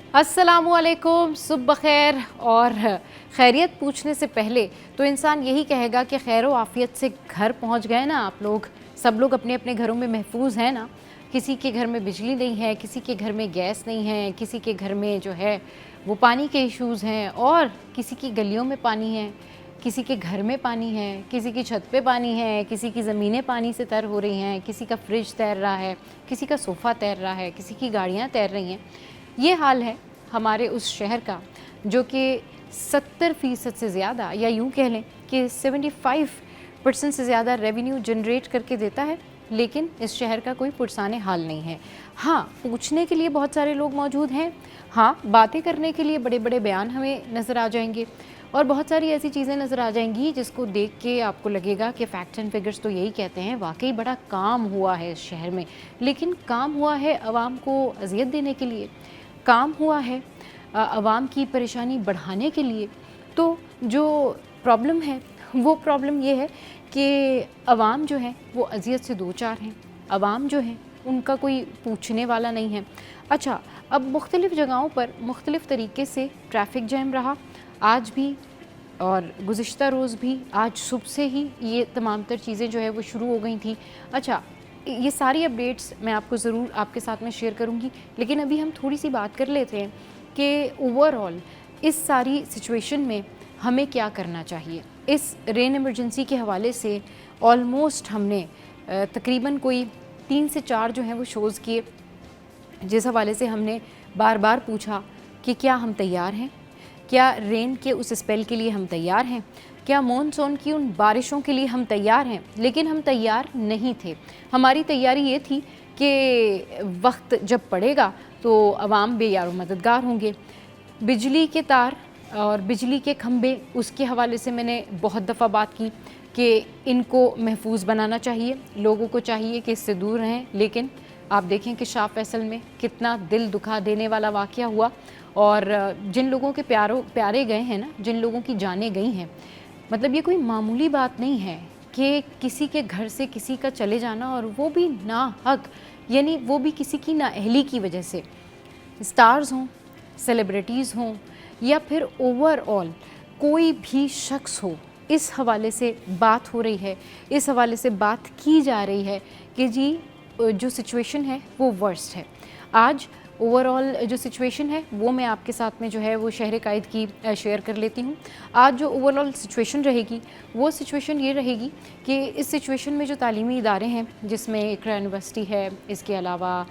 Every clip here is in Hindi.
अस्सलामुअलैकुम, सुबह खैर। और खैरियत पूछने से पहले तो इंसान यही कहेगा कि खैर व आफियत से घर पहुंच गए ना आप लोग। सब लोग अपने अपने घरों में महफूज हैं ना। किसी के घर में बिजली नहीं है, किसी के घर में गैस नहीं है, किसी के घर में जो है वो पानी के इश्यूज़ हैं, और किसी की गलियों में पानी है, किसी के घर में पानी है, किसी की छत पे पानी है, किसी की ज़मीनें पानी से तर हो रही हैं, किसी का फ्रिज तैर रहा है, किसी का सोफ़ा तैर रहा है, किसी की गाड़ियाँ तैर रही हैं। ये हाल है हमारे उस शहर का जो कि 70% से ज़्यादा, या यूँ कह लें कि 75% से ज़्यादा रेवेन्यू जनरेट करके देता है, लेकिन इस शहर का कोई पुरसाने हाल नहीं है। हाँ, पूछने के लिए बहुत सारे लोग मौजूद हैं, हाँ, बातें करने के लिए बड़े बड़े बयान हमें नज़र आ जाएंगे, और बहुत सारी ऐसी चीज़ें नज़र आ जाएंगी जिसको देख के आपको लगेगा कि फैक्ट्स एंड फिगर्स तो यही कहते हैं, वाकई बड़ा काम हुआ है इस शहर में। लेकिन काम हुआ है आवाम को अजियत देने के लिए, काम हुआ है आवाम की परेशानी बढ़ाने के लिए। तो जो प्रॉब्लम है वो प्रॉब्लम ये है कि आवाम जो है वो अजियत से दो चार हैं, आवाम जो है उनका कोई पूछने वाला नहीं है। अच्छा, अब मुख्तलिफ़ जगहों पर मुख्तलिफ़ तरीके से ट्रैफिक जैम रहा आज भी, और गुज़िश्ता रोज़ भी, आज सुबह से ही ये तमाम तर चीज़ें जो है वो शुरू हो गई थी। अच्छा, ये सारी अपडेट्स मैं आपको ज़रूर आपके साथ में शेयर करूँगी, लेकिन अभी हम थोड़ी सी बात कर लेते हैं कि ओवरऑल इस सारी सिचुएशन में हमें क्या करना चाहिए। इस रेन इमरजेंसी के हवाले से ऑलमोस्ट हमने तकरीबन कोई 3 से 4 जो हैं वो शोज़ किए, जिस हवाले से हमने बार बार पूछा कि क्या हम तैयार हैं, क्या रेन के उस स्पेल के लिए हम तैयार हैं, क्या मॉनसून की उन बारिशों के लिए हम तैयार हैं। लेकिन हम तैयार नहीं थे। हमारी तैयारी ये थी कि वक्त जब पड़ेगा तो अवाम बेयार मददगार होंगे। बिजली के तार और बिजली के खंभे, उसके हवाले से मैंने बहुत दफ़ा बात की कि इनको महफूज बनाना चाहिए, लोगों को चाहिए कि इससे दूर रहें। लेकिन आप देखें कि शाह फैसल में कितना दिल दुखा देने वाला वाक़या हुआ, और जिन लोगों के प्यारे गए हैं ना, जिन लोगों की जानें गई हैं, मतलब ये कोई मामूली बात नहीं है कि किसी के घर से किसी का चले जाना, और वो भी नाहक, यानी वो भी किसी की नाअहली की वजह से। स्टार्स हों, सेलिब्रिटीज़ हों, या फिर ओवरऑल कोई भी शख्स हो, इस हवाले से बात हो रही है, इस हवाले से बात की जा रही है कि जी जो सिचुएशन है वो वर्स्ट है। आज ओवरऑल जो सिचुएशन है वो मैं आपके साथ में जो है वो शहर कायद की शेयर कर लेती हूँ। आज जो ओवरऑल सिचुएशन रहेगी वो सिचुएशन ये रहेगी कि इस सिचुएशन में जो तालीमी इदारे हैं, जिसमें इकरा यूनिवर्सिटी है, इसके अलावा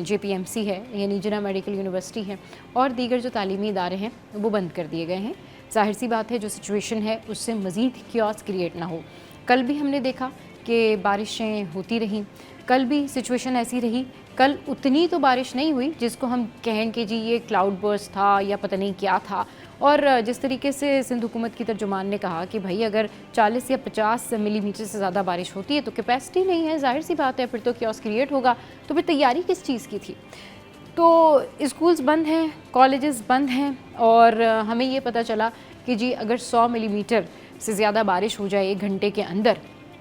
JPMC है यानी जिन्ना मेडिकल यूनिवर्सिटी है, और दीगर जो तालीमी इदारे हैं वो बंद कर दिए गए हैं। ज़ाहिर सी बात है जो सिचुएशन है उससे मज़ीद क्योस क्रिएट ना हो। कल भी हमने देखा कि बारिशें होती रहीं, कल भी सिचुएशन ऐसी रही। कल उतनी तो बारिश नहीं हुई जिसको हम कहें कि जी ये क्लाउड बर्स्ट था या पता नहीं क्या था। और जिस तरीके से सिंध हुकूमत की तर्जुमान ने कहा कि भाई अगर 40 या 50 मिलीमीटर से ज़्यादा बारिश होती है तो कैपेसिटी नहीं है, जाहिर सी बात है फिर तो क्योस क्रिएट होगा। तो फिर तैयारी किस चीज़ की थी? तो स्कूल्स बंद हैं, कॉलेजेस बंद हैं, और हमें ये पता चला कि जी अगर 100 मिलीमीटर से ज़्यादा बारिश हो जाए 1 घंटे के अंदर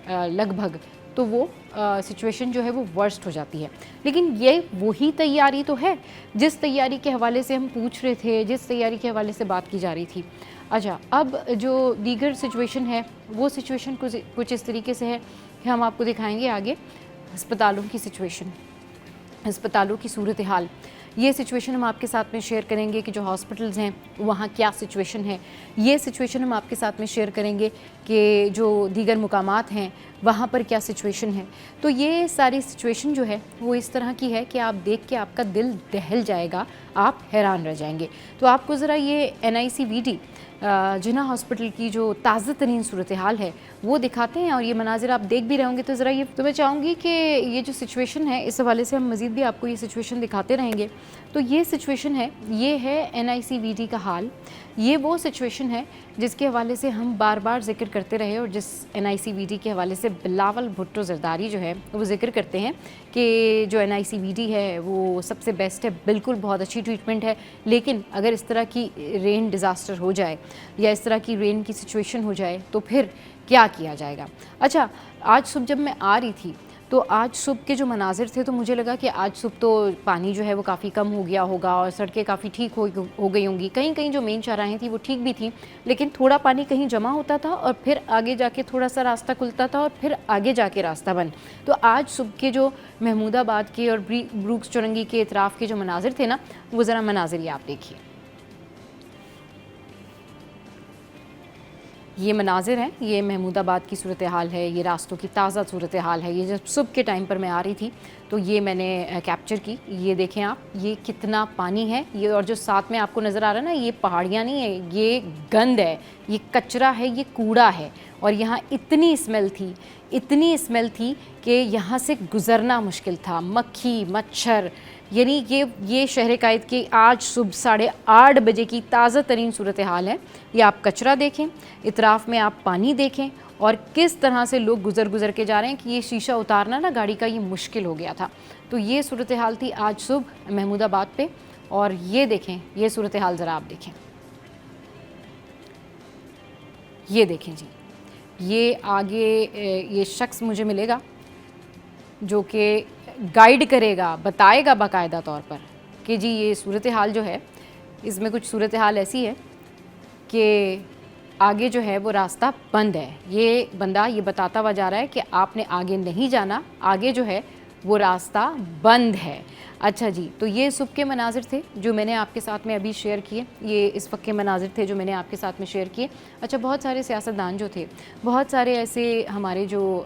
लगभग, तो वो सिचुएशन जो है वो वर्स्ट हो जाती है। लेकिन ये वही तैयारी तो है जिस तैयारी के हवाले से हम पूछ रहे थे, जिस तैयारी के हवाले से बात की जा रही थी। अच्छा, अब जो दीगर सिचुएशन है वो सिचुएशन कुछ इस तरीके से है कि हम आपको दिखाएंगे आगे। अस्पतालों की सिचुएशन, अस्पतालों की सूरत हाल, ये सिचुएशन हम आपके साथ में शेयर करेंगे कि जो हॉस्पिटल्स हैं वहाँ क्या सिचुएशन है। ये सिचुएशन हम आपके साथ में शेयर करेंगे कि जो दीगर मुकामात हैं वहाँ पर क्या सिचुएशन है। तो ये सारी सिचुएशन जो है वो इस तरह की है कि आप देख के आपका दिल दहल जाएगा, आप हैरान रह जाएंगे। तो आपको ज़रा ये NICVD जिन्ना हॉस्पिटल की जो ताज़ा तरीन सूरत हाल है वो दिखाते हैं, और ये मनाजिर आप देख भी रहे होंगे। तो ज़रा ये तो मैं चाहूँगी कि ये जो सिचुएशन है इस हवाले से हम मज़ीद भी आपको ये सिचुएशन दिखाते रहेंगे। तो ये सिचुएशन है, ये है NICVD का हाल। ये वो सिचुएशन है जिसके हवाले से हम बार बार जिक्र करते रहे, और जिस NICVD के हवाले से बिलावल भुट्टो जरदारी जो है वो जिक्र करते हैं कि जो NICVD है वो सबसे बेस्ट है, बिल्कुल बहुत अच्छी ट्रीटमेंट है। लेकिन अगर इस तरह की रेन डिज़ास्टर हो जाए या इस तरह की रेन की सिचुएशन हो जाए तो फिर क्या किया जाएगा। अच्छा, आज सुबह जब मैं आ रही थी तो आज सुबह के जो मनाजिर थे तो मुझे लगा कि आज सुबह तो पानी जो है वो काफ़ी कम हो गया होगा और सड़कें काफ़ी ठीक हो गई होंगी, कहीं कहीं जो मेन चौराहें थी वो ठीक भी थी, लेकिन थोड़ा पानी कहीं जमा होता था और फिर आगे जाके थोड़ा सा रास्ता खुलता था और फिर आगे जाके रास्ता बंद। तो आज सुबह के जो महमूदाबाद के और ब्रूक्स चौरंगी के इतराफ़ के जो मनाजिर थे ना, वो ज़रा मनाजिर आप देखिए। ये मनाजिर हैं, ये महमूदाबाद की सूरत हाल है, ये रास्तों की ताज़ा सूरत हाल है। ये जब सुबह के टाइम पर मैं आ रही थी तो ये मैंने कैप्चर की। ये देखें आप, ये कितना पानी है ये, और जो साथ में आपको नज़र आ रहा है ना, ये पहाड़ियाँ नहीं है, ये गंद है, ये कचरा है, ये कूड़ा है। और यहाँ इतनी स्मेल थी कि यहाँ से गुज़रना मुश्किल था। मक्खी मच्छर, यानी ये शहर कायद की आज सुबह 8:30 बजे की ताज़ा तरीन सूरत हाल है। ये आप कचरा देखें, इतराफ़ में आप पानी देखें और किस तरह से लोग गुज़र के जा रहे हैं कि ये शीशा उतारना ना गाड़ी का ये मुश्किल हो गया था। तो ये सूरत हाल थी आज सुबह महमूदाबाद पे। और ये देखें, ये सूरत हाल ज़रा आप देखें, ये देखें जी। ये आगे ये शख्स मुझे मिलेगा जो कि गाइड करेगा, बताएगा बाकायदा तौर पर कि जी ये सूरत हाल जो है, इसमें कुछ सूरत हाल ऐसी है कि आगे जो है वो रास्ता बंद है। ये बंदा ये बताता हुआ जा रहा है कि आपने आगे नहीं जाना, आगे जो है वो रास्ता बंद है। अच्छा जी, तो ये सुबह के मनाजिर थे जो मैंने आपके साथ में अभी शेयर किए, ये इस वक्त के मनाजिर थे जो मैंने आपके साथ में शेयर किए। अच्छा, बहुत सारे सियासतदान जो थे, बहुत सारे ऐसे हमारे जो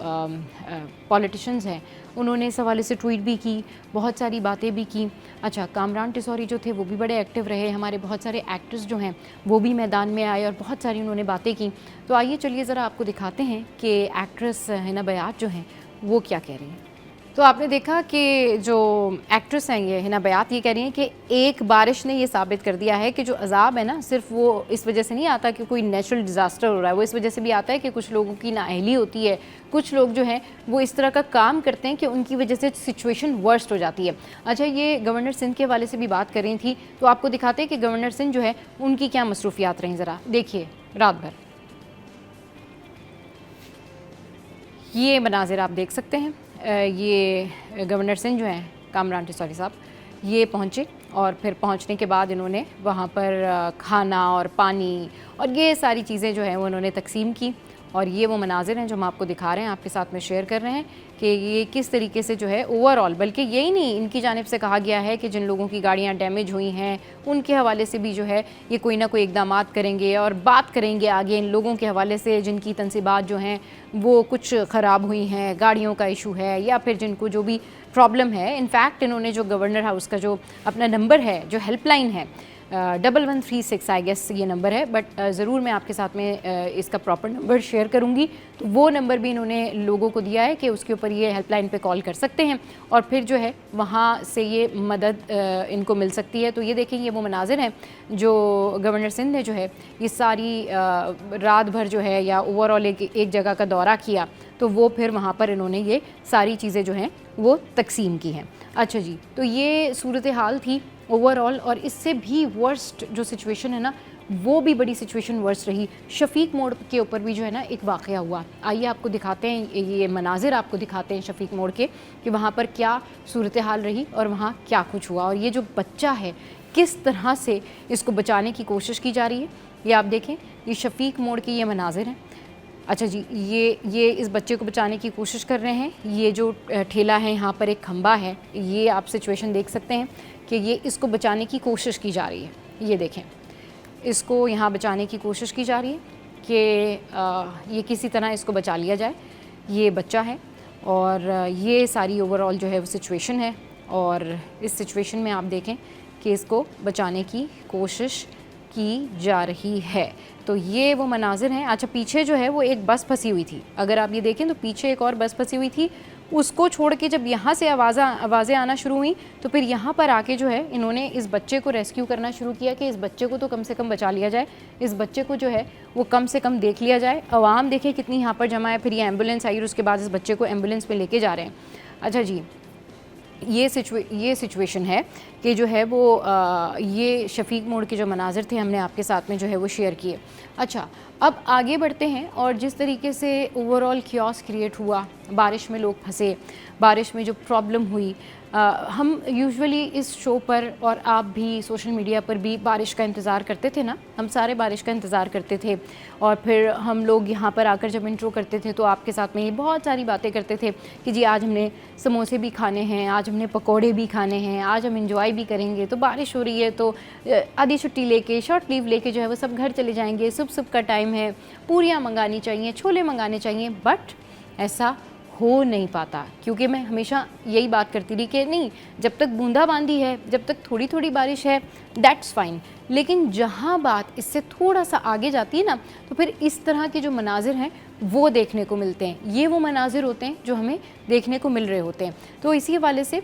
पॉलिटिशियंस हैं, उन्होंने इस हवाले से ट्वीट भी की, बहुत सारी बातें भी की। अच्छा, कामरान टिसौरी जो थे वो भी बड़े एक्टिव रहे, हमारे बहुत सारे एक्टर्स जो हैं वो भी मैदान में आए और बहुत सारी उन्होंने बातें की। तो आइए चलिए ज़रा आपको दिखाते हैं कि एक्ट्रेस हिना बयात जो हैं वो क्या कह रही हैं। तो आपने देखा कि जो एक्ट्रेस हैं ये हिना बयात, ये कह रही हैं कि एक बारिश ने ये साबित कर दिया है कि जो अजाब है ना, सिर्फ वो इस वजह से नहीं आता कि कोई नेचुरल डिज़ास्टर हो रहा है, वो इस वजह से भी आता है कि कुछ लोगों की नाअहली होती है, कुछ लोग जो हैं वो इस तरह का काम करते हैं कि उनकी वजह से सिचुएशन वर्स्ट हो जाती है। अच्छा, ये गवर्नर सिंध के हवाले से भी बात कर रही थी, तो आपको दिखाते हैं कि गवर्नर सिंध जो है उनकी क्या मसरूफियात रहीं। ज़रा देखिए रात भर ये मनाजिर आप देख सकते हैं। ये गवर्नर सिंध जो हैं कामरान टिसौरी साहब, ये पहुँचे और फिर पहुँचने के बाद इन्होंने वहाँ पर खाना और पानी और ये सारी चीज़ें जो हैं वो उन्होंने तकसीम की। और ये वो मनाजिर हैं जो हम आपको दिखा रहे हैं, आपके साथ में शेयर कर रहे हैं कि ये किस तरीके से जो है ओवरऑल, बल्कि यही नहीं, इनकी जानिब से कहा गया है कि जिन लोगों की गाड़ियाँ डैमेज हुई हैं उनके हवाले से भी जो है ये कोई ना कोई इक़दामात करेंगे और बात करेंगे आगे इन लोगों के हवाले से जिनकी तनसीबात जो हैं वो कुछ ख़राब हुई हैं, गाड़ियों का इशू है या फिर जिनको जो भी प्रॉब्लम है। इनफैक्ट इन्होंने जो गवर्नर हाउस का जो अपना नंबर है, जो हेल्पलाइन है 1136 आई गेस ये नंबर है, बट ज़रूर मैं आपके साथ में इसका प्रॉपर नंबर शेयर करूँगी। तो वो नंबर भी इन्होंने लोगों को दिया है कि उसके ऊपर ये हेल्पलाइन पे कॉल कर सकते हैं और फिर जो है वहाँ से ये मदद इनको मिल सकती है। तो ये देखें, ये वो मनाजिर हैं जो गवर्नर सिंध ने जो है ये सारी रात भर जो है या ओवरऑल एक जगह का दौरा किया, तो वो फिर वहाँ पर इन्होंने ये सारी चीज़ें जो हैं वो तकसीम की हैं। अच्छा जी, तो ये सूरत हाल थी ओवरऑल, और इससे भी वर्स्ट जो सिचुएशन है ना, वो भी बड़ी सिचुएशन वर्स्ट रही। शफीक मोड़ के ऊपर भी जो है ना एक वाक़या हुआ। आइए आपको दिखाते हैं, ये मनाजिर आपको दिखाते हैं शफीक मोड़ के कि वहाँ पर क्या सूरत हाल रही और वहाँ क्या कुछ हुआ। और ये जो बच्चा है किस तरह से इसको बचाने की कोशिश की जा रही है, ये आप देखें। ये शफीक मोड़ के ये मनाजिर हैं। अच्छा जी, ये इस बच्चे को बचाने की कोशिश कर रहे हैं। ये जो ठेला है, यहाँ पर एक खंबा है, ये आप सिचुएशन देख सकते हैं कि ये इसको बचाने की कोशिश की जा रही है। ये देखें, इसको यहाँ बचाने की कोशिश की जा रही है कि ये किसी तरह इसको बचा लिया जाए। ये बच्चा है और ये सारी ओवरऑल जो है वो सिचुएशन है। और इस सिचुएशन में आप देखें कि इसको बचाने की कोशिश की जा रही है। तो ये वो मनाजिर हैं। अच्छा, पीछे जो है वो एक बस फंसी हुई थी, अगर आप ये देखें तो पीछे एक और बस फंसी हुई थी। उसको छोड़ के जब यहाँ से आवाज़ें आना शुरू हुई तो फिर यहाँ पर आके जो है इन्होंने इस बच्चे को रेस्क्यू करना शुरू किया कि इस बच्चे को तो कम से कम बचा लिया जाए, इस बच्चे को जो है वो कम से कम देख लिया जाए। अवाम देखें कितनी यहाँ पर जमा है। फिर ये एम्बुलेंस आई और उसके बाद इस बच्चे को एम्बुलेंस में लेके जा रहे हैं। अच्छा जी, ये सिचुएशन है कि जो है वो ये शफीक मोड़ के जो मनाजिर थे हमने आपके साथ में जो है वो शेयर किए। अच्छा, अब आगे बढ़ते हैं और जिस तरीके से ओवरऑल क्योस क्रिएट हुआ, बारिश में लोग फंसे, बारिश में जो प्रॉब्लम हुई, हम यूजुअली इस शो पर और आप भी सोशल मीडिया पर भी बारिश का इंतज़ार करते थे ना, हम सारे बारिश का इंतज़ार करते थे। और फिर हम लोग यहाँ पर आकर जब इंट्रो करते थे तो आपके साथ में ये बहुत सारी बातें करते थे कि जी आज हमने समोसे भी खाने हैं, आज हमने पकोड़े भी खाने हैं, आज हम इंजॉय भी करेंगे। तो बारिश हो रही है तो आधी छुट्टी लेके, शॉर्ट लीव लेके जो है वो सब घर चले जाएंगे, सुबह का टाइम है, पूरियाँ मंगानी चाहिए, छोले मंगाने चाहिए। बट ऐसा हो नहीं पाता, क्योंकि मैं हमेशा यही बात करती रही कि नहीं, जब तक बूंदाबांदी है, जब तक थोड़ी थोड़ी बारिश है, दैट्स फाइन। लेकिन जहाँ बात इससे थोड़ा सा आगे जाती है ना, तो फिर इस तरह के जो मनाजिर हैं वो देखने को मिलते हैं। ये वो मनाजिर होते हैं जो हमें देखने को मिल रहे होते हैं। तो इसी हवाले से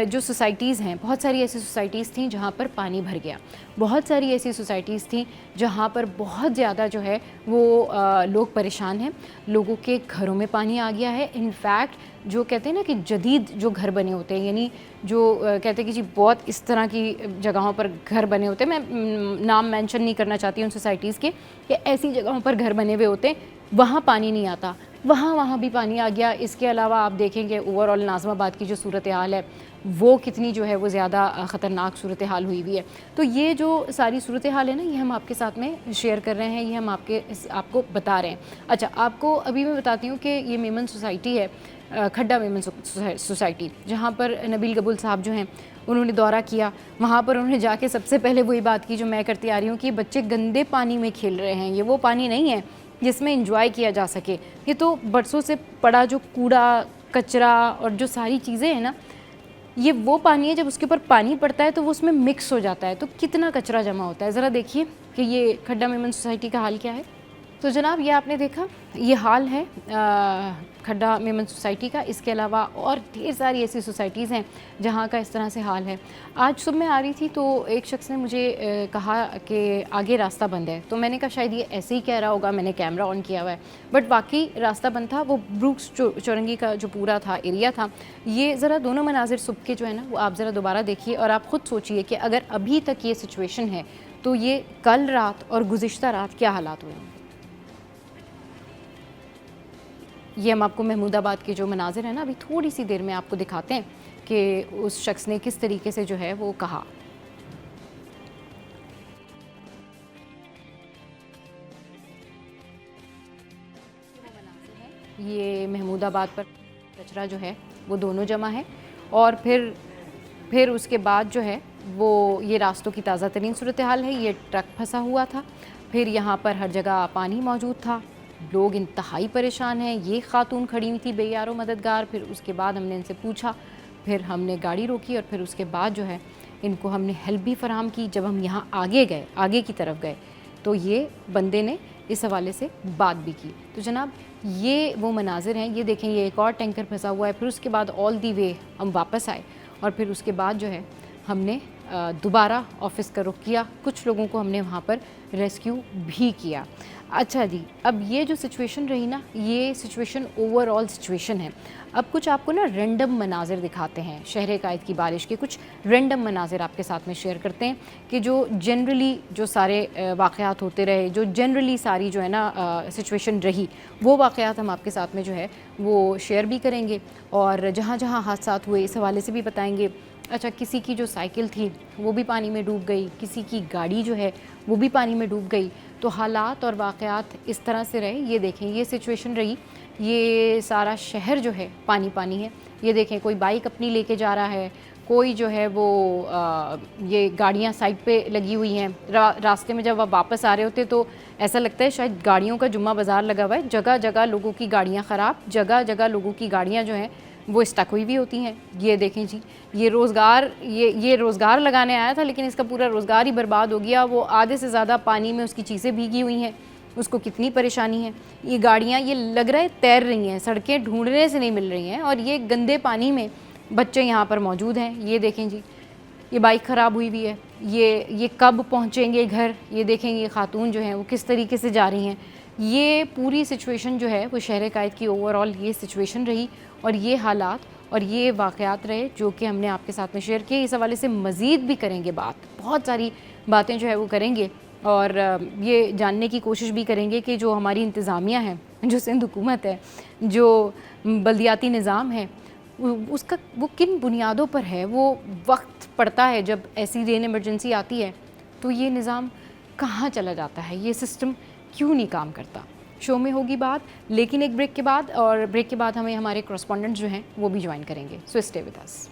जो सोसाइटीज़ हैं, बहुत सारी ऐसी सोसाइटीज़ थी जहाँ पर पानी भर गया, बहुत सारी ऐसी सोसाइटीज़ थी जहाँ पर बहुत ज़्यादा जो है वो लोग परेशान हैं, लोगों के घरों में पानी आ गया है। इनफैक्ट जो कहते हैं ना कि जदीद जो घर बने होते हैं, यानी जो कहते हैं कि जी बहुत इस तरह की जगहों पर घर बने होते हैं, मैं नाम मेंशन नहीं करना चाहती उन सोसाइटीज़ के, कि ऐसी जगहों पर घर बने हुए होते हैं, वहाँ पानी नहीं आता, वहाँ भी पानी आ गया। इसके अलावा आप देखेंगे ओवरऑल नाज़माबाद की जो सूरत हाल है वो कितनी जो है वो ज़्यादा ख़तरनाक सूरत हाल हुई हुई है। तो ये जो सारी सूरत हाल है ना, ये हम आपके साथ में शेयर कर रहे हैं, ये हम आपको बता रहे हैं। अच्छा, आपको अभी मैं बताती हूँ कि ये मेमन सोसाइटी है, खड्डा मेमन सोसाइटी, जहाँ पर नबील कबूल साहब जो हैं उन्होंने दौरा किया। वहाँ पर उन्होंने जाके सबसे पहले वही बात की जो मैं करती आ रही हूँ कि बच्चे गंदे पानी में खेल रहे हैं, ये वो पानी नहीं है जिसमें एंजॉय किया जा सके। ये तो बरसों से पड़ा जो कूड़ा कचरा और जो सारी चीज़ें हैं ना, ये वो पानी है, जब उसके ऊपर पानी पड़ता है तो वो उसमें मिक्स हो जाता है, तो कितना कचरा जमा होता है। ज़रा देखिए कि ये खड्डा मेमन सोसाइटी का हाल क्या है। तो जनाब ये आपने देखा, ये हाल है खड्डा मेमन सोसाइटी का। इसके अलावा और ढेर सारी ऐसी सोसाइटीज़ हैं जहाँ का इस तरह से हाल है। आज सुबह मैं आ रही थी तो एक शख्स ने मुझे कहा कि आगे रास्ता बंद है, तो मैंने कहा शायद ये ऐसे ही कह रहा होगा, मैंने कैमरा ऑन किया हुआ है, बट वाकई रास्ता बंद था। वो ब्रूक्स चौरंगी का जो पूरा था एरिया था। ये ज़रा दोनों मनाजिर सुबह के जो है ना वो आप ज़रा दोबारा देखिए और आप ख़ुद सोचिए कि अगर अभी तक ये सिचुएशन है तो ये कल रात और गुज़िश्ता रात क्या हालात हुए। ये हम आपको महमूदाबाद के जो मनाजिर है ना, अभी थोड़ी सी देर में आपको दिखाते हैं कि उस शख्स ने किस तरीके से जो है वो कहा। ये महमूदाबाद पर कचरा जो है वो दोनों जमा है, और फिर उसके बाद जो है वो ये रास्तों की ताज़ा तरीन सूरत हाल है। ये ट्रक फंसा हुआ था, फिर यहाँ पर हर जगह पानी मौजूद था, लोग इंतहाई परेशान हैं। ये खातून खड़ी हुई थी बेयारो मददगार। फिर उसके बाद हमने इनसे पूछा, फिर हमने गाड़ी रोकी और फिर उसके बाद जो है इनको हमने हेल्प भी फराहम की। जब हम यहाँ आगे की तरफ गए तो ये बंदे ने इस हवाले से बात भी की। तो जनाब ये वो मनाजिर हैं, ये देखें, ये एक और टैंकर फंसा हुआ है। फिर उसके बाद ऑल दी वे हम वापस आए और फिर उसके बाद जो है हमने दोबारा ऑफिस का रुख किया। कुछ लोगों को हमने वहाँ पर रेस्क्यू भी किया। अच्छा जी, अब ये जो सिचुएशन रही ना, ये सिचुएशन ओवरऑल सिचुएशन है। अब कुछ आपको ना रैंडम मनाजिर दिखाते हैं, शहर कायद की बारिश के कुछ रैंडम मनाजिर आपके साथ में शेयर करते हैं कि जो जनरली जो सारे वाक़यात होते रहे, जो जनरली सारी जो है ना सिचुएशन रही, वो वाक़यात हम आपके साथ में जो है वो शेयर भी करेंगे और जहाँ जहाँ हादसात हुए इस हवाले से भी बताएंगे। अच्छा, किसी की जो साइकिल थी वो भी पानी में डूब गई, किसी की गाड़ी जो है वो भी पानी में डूब गई। तो हालात और वाक़यात इस तरह से रहे। ये देखें, ये सिचुएशन रही, ये सारा शहर जो है पानी पानी है। ये देखें, कोई बाइक अपनी लेके जा रहा है, कोई जो है वो ये गाड़ियाँ साइड पे लगी हुई हैं। रास्ते में जब आप वापस आ रहे होते तो ऐसा लगता है शायद गाड़ियों का जुम्मा बाज़ार लगा हुआ है। जगह जगह लोगों की गाड़ियाँ ख़राब, जगह जगह लोगों की गाड़ियाँ जो हैं वो स्टक हुई भी होती हैं। ये देखें जी, ये रोज़गार लगाने आया था लेकिन इसका पूरा रोज़गार ही बर्बाद हो गया। वो आधे से ज़्यादा पानी में उसकी चीज़ें भीगी हुई हैं, उसको कितनी परेशानी है। ये गाड़ियाँ, ये लग रहा है तैर रही हैं, सड़कें ढूंढने से नहीं मिल रही हैं, और ये गंदे पानी में बच्चे यहाँ पर मौजूद हैं। ये देखें जी, ये बाइक ख़राब हुई हुई है। ये कब पहुँचेंगे घर, ये देखेंगे खातून जो हैं वो किस तरीके से जा रही हैं। ये पूरी सिचुएशन जो है वो शहर कायद की ओवरऑल ये सिचुएशन रही और ये हालात और ये वाक़यात रहे जो कि हमने आपके साथ में शेयर किए। इस हवाले से मज़ीद भी करेंगे बात, बहुत सारी बातें जो है वो करेंगे और ये जानने की कोशिश भी करेंगे कि जो हमारी इंतज़ामिया है, जो सिंध हुकूमत है, जो बल्दियाती निज़ाम है, उसका वो किन बुनियादों पर है। वो वक्त पड़ता है जब ऐसी रेन इमरजेंसी आती है तो ये निज़ाम कहाँ चला जाता है, ये सिस्टम क्यों नहीं काम करता। शो में होगी बात, लेकिन एक ब्रेक के बाद, और ब्रेक के बाद हमें हमारे कॉरेस्पॉन्डेंट जो हैं वो भी ज्वाइन करेंगे। So stay with us.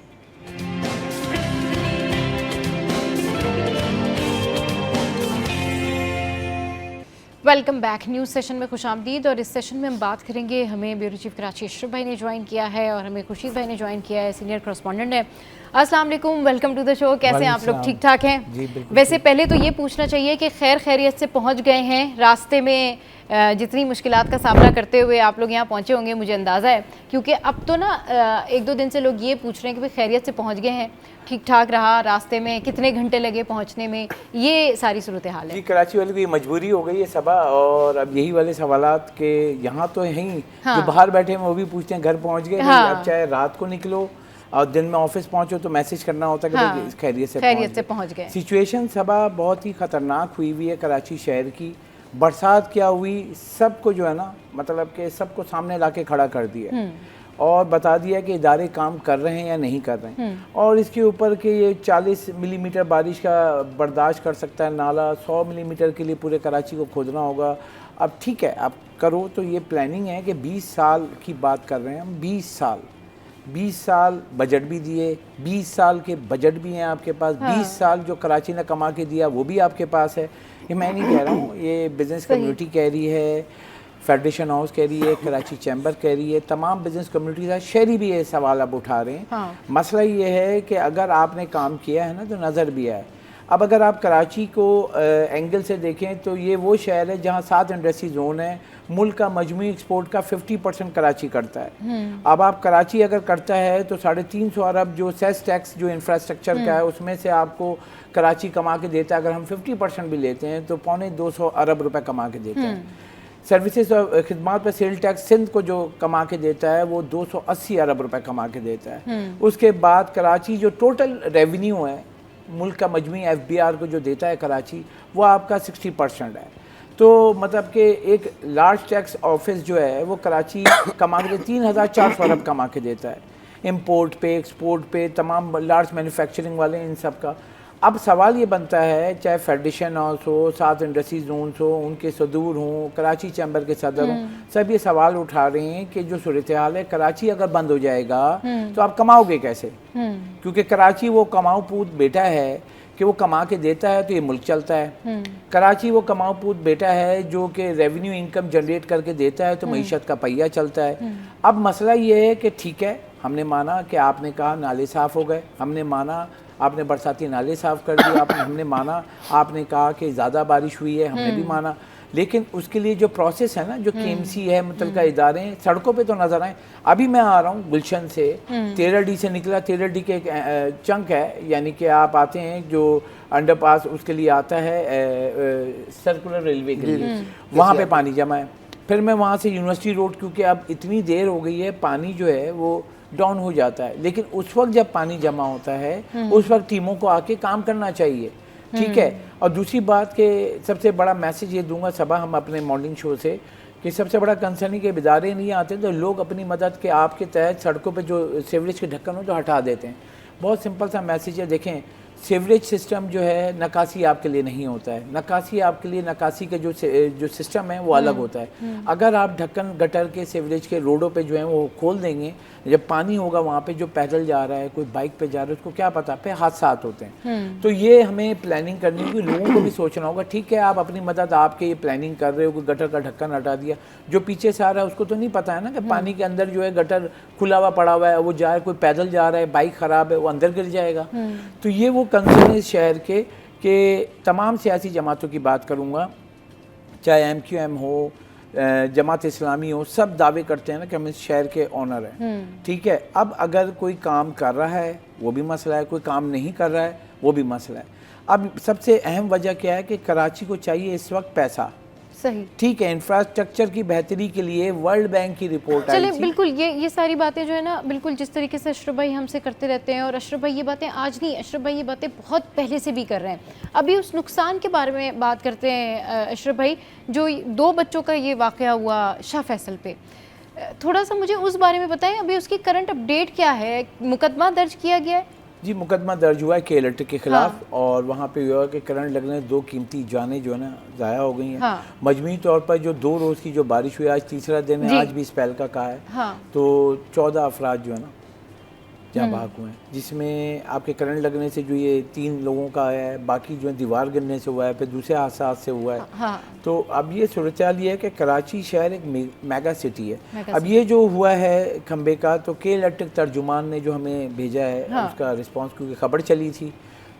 Welcome back. News session में खुशामदीद। और इस सेशन में हम बात करेंगे, हमें ब्यूरो चीफ कराची अशरफ भाई ने ज्वाइन किया है और हमें खुर्शीद भाई ने ज्वाइन किया है, सीनियर कॉरेस्पॉन्डेंट है। अस्सलाम वालेकुम, वेलकम टू द शो। कैसे हैं आप लोग? ठीक ठाक हैं? जी, वैसे पहले तो ये पूछना चाहिए कि खैर खैरियत से पहुंच गए हैं? रास्ते में जितनी मुश्किलात का सामना करते हुए आप लोग यहाँ पहुँचे होंगे, मुझे अंदाज़ा है, क्योंकि अब तो ना 1-2 दिन से लोग ये पूछ रहे हैं कि भाई खैरियत से पहुँच गए हैं, ठीक ठाक रहा, रास्ते में कितने घंटे लगे पहुँचने में, ये सारी सूरत हाल है। जी, कराची वालों की मजबूरी हो गई है सबा, और अब यही वाले सवालात के यहाँ तो यहीं जो बाहर बैठे हैं वो भी पूछते हैं घर पहुँच गए। अब चाहे रात को निकलो और दिन में ऑफिस पहुँचो तो मैसेज करना होता है कि खैरियत से पहुँच गए। सिचुएशन सबा बहुत ही ख़तरनाक हुई है कराची शहर की। बरसात क्या हुई, सबको जो है ना, मतलब कि सबको सामने ला के खड़ा कर दिया और बता दिया कि इदारे काम कर रहे हैं या नहीं कर रहे हैं। और इसके ऊपर कि ये 40 मिलीमीटर बारिश का बर्दाश्त कर सकता है नाला, 100 मिलीमीटर के लिए पूरे कराची को खोदना होगा। अब ठीक है, आप करो, तो ये प्लानिंग है कि 20 साल की बात कर रहे हैं हम। 20 साल बजट भी दिए, 20 साल के बजट भी हैं आपके पास। 20 साल जो कराची ने कमा के दिया वो भी आपके पास है। ये मैं नहीं कह रहा हूँ, ये बिज़नेस कम्युनिटी कह रही है, फेडरेशन हाउस कह रही है, कराची चैम्बर कह रही है, तमाम बिज़नेस कम्युनिटीज़ है, शहरी भी ये सवाल अब उठा रहे हैं। मसला ये है कि अगर आपने काम किया है ना तो नज़र भी आए। अब अगर आप कराची को एंगल से देखें तो ये वो शहर है जहाँ 7 इंडस्ट्री जोन है। मुल्क का मजमूई एक्सपोर्ट का 50% कराची करता है। अब आप कराची अगर करता है तो 350 अरब जो सेस टैक्स जो इंफ्रास्ट्रक्चर का है उसमें से आपको कराची कमा के देता है। अगर हम 50% भी लेते हैं तो 250 अरब रुपए कमा के देता है। सर्विसेज और खिदमात पर सेल टैक्स सिंध को जो कमा के देता है वो 280 अरब रुपए कमा के देता है। उसके बाद कराची जो टोटल रेवेन्यू है मुल्क का मजमूई FBR को जो देता है कराची, वो आपका 60% है। तो मतलब कि एक लार्ज टैक्स ऑफिस जो है वो कराची कमा के 3400 अरब कमा के देता है, इंपोर्ट पे, एक्सपोर्ट पे, तमाम लार्ज मैन्युफैक्चरिंग वाले इन सब का। अब सवाल ये बनता है, चाहे फेडरेशन हाउस हो, 7 इंडस्ट्री जोन्स हो, उनके सदूर हों, कराची चैम्बर के सदर हों, सब ये सवाल उठा रहे हैं कि जो सूरत हाल है, कराची अगर बंद हो जाएगा तो आप कमाओगे कैसे? क्योंकि कराची वो कमाऊ पूत बेटा है कि वो कमा के देता है तो ये मुल्क चलता है। कराची वो कमाऊ पूत बेटा है जो कि रेवेन्यू इनकम जनरेट करके देता है तो मईशत का पहिया चलता है। अब मसला ये है कि ठीक है, हमने माना कि आपने कहा नाले साफ़ हो गए, हमने माना आपने बरसाती नाले साफ़ कर दिए, हमने माना आपने कहा कि ज़्यादा बारिश हुई है, हमने भी माना, लेकिन उसके लिए जो प्रोसेस है ना, जो KMC है, मुतलका इदारे हैं, सड़कों पे तो नज़र आए। अभी मैं आ रहा हूँ गुलशन से, 13D से निकला, 13D के एक चंक है, यानी कि आप आते हैं जो अंडरपास उसके लिए आता है सर्कुलर रेलवे के लिए, वहाँ पे पानी जमा है। फिर मैं वहाँ से यूनिवर्सिटी रोड, क्योंकि अब इतनी देर हो गई है, पानी जो है वो डाउन हो जाता है, लेकिन उस वक्त जब पानी जमा होता है उस वक्त टीमों को आके काम करना चाहिए, ठीक है। और दूसरी बात के सबसे बड़ा मैसेज ये दूंगा सबा हम अपने मॉर्निंग शो से, कि सबसे बड़ा कंसर्न है कि इदारे नहीं आते तो लोग अपनी मदद के आपके तहत सड़कों पे जो सीवरेज के ढक्कन हो तो हटा देते हैं। बहुत सिंपल सा मैसेज है, देखें सीवरेज सिस्टम जो है नकासी आपके लिए नहीं होता है, नकासी आपके लिए, नकासी के जो सिस्टम है वो अलग होता है। अगर आप ढक्कन गटर के सीवरेज के रोडों पे जो है वो खोल देंगे, जब पानी होगा वहाँ पे जो पैदल जा रहा है, कोई बाइक पे जा रहा है, उसको क्या पता, पे हादसा होते हैं। तो ये हमें प्लानिंग करनी होगी, लोगों को भी सोचना होगा। ठीक है, आप अपनी मदद आपके ये प्लानिंग कर रहे हो कि गटर का ढक्कन हटा दिया, जो पीछे से आ रहा है उसको तो नहीं पता है ना कि पानी के अंदर जो है गटर खुला हुआ पड़ा हुआ है, वो जा रहा है, कोई पैदल जा रहा है, बाइक ख़राब है, वो अंदर गिर जाएगा। तो ये वो कंसर्न है शहर के तमाम सियासी जमातों की बात करूँगा, चाहे MQM हो, जमात इस्लामी हो, सब दावे करते हैं ना कि हम इस शहर के ऑनर हैं, ठीक है। अब अगर कोई काम कर रहा है वो भी मसला है, कोई काम नहीं कर रहा है वो भी मसला है। अब सबसे अहम वजह क्या है कि कराची को चाहिए इस वक्त पैसा, सही। ठीक है, इंफ्रास्ट्रक्चर की बेहतरी के लिए वर्ल्ड बैंक की रिपोर्ट आई चलिए थी। बिल्कुल, ये सारी बातें जो है ना, बिल्कुल जिस तरीके से अशरफ भाई हमसे करते रहते हैं, और अशरफ भाई ये बातें आज नहीं, अशरफ भाई ये बातें बहुत पहले से भी कर रहे हैं। अभी उस नुकसान के बारे में बात करते हैं अशरफ भाई, जो 2 बच्चों का ये वाक़या हुआ शाह फैसल पे, थोड़ा सा मुझे उस बारे में बताएं। अभी उसकी करंट अपडेट क्या है? मुकदमा दर्ज किया गया है? जी, मुकदमा दर्ज हुआ है के इलेक्ट्रिक के खिलाफ। हाँ। और वहाँ पे हुआ कि करंट लगने 2 कीमती जानें जो है ना ज़ाया हो गई हैं। हाँ। मजमूई तौर पर जो 2 रोज़ की जो बारिश हुई, आज तीसरा दिन है, आज भी स्पेल का कहा है। हाँ। तो 14 अफराद जो है ना जहाँ भाग हुए हैं, जिसमें आपके करंट लगने से जो ये 3 लोगों का है, बाकी जो है दीवार गिरने से हुआ है, फिर दूसरे हादसा से हुआ है। हाँ। तो अब ये सूरत-ए-हाल ये है कि कराची शहर एक मेगा सिटी है। अब ये जो हुआ है खंबे का, तो के इलेक्ट्रिक तर्जुमान ने जो हमें भेजा है उसका रिस्पांस, क्योंकि खबर चली थी,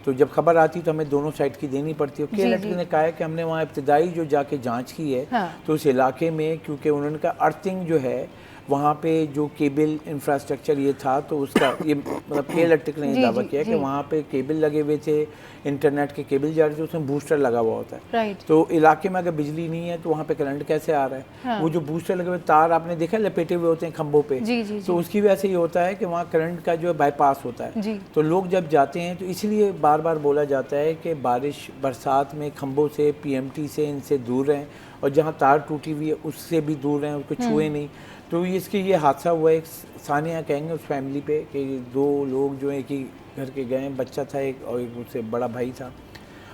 तो जब खबर आती तो हमें दोनों साइड की देनी पड़ती है। के इलेक्ट्रिक ने कहा है कि हमने वहाँ इब्तदाई जो जाके जाँच की है, तो उस इलाके में, क्योंकि उन्होंने कहा अर्थिंग जो है वहाँ पे जो केबल इंफ्रास्ट्रक्चर ये था, तो उसका ये मतलब के इलेक्ट्रिक ने ये दावा किया कि वहाँ पे केबल लगे हुए थे, इंटरनेट के केबल जा रहे थे, उसमें बूस्टर लगा हुआ होता है। तो इलाके में अगर बिजली नहीं है तो वहाँ पे करंट कैसे आ रहा है? वो जो बूस्टर लगे हुए तार आपने देखा लपेटे हुए होते हैं खंभों पे, तो उसकी वजह से ये होता है कि वहाँ करंट का जो है बाईपास होता है। तो लोग जब जाते हैं, तो इसलिए बार बार बोला जाता है कि बारिश बरसात में खंभों से, PMT से, इनसे दूर रहें, और जहाँ तार टूटी हुई है उससे भी दूर रहें, उसको छुए नहीं। तो इसके ये हादसा हुआ, एक सानिया कहेंगे उस फैमिली पे, कि 2 लोग जो एक ही घर के गए, बच्चा था एक, और एक उससे बड़ा भाई था।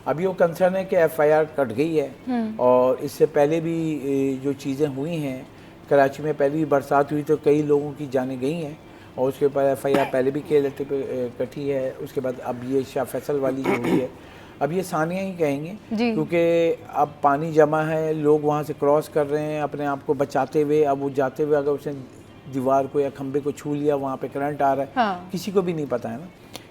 अभी वो कंसर्न है कि FIR कट गई है, और इससे पहले भी जो चीज़ें हुई हैं कराची में, पहले भी बरसात हुई तो कई लोगों की जानें गई हैं, और उसके ऊपर FIR पहले भी के इलेक्ट्रिक पे कटी है। उसके बाद अब ये शाह फैसल वाली जो हुई है, अब ये सानिया ही कहेंगे, क्योंकि अब पानी जमा है, लोग वहाँ से क्रॉस कर रहे हैं अपने आप को बचाते हुए। अब वो जाते हुए अगर उसने दीवार को या खंबे को छू लिया, वहाँ पे करंट आ रहा है, किसी को भी नहीं पता है ना,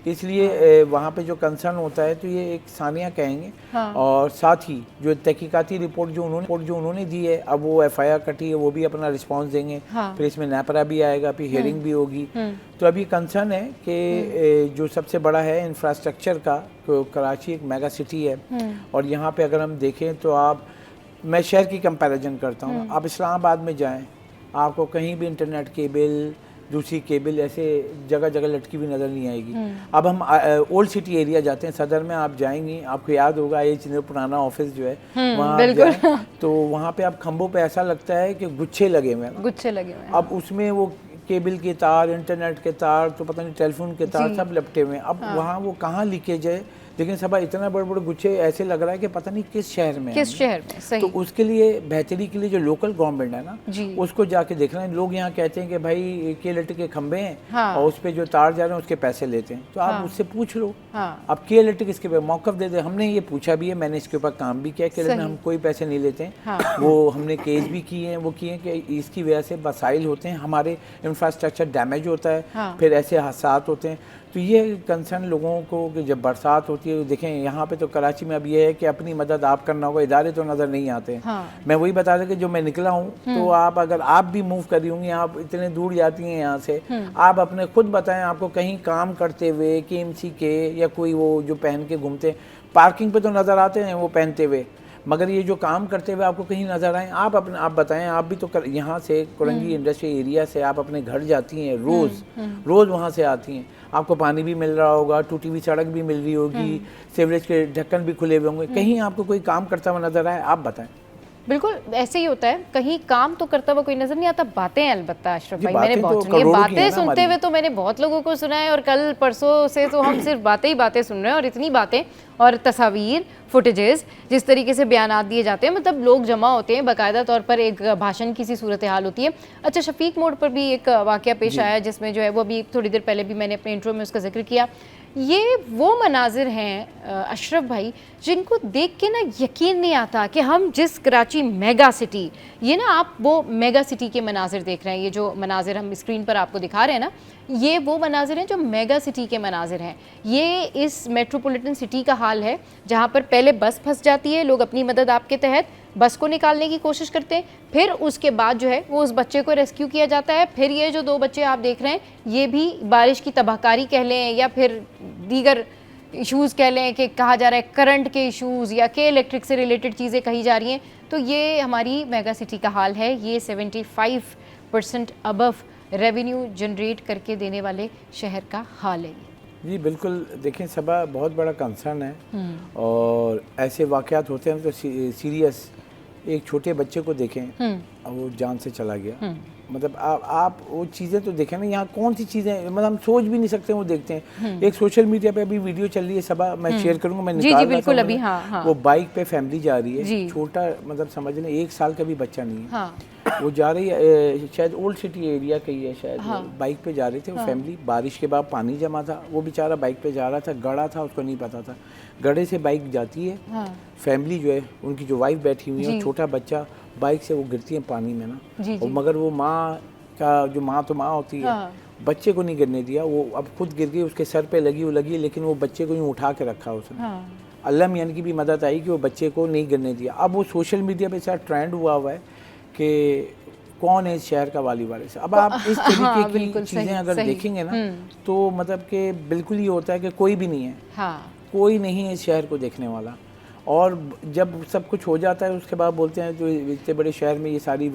इसलिए वहाँ पे जो कंसर्न होता है, तो ये एक सानिया कहेंगे। और साथ ही जो तहकीकाती रिपोर्ट जो उन्होंने दी है, अब वो FIR कटी है, वो भी अपना रिस्पांस देंगे, फिर इसमें नैपरा भी आएगा, फिर हियरिंग भी होगी। तो अभी कंसर्न है कि जो सबसे बड़ा है इंफ्रास्ट्रक्चर का, तो कराची एक मेगा सिटी है, और यहाँ पे अगर हम देखें तो मैं शहर की कंपैरिजन करता हूँ, आप इस्लामाबाद में जाएँ, आपको कहीं भी इंटरनेट केबल, दूसरी केबल ऐसे जगह जगह लटकी हुई नज़र नहीं आएगी। अब हम ओल्ड सिटी एरिया जाते हैं, सदर में आप जाएंगी, आपको याद होगा ये पुराना ऑफिस जो है, वहाँ जाए तो वहाँ पे आप खंभों पे ऐसा लगता है कि गुच्छे लगे हुए हैं। अब उसमें वो केबल के तार, इंटरनेट के तार, तो पता नहीं टेलीफोन के तार, सब लपटे हुए हैं। अब वहाँ वो कहाँ लीकेज है, लेकिन सब इतना बड़े बड़े गुच्छे, ऐसे लग रहा है कि पता नहीं किस शहर में सही। तो उसके लिए बेहतरी के लिए जो लोकल गवर्नमेंट है ना, उसको जाके देखना है। लोग यहाँ कहते हैं कि भाई के इलेक्ट्रिक के खंबे हैं, और उस पर जो तार जा रहे हैं उसके पैसे लेते हैं, तो आप उससे पूछ लो। अब के इलेक्ट्रिक इसके पे मौक़िफ़ दे दे। हमने ये पूछा भी है, मैंने इसके ऊपर काम भी किया कि हम कोई पैसे नहीं लेते हैं। वो हमने केस भी किए हैं, वो किए हैं कि इसकी वजह से मसाइल होते हैं, हमारे इंफ्रास्ट्रक्चर डैमेज होता है, फिर ऐसे हादसात होते हैं। तो ये कंसर्न लोगों को कि जब बरसात होती है, देखें यहाँ पे तो कराची में अब ये है कि अपनी मदद आप करना होगा, इदारे तो नज़र नहीं आते। मैं वही बता रहा कि जो मैं निकला हूँ, तो अगर आप भी मूव करी होंगी, आप इतने दूर जाती हैं यहाँ से, आप अपने खुद बताएं, आपको कहीं काम करते हुए KMC के या कोई वो जो पहन के घूमते, पार्किंग पे तो नज़र आते हैं वो पहनते हुए, मगर ये जो काम करते हुए आपको कहीं नज़र आए, आप बताएं। आप भी तो यहाँ से कोरंगी इंडस्ट्री एरिया से आप अपने घर जाती हैं, रोज़ वहाँ से आती हैं, आपको पानी भी मिल रहा होगा, टूटी हुई सड़क भी मिल रही होगी, सीवरेज के ढक्कन भी खुले हुए होंगे, कहीं आपको कोई काम करता हुआ नज़र आए, आप बताएं। बिल्कुल ऐसे ही होता है, कहीं काम तो करता हुआ कोई नजर नहीं आता, बातें अलबत्ता अशरफ भाई मैंने बहुत सुनी है, बातें सुनते हुए तो मैंने बहुत लोगों को सुना है, और कल परसों से तो हम सिर्फ बातें सुन रहे हैं, और इतनी बातें और तस्वीर, फुटेजेस, जिस तरीके से बयानात दिए जाते हैं, मतलब लोग जमा होते हैं, बाकायदा तौर पर एक भाषण की सी सूरत हाल होती है। अच्छा, शफीक मोड़ पर भी एक वाक़या पेश आया, जिसमें जो है वो अभी थोड़ी देर पहले भी मैंने अपने इंट्रो में उसका जिक्र किया। ये वो मनाजिर हैं अशरफ भाई, जिनको देख के ना यकीन नहीं आता कि हम जिस कराची मेगा सिटी, ये ना आप वो मेगा सिटी के मनाजिर देख रहे हैं, ये जो मनाजिर हम स्क्रीन पर आपको दिखा रहे हैं ना, ये वो मनाजिर हैं जो मेगा सिटी के मनाजिर हैं। ये इस मेट्रोपॉलिटन सिटी का हाल है, जहाँ पर पहले बस फंस जाती है, लोग अपनी मदद आपके तहत बस को निकालने की कोशिश करते हैं, फिर उसके बाद जो है वो उस बच्चे को रेस्क्यू किया जाता है। फिर ये जो 2 बच्चे आप देख रहे हैं, ये भी बारिश की तबाहकारी कह लें या फिर दीगर इश्यूज़ कह लें, कि कहा जा रहा है करंट के इश्यूज़ या के इलेक्ट्रिक से रिलेटेड चीज़ें कही जा रही हैं, तो ये हमारी मेगा सिटी का हाल है। ये 75% अबव रेवेन्यू जनरेट करके देने वाले शहर का हाल है ये। जी बिल्कुल, देखें सबा बहुत बड़ा कंसर्न है और ऐसे वाक़यात होते हैं तो सीरियस। एक छोटे बच्चे को देखें और वो जान से चला गया। मतलब आप वो चीज़ें तो देखें ना, यहाँ कौन सी चीज़ें मतलब हम सोच भी नहीं सकते, वो देखते हैं। एक सोशल मीडिया पे अभी वीडियो चल रही है सबा, मैं शेयर करूँगा, मैं निकाल जी बिल्कुल अभी वो बाइक पे फैमिली जा रही है, छोटा मतलब समझ लें 1 साल का भी बच्चा नहीं है। वो जा रही है शायद ओल्ड सिटी एरिया का ही है शायद, बाइक पे जा रहे थे वो फैमिली। बारिश के बाद पानी जमा था, वो बेचारा बाइक पे जा रहा था, गड़ा था, उसको नहीं पता था। गड़े से बाइक जाती है, फैमिली जो है उनकी जो वाइफ बैठी हुई है, छोटा बच्चा, बाइक से वो गिरती है पानी में ना। और मगर वो माँ का जो माँ तो माँ होती है, बच्चे को नहीं गिरने दिया। वो अब खुद गिर गई, उसके सर पे लगी, वो लगी, लेकिन वो बच्चे को यूँ उठा के रखा उसने। अल्लाह मियां की भी मदद आई कि वो बच्चे को नहीं गिरने दिया। अब वो सोशल मीडिया पे सारा ट्रेंड हुआ है कि कौन है इस शहर का वाली वारिस। अब आप इस तरीके की चीज़ें अगर देखेंगे ना तो मतलब कि बिल्कुल ही होता है कि कोई भी नहीं है, कोई नहीं है इस शहर को देखने वाला। और जब सब कुछ हो जाता है उसके बाद बोलते हैं जो इतने बड़े शहर में ये सारी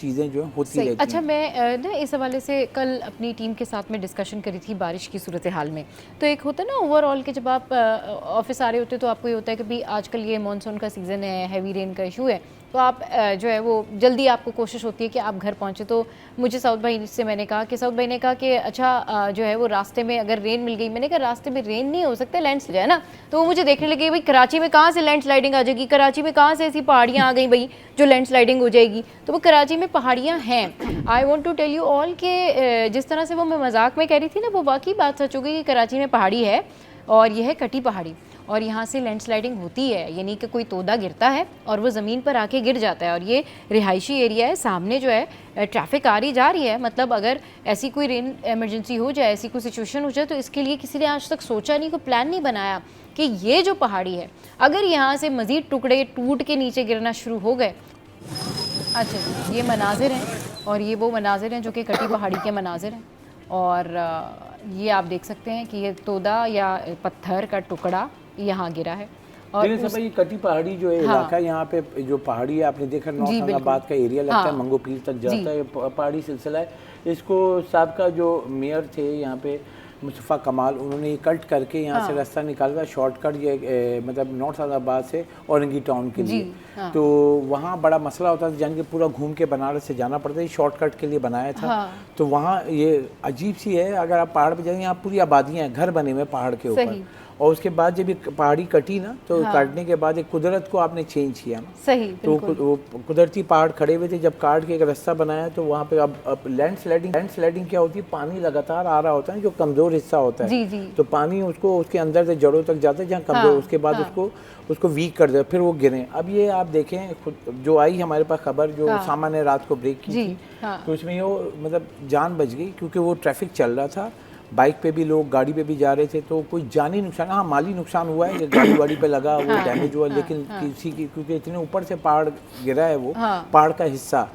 चीज़ें जो होती रहती हैं। अच्छा, मैं ना इस हवाले से कल अपनी टीम के साथ में डिस्कशन करी थी बारिश की सूरत हाल में। तो एक होता है ना ओवरऑल के जब आप ऑफिस आ रहे होते तो आपको ये होता है कि भाई आजकल ये मानसून का सीज़न है, हैवी रेन का इशू है, तो आप जो है वो जल्दी आपको कोशिश होती है कि आप घर पहुँचे। तो मुझे साउथ भाई से मैंने कहा कि साउथ भाई ने कहा कि अच्छा जो है वो रास्ते में अगर रेन मिल गई, मैंने कहा रास्ते में रेन नहीं हो सकता, लैंडस्लाइड है ना। तो वो मुझे देखने लगे भाई कराची में कहाँ से लैंडस्लाइडिंग आ जाएगी, कराची में कहाँ से ऐसी पहाड़ियाँ आ गई भाई जो लैंडस्लाइडिंग हो जाएगी। तो वो कराची में पहाड़ियाँ हैं। I want to tell you all के जिस तरह से वो मैं मजाक में कह रही थी ना, वो वाकई बात सच हो गई कि कराची में पहाड़ी है और यह है कटी पहाड़ी, और यहाँ से लैंडस्लाइडिंग होती है, यानी कि कोई तोदा गिरता है और वो ज़मीन पर आके गिर जाता है। और ये रिहायशी एरिया है, सामने जो है ट्रैफिक आ रही जा रही है। मतलब अगर ऐसी कोई रेन इमरजेंसी हो जाए, ऐसी कोई सिचुएशन हो जाए, तो इसके लिए किसी ने आज तक सोचा नहीं, कोई प्लान नहीं बनाया कि ये जो पहाड़ी है अगर यहाँ से मज़ीद टुकड़े टूट के नीचे गिरना शुरू हो गए। अच्छा, ये मनाजिर हैं और ये वो मनाजिर हैं जो कि कटी पहाड़ी के मनाजिर हैं। और ये आप देख सकते हैं कि ये तोदा या पत्थर का टुकड़ा यहाँ गिरा है। और ये कटी पहाड़ी जो है इलाका, यहाँ पे जो पहाड़ी है आपने देखा नौशाबाद का एरिया लगता है, मंगो पीर तक जाता है, पहाड़ी सिलसिला है। इसको साबका जो मेयर थे यहाँ पे मुस्तफ़ा कमाल, उन्होंने ये कट करके यहाँ से रास्ता निकाला, शॉर्टकट ये मतलब नॉर्थ आज़ाबाद से औरंगी टाउन के लिए। तो वहाँ बड़ा मसला होता था, जान के पूरा घूम के बनारस से जाना पड़ता है, शॉर्टकट के लिए बनाया था। तो वहाँ ये अजीब सी है, अगर आप पहाड़ पे जाएंगे यहाँ पूरी आबादियाँ हैं, घर बने हुए पहाड़ के ऊपर। और उसके बाद जब ये पहाड़ी कटी ना, तो काटने के बाद एक कुदरत को आपने चेंज किया ना। सही, तो वो कुदरती पहाड़ खड़े हुए थे, जब काट के एक रास्ता बनाया तो वहाँ पे अब लैंडस्लाइडिंग क्या होती है, पानी लगातार आ रहा होता है जो कमज़ोर हिस्सा होता है। तो पानी उसको उसके अंदर से जड़ों तक जाता है जहाँ कमज़ोर, उसके बाद उसको वीक कर दे, फिर वो गिरे। अब ये आप देखें जो आई हमारे पास खबर, जो सामा ने रात को ब्रेक की थी, तो उसमें वो मतलब जान बच गई, क्योंकि वो ट्रैफिक चल रहा था, बाइक पे भी लोग, गाड़ी पे भी जा रहे थे, तो कोई जानी नुकसान, हाँ माली नुकसान हुआ है, गाड़ी वाड़ी पे लगा, वो डैमेज हुआ, लेकिन किसी की, क्योंकि इतने ऊपर से पहाड़ गिरा है, वो पहाड़ का हिस्सा।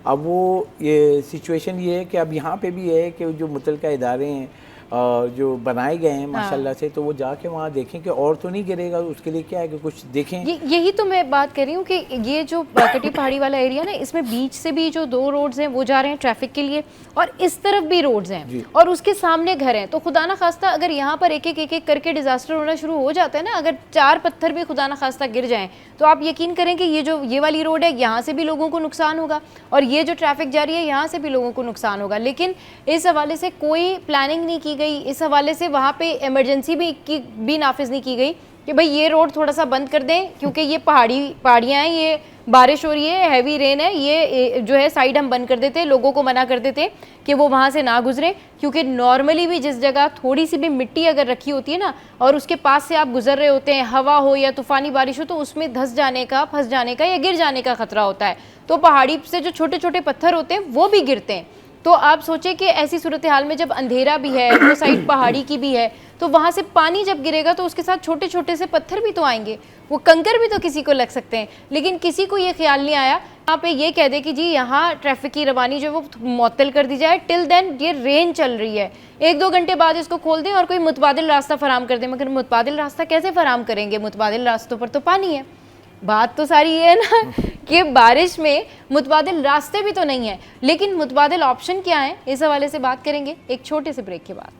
अब वो ये सिचुएशन ये है कि अब यहाँ पे भी है कि जो मुतलका इदारे हैं जो बनाए गए हैं माशाल्लाह से, तो वो जाके वहाँ देखें कि और तो नहीं गिरेगा, उसके लिए क्या है कि कुछ देखें। यही तो मैं बात कर रही हूँ कि ये जो कटी पहाड़ी वाला एरिया ना, इसमें बीच से भी जो 2 रोड्स हैं वो जा रहे हैं ट्रैफिक के लिए, और इस तरफ भी रोड्स हैं और उसके सामने घर हैं। तो खुदा ना खास्ता अगर यहाँ पर एक एक करके डिजास्टर होना शुरू हो जाता है ना, अगर 4 पत्थर भी खुदा ना खास्ता गिर जाएं, तो आप यकीन करें कि ये वाली रोड है, यहाँ से भी लोगों को नुकसान होगा, और ये जो ट्रैफिक जा रही है यहाँ से भी लोगों को नुकसान होगा। लेकिन इस हवाले से कोई प्लानिंग नहीं की गई, इस हवाले से वहाँ पे इमरजेंसी भी नाफिज नहीं की गई कि भाई ये रोड थोड़ा सा बंद कर दें, क्योंकि ये पहाड़ियाँ हैं, ये बारिश हो रही है, हैवी रेन है, ये जो है साइड हम बंद कर देते, लोगों को मना कर देते कि वो वहाँ से ना गुजरें। क्योंकि नॉर्मली भी जिस जगह थोड़ी सी भी मिट्टी अगर रखी होती है ना, और उसके पास से आप गुजर रहे होते हैं, हवा हो या तूफ़ानी बारिश हो, तो उसमें धंस जाने का, फंस जाने का या गिर जाने का खतरा होता है। तो पहाड़ी से जो छोटे छोटे पत्थर होते हैं वो भी गिरते हैं। तो आप सोचें कि ऐसी सूरत हाल में जब अंधेरा भी है, वो साइड पहाड़ी की भी है, तो वहाँ से पानी जब गिरेगा तो उसके साथ छोटे छोटे से पत्थर भी तो आएंगे, वो कंकर भी तो किसी को लग सकते हैं। लेकिन किसी को ये ख्याल नहीं आया यहाँ पे ये कह दे कि जी यहाँ ट्रैफिक की रवानी जो वो मुअत्तल कर दी जाए, टिल देन ये रेन चल रही है, 1-2 घंटे बाद इसको खोल दें और कोई मुतबादिल रास्ता फराम कर दें। मगर मुतबादिल रास्ता कैसे फराम करेंगे, मुतबादिल रास्तों पर तो पानी है। बात तो सारी ये है ना कि बारिश में मुतबादिल रास्ते भी तो नहीं है, लेकिन मुतबादिल ऑप्शन क्या है, इस हवाले से बात करेंगे एक छोटे से ब्रेक के बाद।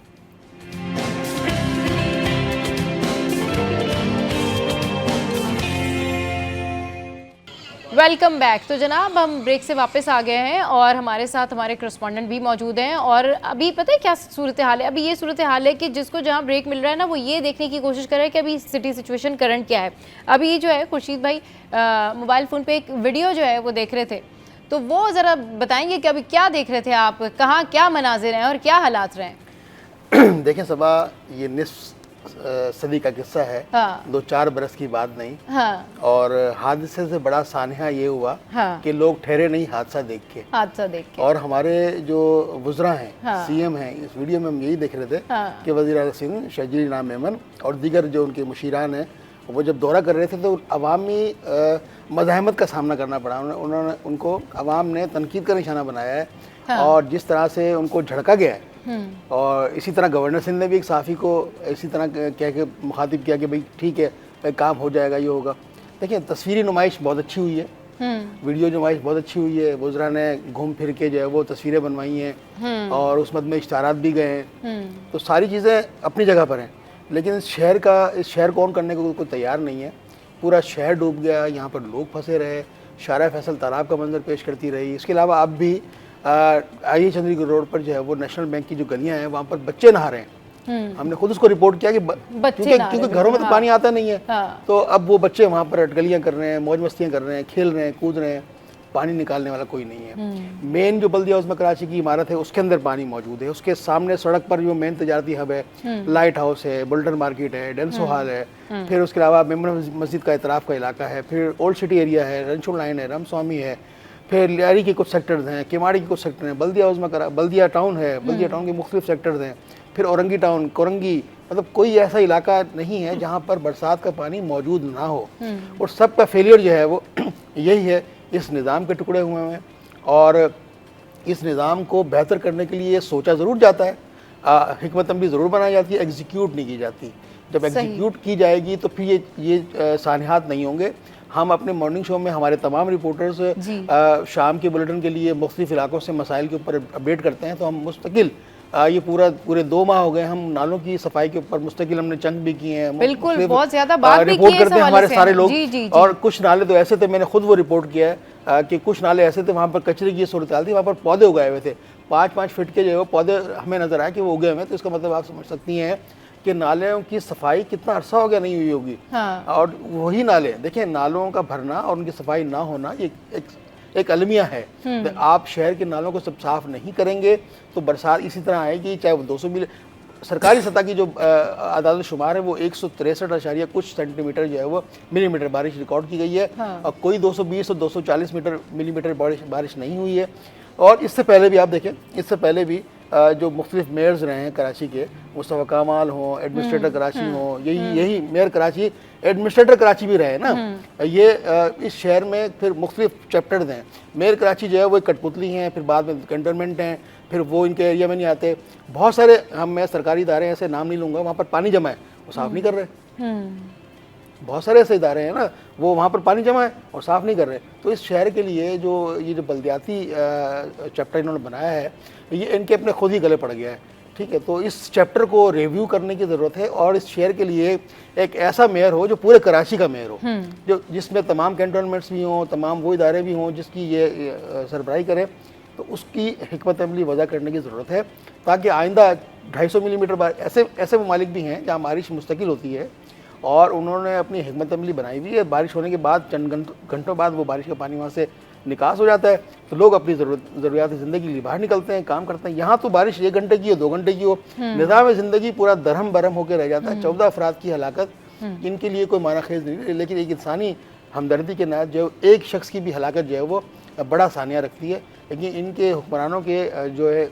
Welcome back. तो जनाब हम ब्रेक से वापस आ गए हैं और हमारे साथ हमारे करस्पॉन्डेंट भी मौजूद हैं। और अभी पता है क्या सूरत हाल है? अभी ये सूरत हाल है कि जिसको जहाँ ब्रेक मिल रहा है ना, वो ये देखने की कोशिश कर रहा है कि अभी सिटी सिचुएशन करंट क्या है। अभी जो है खुर्शीद भाई मोबाइल फ़ोन पे एक वीडियो जो है वो देख रहे थे, तो वो ज़रा बताएंगे कि अभी क्या देख रहे थे आप, कहाँ क्या मनाजिर हैं और क्या हालात रहे हैं? देखें सबा, ये निस्फ सदी का किस्सा है। हाँ। 2-4 बरस की बात नहीं। हाँ। और हादसे से बड़ा सानहा ये हुआ कि लोग ठहरे नहीं हादसा देख के। और हमारे जो वुज़रा हैं, सीएम हैं, इस वीडियो में हम यही देख रहे थे कि वज़ीर आला सिंध शहजील इनाम मेमन और दीगर जो उनके मुशीरान हैं, वो जब दौरा कर रहे थे तो अवामी मज़ाहमत का सामना करना पड़ा। उन्होंने उनको अवाम ने तनकीद का निशाना बनाया है। और जिस तरह से उनको झड़का गया है, और इसी तरह गवर्नर सिंध ने भी एक साफ़ी को इसी तरह कह के मुखातिब किया कि भाई ठीक है, भाई काम हो जाएगा, ये होगा। देखिए तस्वीरी नुमाइश बहुत अच्छी हुई है, वीडियो नुमाइश बहुत अच्छी हुई है। वुज़रा ने घूम फिर के जो है वो तस्वीरें बनवाई हैं और उस मद में इश्तारात भी गए हैं। तो सारी चीज़ें अपनी जगह पर हैं, लेकिन इस शहर को ऑन करने को कोई तैयार नहीं है। पूरा शहर डूब गया, यहाँ पर लोग फंसे रहे, शारा फैसल तालाब का मंजर पेश करती रही। इसके अलावा अब भी आई चंद्री रोड पर जो है वो नेशनल बैंक की जो गलियां हैं वहाँ पर बच्चे नहा रहे हैं। हमने खुद उसको रिपोर्ट किया कि क्योंकि घरों में तो पानी आता नहीं है। तो अब वो बच्चे वहाँ पर अटगलियाँ कर रहे हैं, मौज मस्तियाँ कर रहे हैं, खेल रहे हैं, कूद रहे हैं, पानी निकालने वाला कोई नहीं है। मेन जो बल्दिया उज़्मा कराची की इमारत है उसके अंदर पानी मौजूद है। उसके सामने सड़क पर जो मेन तजारती हब है, लाइट हाउस है, बुल्टन मार्केट है, डेंसो हॉल है, फिर उसके अलावा मेमन मस्जिद का इतराफ़ का इलाका है, फिर ओल्ड सिटी एरिया है, रनशुल लाइन है, रामस्वामी है, फिर लियारी के कुछ सेक्टर्स हैं, केमाड़ी के कुछ सेक्टर हैं, बल्दिया टाउन है, बल्दिया टाउन के मुख्तलिफ सेक्टर्स हैं, फिर औरंगी टाउन, कोरंगी, मतलब कोई ऐसा इलाका नहीं है जहाँ पर बरसात का पानी मौजूद ना हो। और सबका फेलियर जो है वो यही है, इस निज़ाम के टुकड़े हुए हैं। और इस निज़ाम को बेहतर करने के लिए सोचा ज़रूर जाता है, हिकमत अमली ज़रूर बनाई जाती है, एग्जीक्यूट नहीं की जाती। जब एग्जीक्यूट की जाएगी तो फिर ये सानहात नहीं होंगे। हम अपने मॉर्निंग शो में हमारे तमाम रिपोर्टर्स शाम के बुलेटिन के लिए मुख्तलिफ इलाकों से मसाइल के ऊपर अपडेट करते हैं। तो हम मुस्तकिल ये पूरे 2 माह हो गए, हम नालों की सफाई के ऊपर मुस्तकिल हमने चंक भी किए हैं, बिल्कुल बहुत ज़्यादा बात भी रिपोर्ट करते हैं हमारे सारे लोग। जी। और कुछ नाले तो ऐसे थे, मैंने खुद वो रिपोर्ट किया है कि कुछ नाले ऐसे थे वहाँ पर कचरे की सूरत हाल थी, वहाँ पर पौधे उगाए हुए थे, 5-5 फीट के जो है पौधे हमें नजर आए कि वो उगे हुए हैं। तो इसका मतलब आप समझ सकती हैं कि नालों की सफाई कितना अरसा हो गया नहीं हुई होगी। और वही नाले देखिए, नालों का भरना और उनकी सफाई ना होना ये एक अलमिया है। तो आप शहर के नालों को सब साफ नहीं करेंगे तो बरसात इसी तरह आएगी, चाहे वो 200 मिली। सरकारी सतह की जो आदाद शुमार है वो 163 कुछ सेंटीमीटर जो है वो मिलीमीटर बारिश रिकॉर्ड की गई है। और कोई 220 और 240 मिलीमीटर बारिश नहीं हुई है। और इससे पहले भी आप देखें, इससे पहले भी जो मुख्तलिफ मेयर्स रहे हैं कराची के, मुस्तफ़ा कमाल हों, एडमिनिस्ट्रेटर कराची हों, यही मेयर कराची, एडमिनिस्ट्रेटर कराची भी रहे ना। ये इस शहर में फिर मुख्तलिफ चैप्टर्स हैं। मेयर कराची जो है वो कठपुतली हैं, फिर बाद में कंटोनमेंट हैं, फिर वो इनके एरिया में नहीं आते। बहुत सारे मैं सरकारी इदारे ऐसे नाम नहीं लूँगा, वहाँ पर पानी जमा है, वो साफ़ नहीं कर रहे। बहुत सारे ऐसे इदारे हैं ना, वो वहाँ पर पानी जमा है और साफ़ नहीं कर रहे। तो इस शहर के लिए ये जो बल्दियाती चैप्टर इन्होंने बनाया है, ये इनके अपने खुद ही गले पड़ गया है। ठीक है, तो इस चैप्टर को रिव्यू करने की ज़रूरत है और इस शहर के लिए एक ऐसा मेयर हो जो पूरे कराची का मेयर हो, जो जिसमें तमाम कैंटोनमेंट्स भी हों, तमाम वो इदारे भी हों जिसकी ये सरबराही करे। तो उसकी हिकमत अमली वजह करने की ज़रूरत है ताकि आइंदा 250 मिलीमीटर ऐसे ममालिक भी हैं जहाँ बारिश मुस्तकिल होती है और उन्होंने अपनी हिकमत अमली बनाई हुई है। बारिश होने के बाद चंद घंटों बाद वो बारिश का पानी वहाँ से निकास हो जाता है, तो लोग अपनी ज़रूरियात ज़िंदगी के लिए बाहर निकलते हैं, काम करते हैं। यहाँ तो बारिश 1 घंटे की हो, 2 घंटे की हो, निज़ाम ज़िंदगी पूरा दरहम बरहम होकर रह जाता है। 14 अफराद की हलाकत, इनके लिए कोई माना खेज नहीं, लेकिन एक इंसानी हमदर्दी के नात जो एक शख्स की भी हलाकत जो है वो बड़ा सानिया रखती है। लेकिन इनके हुक्मरानों के जो है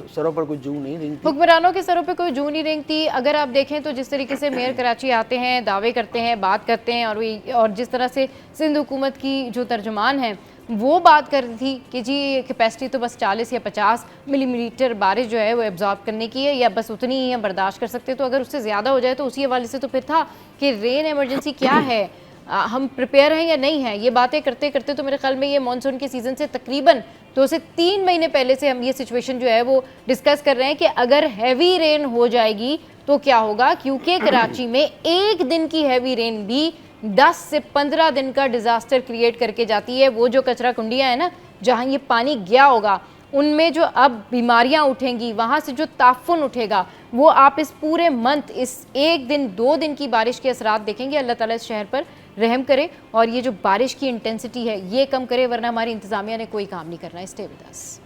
सरों पर कोई जू नहीं रेंगती। हुक्मरानों के सरों पर कोई जू नहीं रेंगती। अगर आप देखें तो जिस तरीके से मेयर कराची आते हैं, दावे करते हैं, बात करते हैं, और जिस तरह से सिंध हुकूमत की जो तर्जुमान है वो बात कर रही थी कि जी कैपेसिटी तो बस 40 या 50 मिलीमीटर बारिश जो है वो एब्जॉर्ब करने की है, या बस उतनी ही हम बर्दाश्त कर सकते। तो अगर उससे ज़्यादा हो जाए तो उसी हवाले से तो फिर था कि रेन एमरजेंसी क्या है। हम प्रिपेयर हैं या नहीं हैं, ये बातें करते करते तो मेरे ख्याल में ये मानसून के सीज़न से तकरीबन 2 से 3 महीने पहले से हम ये सिचुएशन जो है वो डिस्कस कर रहे हैं कि अगर हैवी रेन हो जाएगी तो क्या होगा, क्योंकि कराची में एक दिन की हैवी रेन भी 10 से 15 दिन का डिज़ास्टर क्रिएट करके जाती है। वो जो कचरा कुंडियाँ हैं ना, जहाँ ये पानी गया होगा, उनमें जो अब बीमारियां उठेंगी, वहाँ से जो ताफुन उठेगा, वो आप इस पूरे मंथ, इस एक दिन 2 दिन की बारिश के असरात देखेंगे। अल्लाह ताला इस शहर पर रहम करे और ये जो बारिश की इंटेंसिटी है ये कम करे, वरना हमारी इंतज़ामिया ने कोई काम नहीं करना। Stay with us.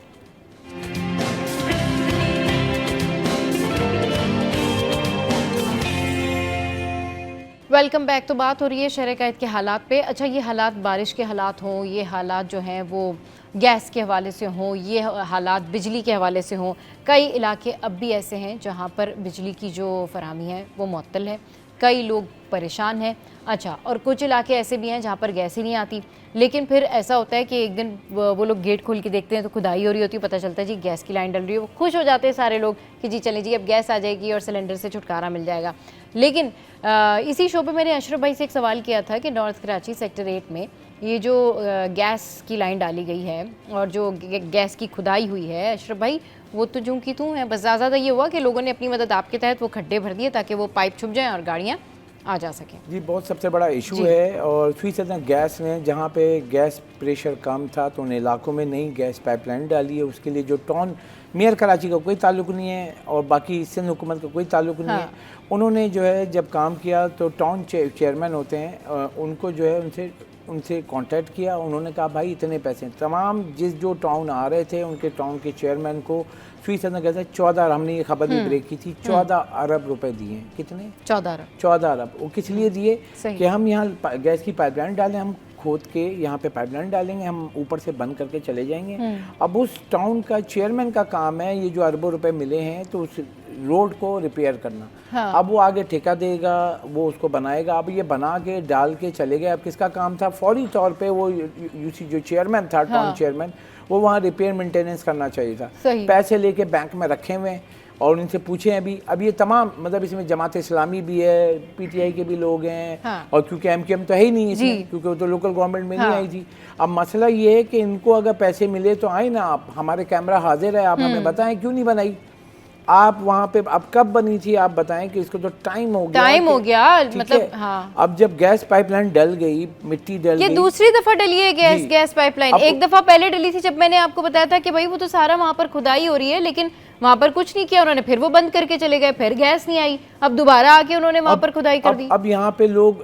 Welcome back. तो बात हो रही है शहर कैद के हालात पे। अच्छा, ये हालात बारिश के हालात हों, ये हालात जो हैं वो गैस के हवाले से हों, ये हालात बिजली के हवाले से हों, कई इलाके अब भी ऐसे हैं जहाँ पर बिजली की जो फराहमी है वो मुअत्तल है, कई लोग परेशान हैं। अच्छा, और कुछ इलाके ऐसे भी हैं जहाँ पर गैस ही नहीं आती, लेकिन फिर ऐसा होता है कि एक दिन वो लोग गेट खोल के देखते हैं तो खुदाई हो रही होती है, पता चलता है जी गैस की लाइन डल रही है। वो खुश हो जाते हैं सारे लोग कि जी चलें जी अब गैस आ जाएगी और सिलेंडर से छुटकारा मिल जाएगा। लेकिन इसी शो पे मैंने अशरफ भाई से एक सवाल किया था कि नॉर्थ कराची सेक्टर 8 में ये जो गैस की लाइन डाली गई है और जो गैस की खुदाई हुई है, अशरफ भाई वो तो जूं की तूं है, बस ज़्यादा ये हुआ कि लोगों ने अपनी मदद आपके तहत वो खड्डे भर दिए ताकि वो पाइप छुप जाएं और गाड़ियाँ आ जा सकें। जी, बहुत सबसे बड़ा इशू है। और फीसद गैस ने जहाँ पे गैस प्रेशर कम था तो उन इलाकों में नई गैस पाइपलाइन डाली है। उसके लिए जो टाउन मेयर कराची का कोई ताल्लुक नहीं है और बाकी सिंध हुकूमत का कोई ताल्लुक नहीं है। उन्होंने जो है जब काम किया तो टाउन चेयरमैन होते हैं, उनको जो है उनसे कांटेक्ट किया। उन्होंने कहा भाई इतने पैसे, तमाम जो टाउन आ रहे थे उनके टाउन के चेयरमैन को फीसद कहते हैं 14, हमने ये खबर भी ब्रेक की थी, 14 अरब रुपए दिए। कितने? 14 अरब। वो किस लिए दिए कि हम यहाँ गैस की पाइपलाइन डालें, हम खोद के यहाँ पे पाइपलाइन डालेंगे, हम ऊपर से बंद करके चले जाएंगे। अब उस टाउन का चेयरमैन का काम है ये जो अरबों रुपए मिले हैं तो उस रोड को रिपेयर करना। अब वो आगे ठेका देगा, वो उसको बनाएगा। अब ये बना के डाल के चले गए। अब किसका काम था? फौरी तौर पे वो यूसी जो चेयरमैन था, टाउन चेयरमैन, वो वहाँ रिपेयर मेंटेनेंस करना चाहिए था। पैसे लेके बैंक में रखे हुए और उनसे पूछे अब ये तमाम, मतलब इसमें जमात इस्लामी भी है, पीटीआई के भी लोग हैं और क्योंकि एमकेएम तो है ही नहीं इसमें, क्योंकि वो तो लोकल गवर्नमेंट में नहीं आई थी। अब मसला ये है कि इनको अगर पैसे मिले तो आए ना, आप हमारे कैमरा हाजिर है, आप हमें बताएं क्यों नहीं बनाई आप वहाँ पे? अब कब बनी थी आप बताएं कि इसको तो टाइम हो गया मतलब। हाँ। अब जब गैस पाइपलाइन डल गई, मिट्टी डल गई, ये दूसरी दफा डली है गैस पाइपलाइन। एक दफा पहले डली थी जब मैंने आपको बताया था कि भाई वो तो सारा वहाँ पर खुदाई हो रही है, लेकिन वहाँ पर कुछ नहीं किया उन्होंने, फिर वो बंद करके चले गए, फिर गैस नहीं आई, अब दोबारा आके उन्होंने वहाँ पर खुदाई कर दी। अब यहाँ पे लोग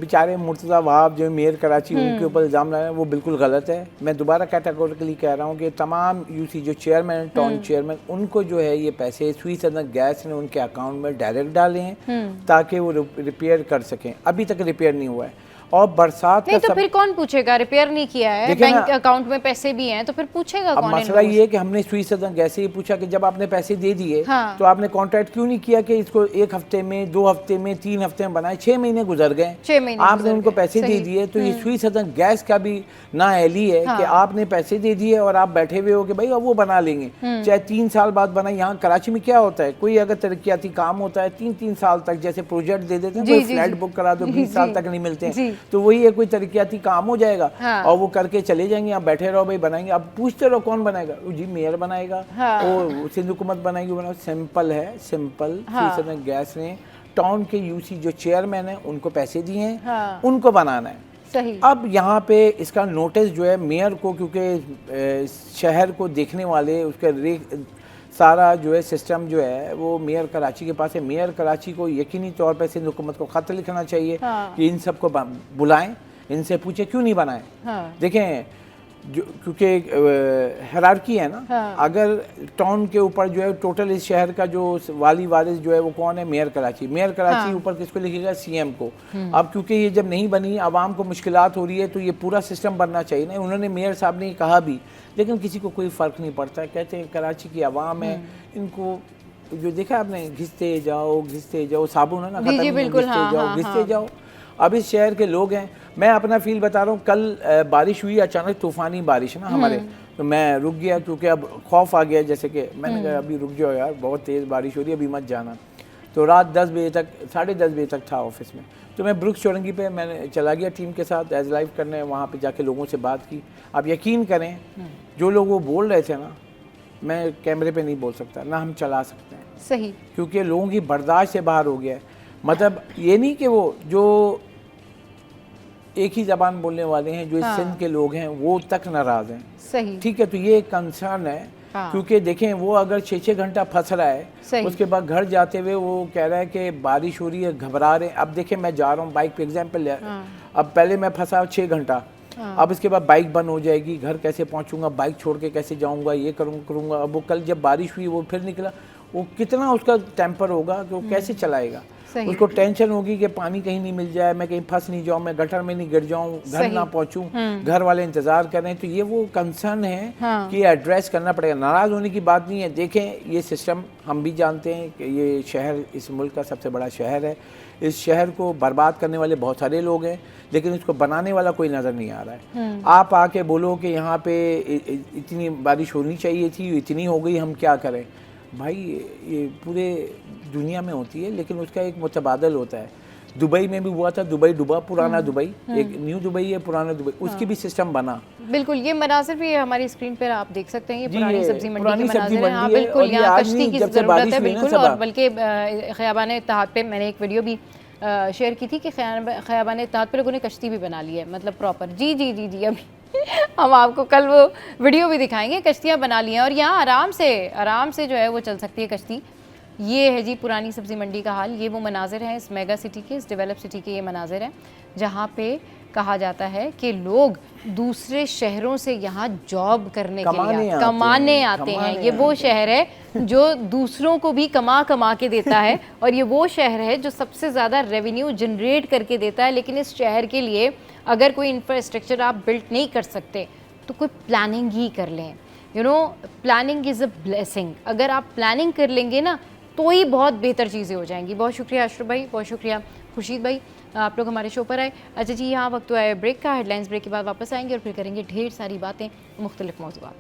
बेचारे मुर्तज़ा वहाब जो मेयर कराची, उनके ऊपर इल्ज़ाम लगाए, वो बिल्कुल गलत है। मैं दोबारा कैटेगोरिकली कह रहा हूँ कि तमाम यूसी जो चेयरमैन, टाउन चेयरमैन, उनको जो है ये पैसे फीसद गैस ने उनके अकाउंट में डायरेक्ट डाले हैं ताकि वो रिपेयर कर सकें। अभी तक रिपेयर नहीं हुआ है। और बरसात नहीं तो फिर कौन पूछेगा? रिपेयर नहीं किया है, बैंक अकाउंट में पैसे भी हैं तो फिर पूछेगा कौन? मसला ये है कि हमने फीसद गैस ये पूछा कि जब आपने पैसे दे दिए तो आपने कॉन्ट्रैक्ट क्यों नहीं किया कि इसको 1 हफ्ते में, 2 हफ्ते में, 3 हफ्ते में बनाए? 6 महीने गुजर गए, आपने उनको पैसे दे दिए। तो ये फीसद गैस का भी ना एहली है कि आपने पैसे दे दिए और आप बैठे हुए हो कि भाई अब वो बना लेंगे, चाहे 3 साल बाद बनाए। यहाँ कराची में क्या होता है, कोई अगर तरक्याती काम होता है 3-3 साल तक, जैसे प्रोजेक्ट दे देते हैं, कोई फ्लैट बुक करा दो 20 साल तक नहीं मिलते हैं, तो वही है कोई तरक्याती काम हो जाएगा और वो करके चले जाएंगे। आप बैठे रहो भाई बनाएंगे, अब पूछते रहो कौन बनाएगा? जी मेयर बनाएगा, वो सिंध हुकूमत बनाएगी। सिंपल है, सिंपल। फीसद गैस ने टाउन के यूसी जो चेयरमैन है उनको पैसे दिए हैं, उनको बनाना है। सही। अब यहाँ पे इसका नोटिस जो है मेयर को, क्योंकि शहर को देखने वाले उसका सारा जो है सिस्टम जो है वो मेयर कराची के पास है। मेयर कराची को यकीनी तौर पर सिंध हुकूमत को खत लिखना चाहिए कि इन सबको बुलाएं, इनसे पूछे क्यों नहीं बनाए। देखें जो क्योंकि हायरार्की है ना, अगर टाउन के ऊपर जो है टोटल इस शहर का जो वाली वारिस जो है वो कौन है? मेयर कराची। मेयर कराची ऊपर किसको लिखेगा? सीएम को। अब क्योंकि ये जब नहीं बनी, आवाम को मुश्किलात हो रही है, तो ये पूरा सिस्टम बनना चाहिए ना। उन्होंने मेयर साहब ने कहा भी, लेकिन किसी को कोई फ़र्क नहीं पड़ता। कहते हैं कराची की आवाम है, इनको जो देखा आपने, घिसते जाओ, साबुन है ना, घिसते जाओ। अब इस शहर के लोग हैं, मैं अपना फील बता रहा हूँ। कल बारिश हुई, अचानक तूफानी बारिश ना हमारे, तो मैं रुक गया क्योंकि अब खौफ आ गया, जैसे कि मैंने कहा अभी रुक जाओ यार, बहुत तेज़ बारिश हो रही है, अभी मत जाना। तो रात 10 बजे तक 10:30 बजे तक था ऑफिस में। तो मैं ब्रुक्स चौरंगी पे मैंने चला गया टीम के साथ एज लाइव करने, वहाँ पे जाके लोगों से बात की। आप यकीन करें जो लोग वो बोल रहे थे ना, मैं कैमरे पे नहीं बोल सकता ना हम चला सकते हैं। सही, क्योंकि लोगों की बर्दाश्त से बाहर हो गया है। मतलब ये नहीं कि वो जो एक ही ज़बान बोलने वाले हैं, जो इस सिंध के लोग हैं वो तक नाराज़ हैं। सही, ठीक है, तो ये एक कंसर्न है। क्योंकि देखें वो अगर 6-6 घंटा फंस रहा है, उसके बाद घर जाते हुए वो कह रहा है कि बारिश हो रही है, घबरा रहे हैं। अब देखें मैं जा रहा हूँ बाइक पे एग्जाम्पल, अब पहले मैं फंसा 6 घंटा, अब इसके बाद बाइक बंद हो जाएगी, घर कैसे पहुँचूंगा, बाइक छोड़ के कैसे जाऊँगा, ये करूँगा। अब वो कल जब बारिश हुई वो फिर निकला, वो कितना उसका टेम्पर होगा कि वो कैसे चलाएगा। उसको टेंशन होगी कि पानी कहीं नहीं मिल जाए, मैं कहीं फंस नहीं जाऊं, मैं गटर में नहीं गिर जाऊं, घर ना पहुंचूं, घर वाले इंतजार कर रहे हैं। तो ये वो कंसर्न है कि एड्रेस करना पड़ेगा। नाराज होने की बात नहीं है। देखें ये सिस्टम हम भी जानते हैं कि ये शहर इस मुल्क का सबसे बड़ा शहर है। इस शहर को बर्बाद करने वाले बहुत सारे लोग हैं, लेकिन इसको बनाने वाला कोई नज़र नहीं आ रहा है। आप आके बोलो कि यहाँ पे इतनी बारिश होनी चाहिए थी, इतनी हो गई, हम क्या करें। भाई ये पूरे दुनिया में होती है, लेकिन उसका एक मुतबादल होता है। दुबई में भी हुआ था, दुबई डूबा, पुराना दुबई, एक न्यू दुबई है, पुराना दुबई, उसकी भी सिस्टम बना। बिल्कुल, ये मनाजिर भी हमारी स्क्रीन पर आप देख सकते हैं। ये पुरानी सब्जी मंडी के मनाजिर हैं। हाँ बिल्कुल, यहाँ कश्ती की ज़रूरत है बिल्कुल। और बल्कि ख़ियाबान इत्तेहाद पे मैंने एक वीडियो भी शेयर की थी कि ख़ियाबान इत्तेहाद पे लोगों ने कश्ती भी बना ली है, मतलब प्रॉपर। जी जी जी जी, अभी हम आपको कल वो वीडियो भी दिखाएंगे। कश्तियाँ बना ली हैं और यहाँ आराम से जो है वो चल सकती है कश्ती। ये है जी पुरानी सब्ज़ी मंडी का हाल। ये वो मनाजिर हैं इस मेगा सिटी के, इस डेवलप सिटी के ये मनाजिर हैं जहाँ पे कहा जाता है कि लोग दूसरे शहरों से यहाँ जॉब करने के लिए कमाने आते हैं। ये वो शहर है जो दूसरों को भी कमा के देता है और ये वो शहर है जो सबसे ज़्यादा रेवेन्यू जनरेट करके देता है। लेकिन इस शहर के लिए अगर कोई इंफ्रास्ट्रक्चर आप बिल्ड नहीं कर सकते तो कोई प्लानिंग ही कर लें। You know, planning is a blessing. अगर आप प्लानिंग कर लेंगे ना तो ही बहुत बेहतर चीज़ें हो जाएंगी। बहुत शुक्रिया अशरफ भाई, बहुत शुक्रिया खुर्शीद भाई, आप लोग हमारे शो पर आए। अच्छा जी, यहाँ वक्त हुआ है ब्रेक का। हेडलाइंस ब्रेक के बाद वापस आएंगे और फिर करेंगे ढेर सारी बातें मुख्तलिफ मौज़ूआत।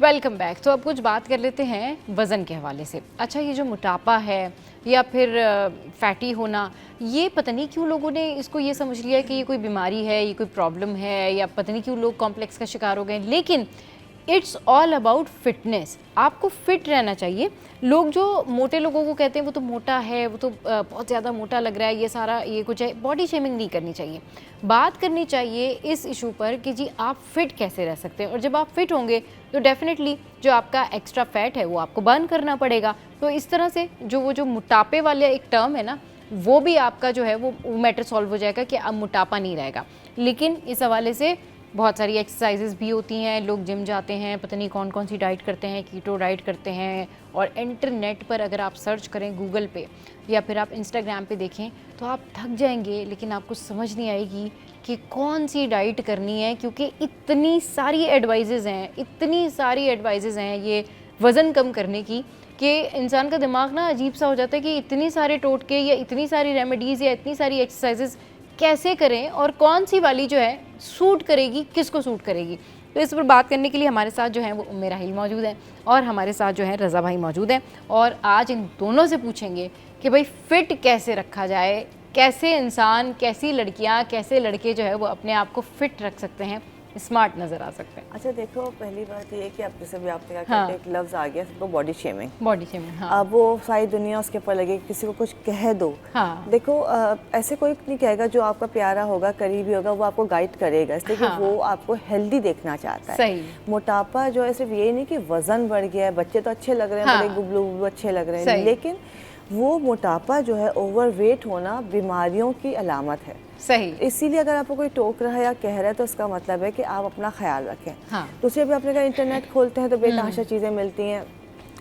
Welcome back. तो अब कुछ बात कर लेते हैं वज़न के हवाले से। अच्छा, ये जो मोटापा है या फिर फैटी होना, ये पता नहीं क्यों लोगों ने इसको ये समझ लिया कि ये कोई बीमारी है, ये कोई प्रॉब्लम है, या पता नहीं क्यों लोग कॉम्प्लेक्स का शिकार हो गए। लेकिन इट्स ऑल अबाउट फिटनेस। आपको फिट रहना चाहिए। लोग जो मोटे लोगों को कहते हैं वो तो मोटा है, वो तो बहुत ज़्यादा मोटा लग रहा है, ये सारा ये कुछ है, बॉडी शेमिंग नहीं करनी चाहिए। बात करनी चाहिए इस इशू पर कि जी आप फिट कैसे रह सकते हैं। और जब आप फिट होंगे तो डेफिनेटली जो आपका एक्स्ट्रा फैट है वो आपको बर्न करना पड़ेगा। तो इस तरह से जो मोटापे वाले एक टर्म है ना, वो भी आपका जो है वो मैटर सॉल्व हो जाएगा कि अब मोटापा नहीं रहेगा। लेकिन इस हवाले से बहुत सारी एक्सरसाइजेस भी होती हैं। लोग जिम जाते हैं, पता नहीं कौन कौन सी डाइट करते हैं, कीटो डाइट करते हैं। और इंटरनेट पर अगर आप सर्च करें गूगल पे या फिर आप इंस्टाग्राम पे देखें तो आप थक जाएंगे, लेकिन आपको समझ नहीं आएगी कि कौन सी डाइट करनी है, क्योंकि इतनी सारी एडवाइजेज़ हैं ये वज़न कम करने की कि इंसान का दिमाग ना अजीब सा हो जाता है कि इतनी सारे टोटके या इतनी सारी रेमेडीज़ या इतनी सारी एक्सरसाइजेज़ कैसे करें और कौन सी वाली जो है सूट करेगी, किसको सूट करेगी। तो इस पर बात करने के लिए हमारे साथ जो है वो उम्मे राहिल मौजूद हैं और हमारे साथ जो है रज़ा भाई मौजूद हैं। और आज इन दोनों से पूछेंगे कि भाई फ़िट कैसे रखा जाए, कैसे इंसान, कैसी लड़कियां, कैसे लड़के जो है वो अपने आप को फ़िट रख सकते हैं, स्मार्ट नज़र आ सकते हैं। अच्छा देखो, पहली बात ये है कि आप जैसे भी आपने कहा कि एक लफ्ज़ आ गया सबको, बॉडी शेमिंग। हाँ। अब वो सारी दुनिया उसके ऊपर लगे, किसी को कुछ कह दो। हाँ। देखो ऐसे कोई नहीं कहेगा, जो आपका प्यारा होगा, करीबी होगा, वो आपको गाइड करेगा, इसलिए कि वो आपको हेल्दी देखना चाहता है। सही। मोटापा जो है सिर्फ ये नहीं कि वजन बढ़ गया है, बच्चे तो अच्छे लग रहे हैं, बड़े गुबलू अच्छे लग रहे हैं, लेकिन वो मोटापा जो है, ओवरवेट होना बीमारियों की अलामत है। सही। इसीलिए अगर आपको कोई टोक रहा है या कह रहा है तो इसका मतलब है कि आप अपना ख्याल रखें। हाँ। दूसरी भी आपने कहा इंटरनेट खोलते हैं तो बेतहाशा चीज़ें मिलती हैं।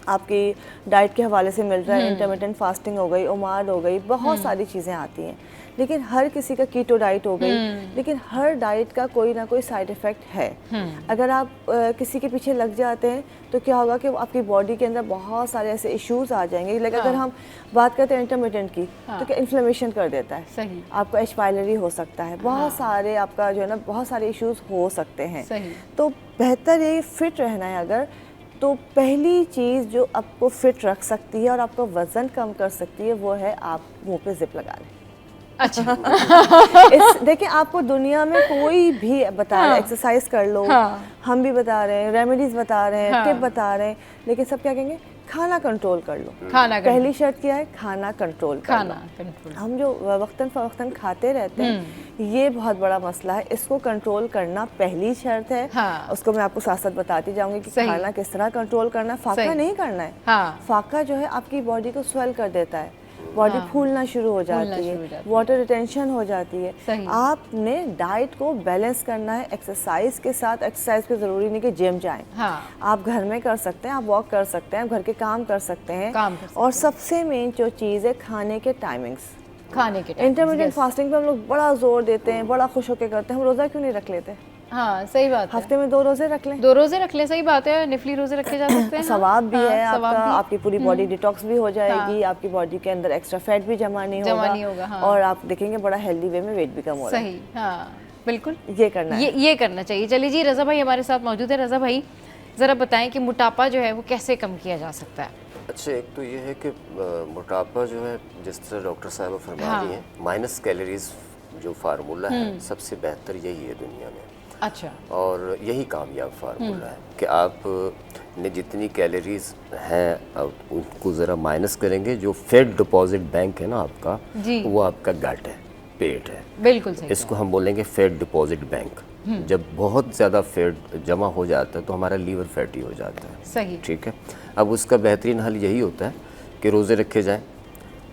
आपकी डाइट के हवाले से मिल रहा है, इंटरमिटेंट फास्टिंग हो गई, उमाद हो गई, बहुत सारी चीज़ें आती हैं। लेकिन हर किसी का कीटो डाइट हो गई, लेकिन हर डाइट का कोई ना कोई साइड इफ़ेक्ट है। अगर आप किसी के पीछे लग जाते हैं तो क्या होगा कि आपकी बॉडी के अंदर बहुत सारे ऐसे इश्यूज आ जाएंगे। लेकिन अगर हम बात करते हैं इंटरमिटेंट की, तो क्या इन्फ्लेमेशन कर देता है, सही। आपको एच पाइलरी हो सकता है, बहुत सारे आपका जो है ना बहुत सारे इश्यूज हो सकते हैं। सही। तो बेहतर ये फिट रहना है अगर, तो पहली चीज़ जो आपको फिट रख सकती है और आपका वज़न कम कर सकती है वो है आप मुंह पे जिप लगा लें। अच्छा। देखिए आपको दुनिया में कोई भी बता रहा है एक्सरसाइज कर लो, हम भी बता रहे हैं, रेमेडीज बता रहे हैं, टिप बता रहे हैं, लेकिन सब क्या कहेंगे, खाना कंट्रोल कर लो। पहली शर्त क्या है, खाना कंट्रोल कर लो। हम जो वक्तन फवक्तन खाते रहते हैं, ये बहुत बड़ा मसला है, इसको कंट्रोल करना पहली शर्त है। उसको मैं आपको साथ साथ बताती जाऊंगी कि खाना किस तरह कंट्रोल करना है। फाका नहीं करना है। फाका जो है आपकी बॉडी को स्वेल कर देता है, बॉडी फूलना शुरू हो जाती है, वाटर रिटेंशन हो जाती है। आपने डाइट को बैलेंस करना है एक्सरसाइज के साथ। एक्सरसाइज पे जरूरी नहीं कि जिम जाएं, आप घर में कर सकते हैं, आप वॉक कर सकते हैं, घर के काम कर सकते हैं। और सबसे मेन जो चीज़ है खाने के टाइमिंग्स, खाने के इंटरमिटेंट फास्टिंग पे हम लोग बड़ा जोर देते हैं, बड़ा खुश होकर करते हैं। हम रोज़ा क्यों नहीं रख लेते? हाँ सही बात है। हफ्ते में 2 रोजे रख लें, 2 रोजे रख लें, सही बात है। निफली रोजे रखे जा सकते हैं, सवाब भी है आपका, आपकी पूरी बॉडी डिटॉक्स भी हो जाएगी, आपकी बॉडी के अंदर एक्स्ट्रा फैट भी जमा नहीं होगा, और आप देखेंगे बड़ा हेल्दी वे में वेट भी कम हो रहा है। सही, हाँ बिल्कुल, ये करना है, ये करना चाहिए। चलिए जी, रज़ा भाई हमारे साथ मौजूद है। रज़ा भाई ज़रा बताएं कि मोटापा जो है वो कैसे कम किया जा सकता है? अच्छा, एक तो ये है कि मोटापा जो है, जिस तरह डॉक्टर साहब फरमा रही हैं, माइनस कैलोरीज जो फार्मूला है सबसे बेहतर यही है दुनिया में। अच्छा। और यही कामयाब फार्मूला है कि आप ने जितनी कैलोरीज हैं आप उनको ज़रा माइनस करेंगे। जो फैट डिपॉजिट बैंक है ना आपका, वो आपका गट है, पेट है। बिल्कुल सही। इसको हम बोलेंगे फैट डिपॉजिट बैंक। जब बहुत ज़्यादा फैट जमा हो जाता है तो हमारा लीवर फैटी हो जाता है। सही। ठीक है। अब उसका बेहतरीन हल यही होता है कि रोज़े रखे जाएं,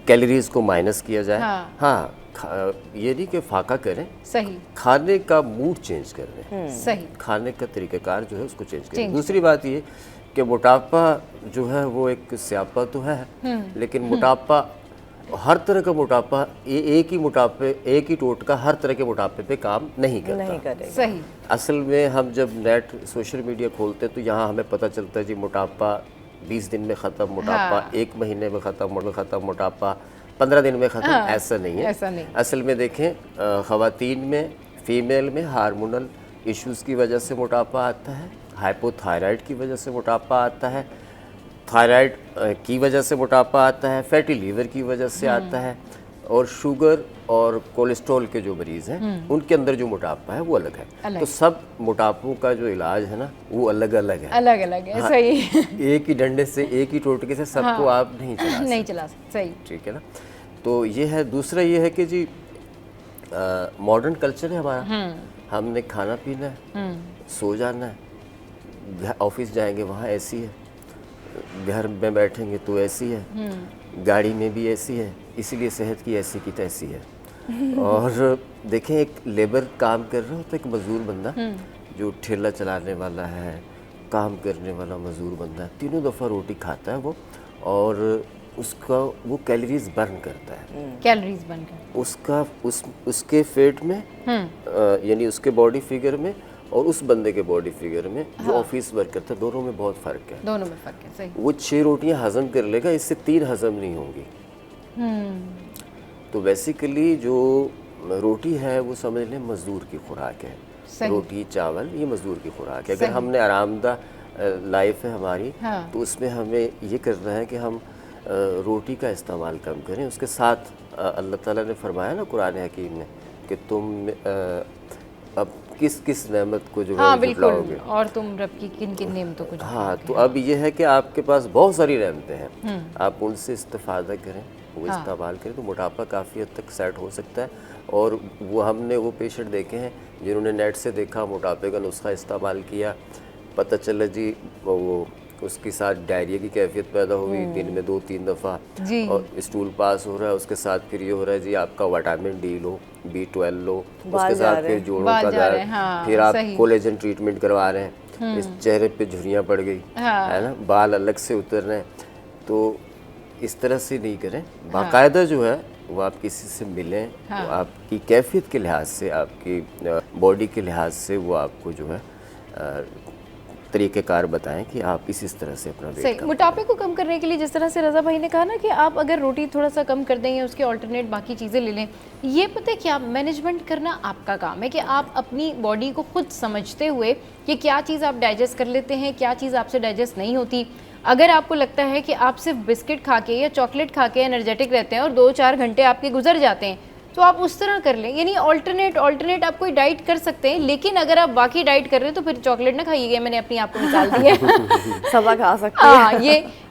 कैलोरीज को माइनस किया जाए। हाँ, ये नहीं कि फाका करें, सही, खाने का मूड चेंज कर दें, सही, खाने का तरीक़ाकार जो है उसको चेंज करें। दूसरी बात ये कि मोटापा जो है वो एक स्यापा तो है, लेकिन मोटापा हर तरह का मोटापा एक ही टोटका हर तरह के मोटापे पे काम नहीं करता। सही। असल में हम जब नेट सोशल मीडिया खोलते हैं तो यहाँ हमें पता चलता है जी मोटापा 20 दिन में ख़त्म, मोटापा 1 महीने में ख़त्म, मोटापा 15 दिन में ख़त्म। ऐसा नहीं है, ऐसा नहीं। असल में देखें, ख़वातीन में, फीमेल में हार्मोनल इश्यूज़ की वजह से मोटापा आता है, हाइपोथायराइड की वजह से मोटापा आता है, थायराइड की वजह से मोटापा आता है, फैटी लीवर की वजह से आता है, और शुगर और कोलेस्ट्रॉल के जो मरीज़ हैं उनके अंदर जो मोटापा है वो अलग है। तो सब मोटापों का जो इलाज है ना वो अलग अलग है, हाँ, सही। एक ही डंडे से, एक ही टोटके से सबको आप नहीं चला सकते। सही, ठीक है ना। तो ये है। दूसरा ये है कि जी मॉडर्न कल्चर है हमारा, हमने खाना पीना है, सो जाना है, ऑफिस जाएंगे वहाँ ऐसी है, घर में बैठेंगे तो ऐसी है, गाड़ी में भी ऐसी है, इसीलिए सेहत की ऐसी की तैसी है। और देखें, एक लेबर काम कर रहा होता है, एक मजदूर बंदा जो ठेला चलाने वाला है, काम करने वाला मजदूर बंदा है, 3 दफ़ा रोटी खाता है वो, और उसका वो कैलोरीज बर्न करता है, कैलोरीज बर्न करता है उसका उसके फेट में, यानी उसके बॉडी फिगर में और उस बंदे के बॉडी फिगर में जो ऑफिस वर्क करता है, दोनों में बहुत फ़र्क है। दोनों में फ़र्क है, सही। वो 6 रोटियां हजम कर लेगा, इससे 3 हजम नहीं होंगी। तो बेसिकली जो रोटी है वो समझ लें मजदूर की खुराक है, रोटी चावल ये मजदूर की खुराक है। अगर हमने आरामदा लाइफ है हमारी, तो उसमें हमें ये करना है कि हम रोटी का इस्तेमाल कम करें। उसके साथ अल्लाह ताला ने फरमाया ना कुरान हकीम में कि तुम अब किस किस नेमत को जो है झुटलाओगे, और तुम रब की किन किन नेमतों को झुटलाओगे। हाँ, तो अब ये है कि आपके पास बहुत सारी नेमतें हैं, आप उनसे इस्तेफादा करें, वो इस्तेमाल करें, तो मोटापा काफ़ी हद तक सेट हो सकता है। और वो हमने वो पेशेंट देखे हैं जिन्होंने नेट से देखा, मोटापे का नुस्खा इस्तेमाल किया, पता चला जी वो उसके साथ डायरिया की कैफियत पैदा हुई, दिन में 2-3 दफ़ा, और स्टूल पास हो रहा है, उसके साथ फिर ये हो रहा है जी आपका विटामिन डी लो, B12 लो, उसके साथ फिर जोड़ों का दर्द, फिर आप कोलेजन ट्रीटमेंट करवा रहे हैं। इस चेहरे पे झुर्रियाँ पड़ गई, है ना, बाल अलग से उतर रहे हैं, तो इस तरह से नहीं करें। बाकायदा जो है वो आप किसी से मिलें, वो आपकी कैफियत के लिहाज से, आपकी बॉडी के लिहाज से वो आपको जो है तरीक़ेकार बताएं कि आप इस तरह से अपना वेट कम। मोटापे को कम करने के लिए जिस तरह से रज़ा भाई ने कहा ना कि आप अगर रोटी थोड़ा सा कम कर दें या उसके ऑल्टरनेट बाकी चीज़ें ले लें, ये पता है क्या, मैनेजमेंट करना आपका काम है कि आप अपनी बॉडी को खुद समझते हुए कि क्या चीज़ आप डाइजेस्ट कर लेते हैं, क्या चीज़ आपसे डाइजेस्ट नहीं होती। अगर आपको लगता है कि आप सिर्फ बिस्किट खा के या चॉकलेट खा के एनर्जेटिक रहते हैं और 2-4 घंटे आपके गुजर जाते हैं, तो आप उस तरह कर लें, यानी ऑल्टरनेट आप कोई डाइट कर सकते हैं, लेकिन अगर आप बाकी डाइट कर रहे हैं तो फिर चॉकलेट ना खाइएगा। मैंने अपनी आप को निकाल दी है। सब खा सकते हैं। हाँ,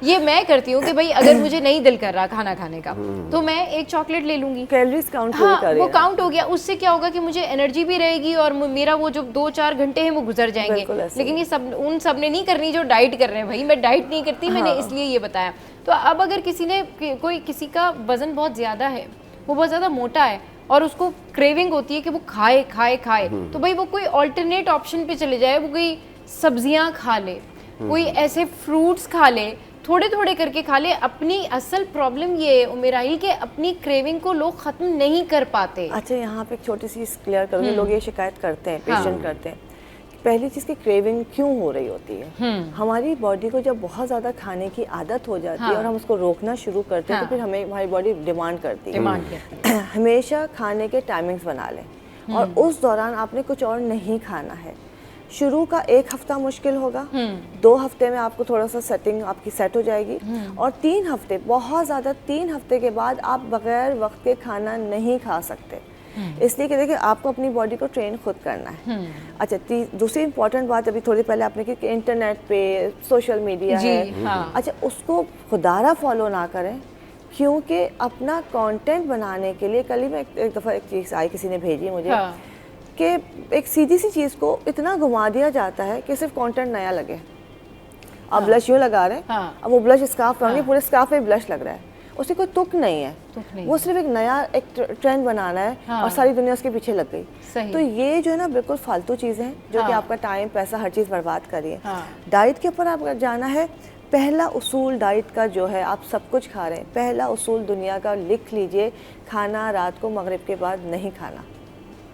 ये मैं करती हूँ कि भाई अगर मुझे नहीं दिल कर रहा खाना खाने का तो मैं एक चॉकलेट ले लूंगी, कैलोरीज काउंट वो काउंट हो गया, उससे क्या होगा कि मुझे एनर्जी भी रहेगी और मेरा वो जो 2-4 घंटे हैं वो गुजर जाएंगे। लेकिन ये सब उन सब ने नहीं करनी जो डाइट कर रहे हैं। भाई मैं डाइट नहीं करती, मैंने इसलिए ये बताया। तो अब अगर किसी का वजन बहुत ज्यादा है, वो बहुत ज्यादा मोटा है और उसको क्रेविंग होती है कि वो खाए खाए खाए, तो भाई वो कोई ऑल्टरनेट ऑप्शन पे चले जाए, वो कोई सब्जियां खा ले, कोई ऐसे फ्रूट्स खा ले, थोड़े थोड़े करके खा ले। अपनी असल प्रॉब्लम ये है उमेराइल के, अपनी क्रेविंग को लोग खत्म नहीं कर पाते। अच्छा, यहाँ पे एक छोटी सी क्लियर करूँगी। लोग ये शिकायत करते हैं, पेशेंट करते हैं, पहली चीज़ की क्रेविंग क्यों हो रही होती है। हमारी बॉडी को जब बहुत ज़्यादा खाने की आदत हो जाती है और हम उसको रोकना शुरू करते हैं तो फिर हमारी बॉडी डिमांड करती है। हमेशा खाने के टाइमिंग्स बना लें और उस दौरान आपने कुछ और नहीं खाना है। शुरू का 1 हफ्ता मुश्किल होगा, 2 हफ्ते में आपको थोड़ा सा सेटिंग आपकी सेट हो जाएगी और 3 हफ्ते, बहुत ज़्यादा 3 हफ्ते के बाद आप बगैर वक्त के खाना नहीं खा सकते। इसलिए कि देखिए आपको अपनी बॉडी को ट्रेन खुद करना है। अच्छा, दूसरी इंपॉर्टेंट बात अभी थोड़ी पहले आपने की कि इंटरनेट पे सोशल मीडिया है। अच्छा, उसको खुदारा फॉलो ना करें, क्योंकि अपना कंटेंट बनाने के लिए, कल ही मैं एक दफ़ा एक चीज़ आई, किसी ने भेजी मुझे कि एक सीधी सी चीज़ को इतना घुमा दिया जाता है कि सिर्फ कंटेंट नया लगे। आप ब्लश यूँ लगा रहे हैं, अब वो ब्लश स्कार्फ पहनेंगे, पूरे स्कार्फ पे ब्लश लग रहा है, उससे कोई तुक नहीं है। वो सिर्फ एक नया एक ट्रेंड बनाना है और सारी दुनिया उसके पीछे लग गई। तो ये जो है ना बिल्कुल फालतू चीज़ें हैं जो कि आपका टाइम, पैसा, हर चीज़ बर्बाद करिए। डाइट के ऊपर आप जाना है, पहला उसूल डाइट का जो है, आप सब कुछ खा रहे हैं, पहला उसूल दुनिया का लिख लीजिए, खाना रात को मगरिब के बाद नहीं खाना।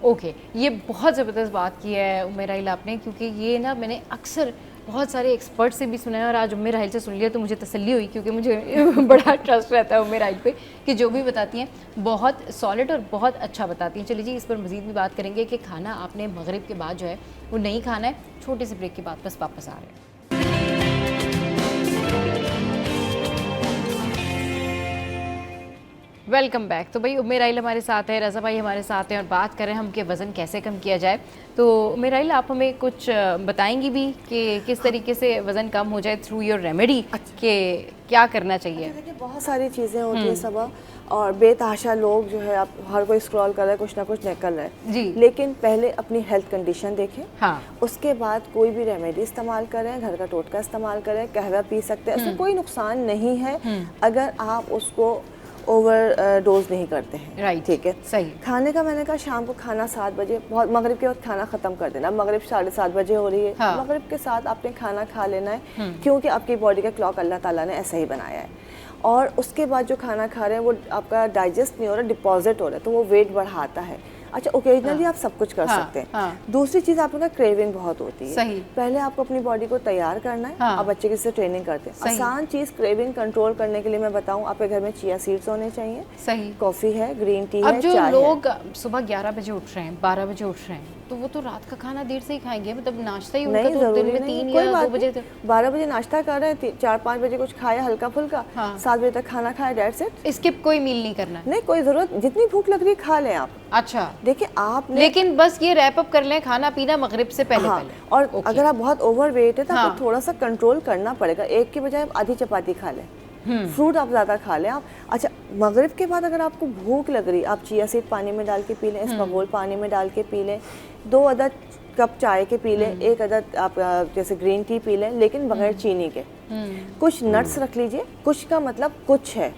ओके, ये बहुत ज़बरदस्त बात की है उमेराइल आपने, क्योंकि ये ना मैंने अक्सर बहुत सारे एक्सपर्ट से भी सुना है और आज उमेराइल से सुन लिया तो मुझे तसल्ली हुई, क्योंकि मुझे बड़ा ट्रस्ट रहता है उमेराइल पे कि जो भी बताती हैं बहुत सॉलिड और बहुत अच्छा बताती हैं। चलिए जी, इस पर मज़ीद भी बात करेंगे कि खाना आपने मगरिब के बाद जो है वो नहीं खाना है। छोटे से ब्रेक के बाद बस वापस आ रहे हैं। Welcome back. तो भाई उमेराइल हमारे साथ है, रज़ा भाई हमारे साथ हैं और बात करें हम कि वज़न कैसे कम किया जाए। तो उमेराइल, आप हमें कुछ बताएंगी भी कि किस तरीके से वज़न कम हो जाए थ्रू योर रेमेडी, कि क्या करना चाहिए? देखिए बहुत सारी चीज़ें होती हैं सबा, और बेतहाशा लोग जो है, आप हर कोई स्क्रॉल कर रहा है, कुछ ना कुछ निकल रहा है जी। लेकिन पहले अपनी हेल्थ कंडीशन देखें, उसके बाद कोई भी रेमेडी इस्तेमाल करें, घर का टोटका इस्तेमाल करें, कहवा पी सकते हैं, उससे कोई नुकसान नहीं है अगर आप उसको ओवर डोज नहीं करते हैं। राइट, ठीक है, सही। खाने का मैंने कहा शाम को खाना 7 बजे, बहुत मगरिब के वक्त खाना खत्म कर देना। मगरिब 7:30 बजे हो रही है, मगरिब के साथ आपने खाना खा लेना है, क्योंकि आपकी बॉडी का क्लॉक अल्लाह ताला ने ऐसा ही बनाया है। और उसके बाद जो खाना खा रहे हैं वो आपका डाइजेस्ट नहीं हो रहा, डिपॉजिट हो रहा है, तो वो वेट बढ़ाता है। अच्छा, ओकेजनली आप सब कुछ कर सकते हैं। दूसरी चीज़, आपका क्रेविंग बहुत होती है। सही। पहले आपको अपनी बॉडी को तैयार करना है। आप बच्चे की से ट्रेनिंग करते हैं। आसान चीज़ क्रेविंग कंट्रोल करने के लिए मैं बताऊं, आपके घर में चिया सीड्स होने चाहिए। सही। कॉफ़ी है, ग्रीन टी है, चाय है। अब जो लोग सुबह 11 बजे उठ रहे हैं, 12 बजे उठ रहे हैं, तो वो तो रात का खाना देर से ही खाएंगे, मतलब नाश्ता ही उनका तो दिन में 3 या 2 बजे तक। 12 बजे नाश्ता कर रहे हैं, 4-5 बजे कुछ खाया हल्का फुल्का, 7 बजे तक खाना खाया, डेट्स इट। स्किप कोई मील नहीं करना, नहीं कोई जरूरत, जितनी भूख लग रही खा लें आप। अच्छा, देखिए आपने, लेकिन बस ये रैप अप कर लें खाना पीना मगरिब से पहले। और अगर आप बहुत ओवर वेट है तो आपको थोड़ा सा कंट्रोल करना पड़ेगा। एक के बजाय आप आधी चपाती खा लें, फ्रूट आप ज़्यादा खा लें आप। अच्छा, मगरिब के बाद अगर आपको भूख लग रही, आप चिया सीड पानी में डाल के पी लें, इसबगोल पानी में डाल के पी लें, 2 अदद कप चाय के पी लें, 1 अदद आप जैसे ग्रीन टी पी लें, लेकिन बगैर चीनी के। कुछ नट्स रख लीजिए, कुछ का मतलब कुछ है,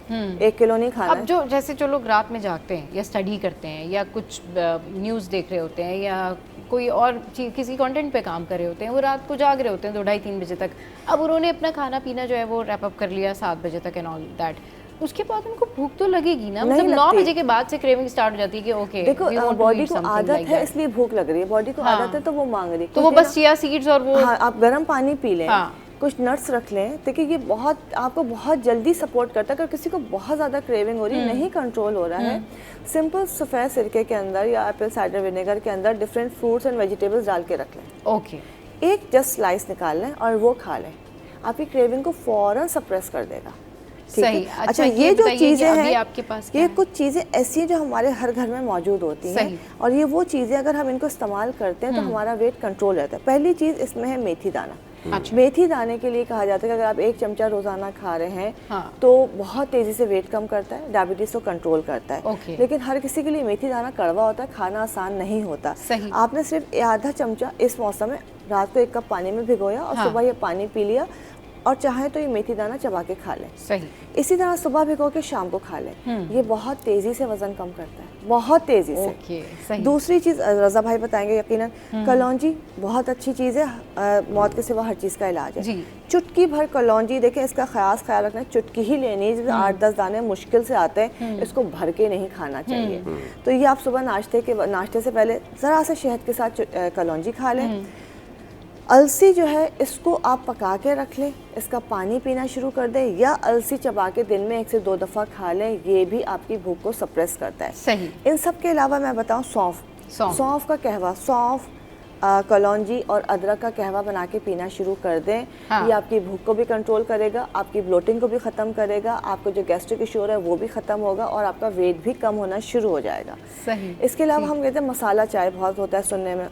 1 किलो नहीं खाना। अब जो लोग रात में जागते हैं या स्टडी करते हैं या कुछ न्यूज़ देख रहे होते हैं या कोई और किसी कंटेंट पे काम कर रहे होते हैं, वो रात को जाग रहे होते हैं 2, ढाई, 3 बजे तक। अब उन्होंने अपना खाना पीना जो है वो रैप अप कर लिया 7 बजे तक एंड ऑल दैट, उसके बाद उनको भूख तो लगेगी ना, मतलब 9 बजे के बाद से क्रेविंग स्टार्ट हो जाती है कि ओके देखो बॉडी को आदत है इसलिए भूख लग रही है, बॉडी को आदत है तो वो मांग रही है, तो वो बस चिया सीड्स और वो आप गर्म पानी पी लें, कुछ नट्स रख लें, देखिए ये बहुत आपको बहुत जल्दी सपोर्ट करता है। अगर किसी को बहुत ज़्यादा क्रेविंग हो रही है, नहीं कंट्रोल हो रहा है, सिंपल सफ़ेद सिरके के अंदर या एप्पल साइडर विनेगर के अंदर डिफरेंट फ्रूट्स एंड वेजिटेबल्स डाल के रख लें, ओके, एक जस्ट स्लाइस निकाल लें और वो खा लें, आपकी क्रेविंग को फ़ौरन सप्रेस कर देगा। सही। अच्छा ये जो चीज़ें हैं आपके पास ये कुछ चीज़ें ऐसी हैं जो हमारे हर घर में मौजूद होती हैं, और ये वो चीज़ें अगर हम इनको इस्तेमाल करते हैं तो हमारा वेट कंट्रोल रहता है। पहली चीज़ इसमें है मेथी दाना। अच्छा। मेथी दाने के लिए कहा जाता है कि अगर आप 1 चमचा रोजाना खा रहे हैं तो बहुत तेजी से वेट कम करता है, डायबिटीज को कंट्रोल करता है। लेकिन हर किसी के लिए मेथी दाना कड़वा होता है, खाना आसान नहीं होता। आपने सिर्फ आधा चमचा इस मौसम में रात को 1 कप पानी में भिगोया और सुबह ये पानी पी लिया, और चाहे तो ये मेथी दाना चबा के खा लें। सही। इसी तरह सुबह भिगो के शाम को खा लें, ये बहुत तेजी से वजन कम करता है, बहुत तेजी से। सही। दूसरी चीज़ रजा भाई बताएंगे यकीनन, कलौंजी बहुत अच्छी चीज़ है, मौत के सिवा हर चीज़ का इलाज है। चुटकी भर कलौंजी, देखें इसका ख्याल रखना, चुटकी ही लेनी है, जैसे 8-10 दाने मुश्किल से आते हैं, इसको भर के नहीं खाना चाहिए। तो ये आप सुबह नाश्ते से पहले ज़रा सा शहद के साथ कलौंजी खा लें। अलसी जो है इसको आप पका के रख लें, इसका पानी पीना शुरू कर दें, या अलसी चबा के दिन में 1 से 2 दफ़ा खा लें, ये भी आपकी भूख को सप्रेस करता है। सही। इन सब के अलावा मैं बताऊं सौंफ का कहवा, सौंफ, कलौंजी और अदरक का कहवा बना के पीना शुरू कर दें। ये आपकी भूख को भी कंट्रोल करेगा, आपकी ब्लोटिंग को भी ख़त्म करेगा, आपको जो गैस्ट्रिक इशू है वो भी ख़त्म होगा, और आपका वेट भी कम होना शुरू हो जाएगा। सही। इसके अलावा हम कहते हैं मसाला चाय बहुत होता है सुनने में,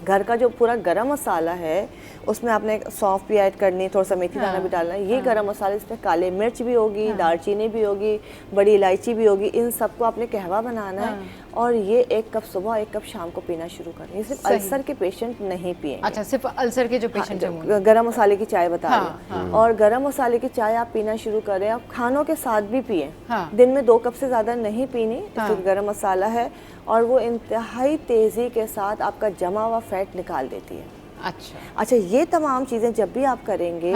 घर का जो पूरा गरम मसाला है उसमें आपने सौंफ भी ऐड करनी, थोड़ा सा मेथी दाना भी डालना है। ये गरम मसाले, इसमें काले मिर्च भी होगी, दालचीनी भी होगी, बड़ी इलायची भी होगी, इन सबको आपने कहवा बनाना है, और ये 1 कप सुबह 1 कप शाम को पीना शुरू करें। ये सिर्फ अल्सर के पेशेंट नहीं पिएंगे। अच्छा, सिर्फ अल्सर के जो पेशेंट हैं, गरम मसाले की चाय बता रहे हैं, और गरम मसाले की चाय आप पीना शुरू करें, आप खानों के साथ भी पिए, दिन में 2 कप से ज़्यादा नहीं पीनी, तो गरम मसाला है, और वो इंतहाई तेज़ी के साथ आपका जमा हुआ फैट निकाल देती है। अच्छा, ये तमाम चीज़ें जब भी आप करेंगे,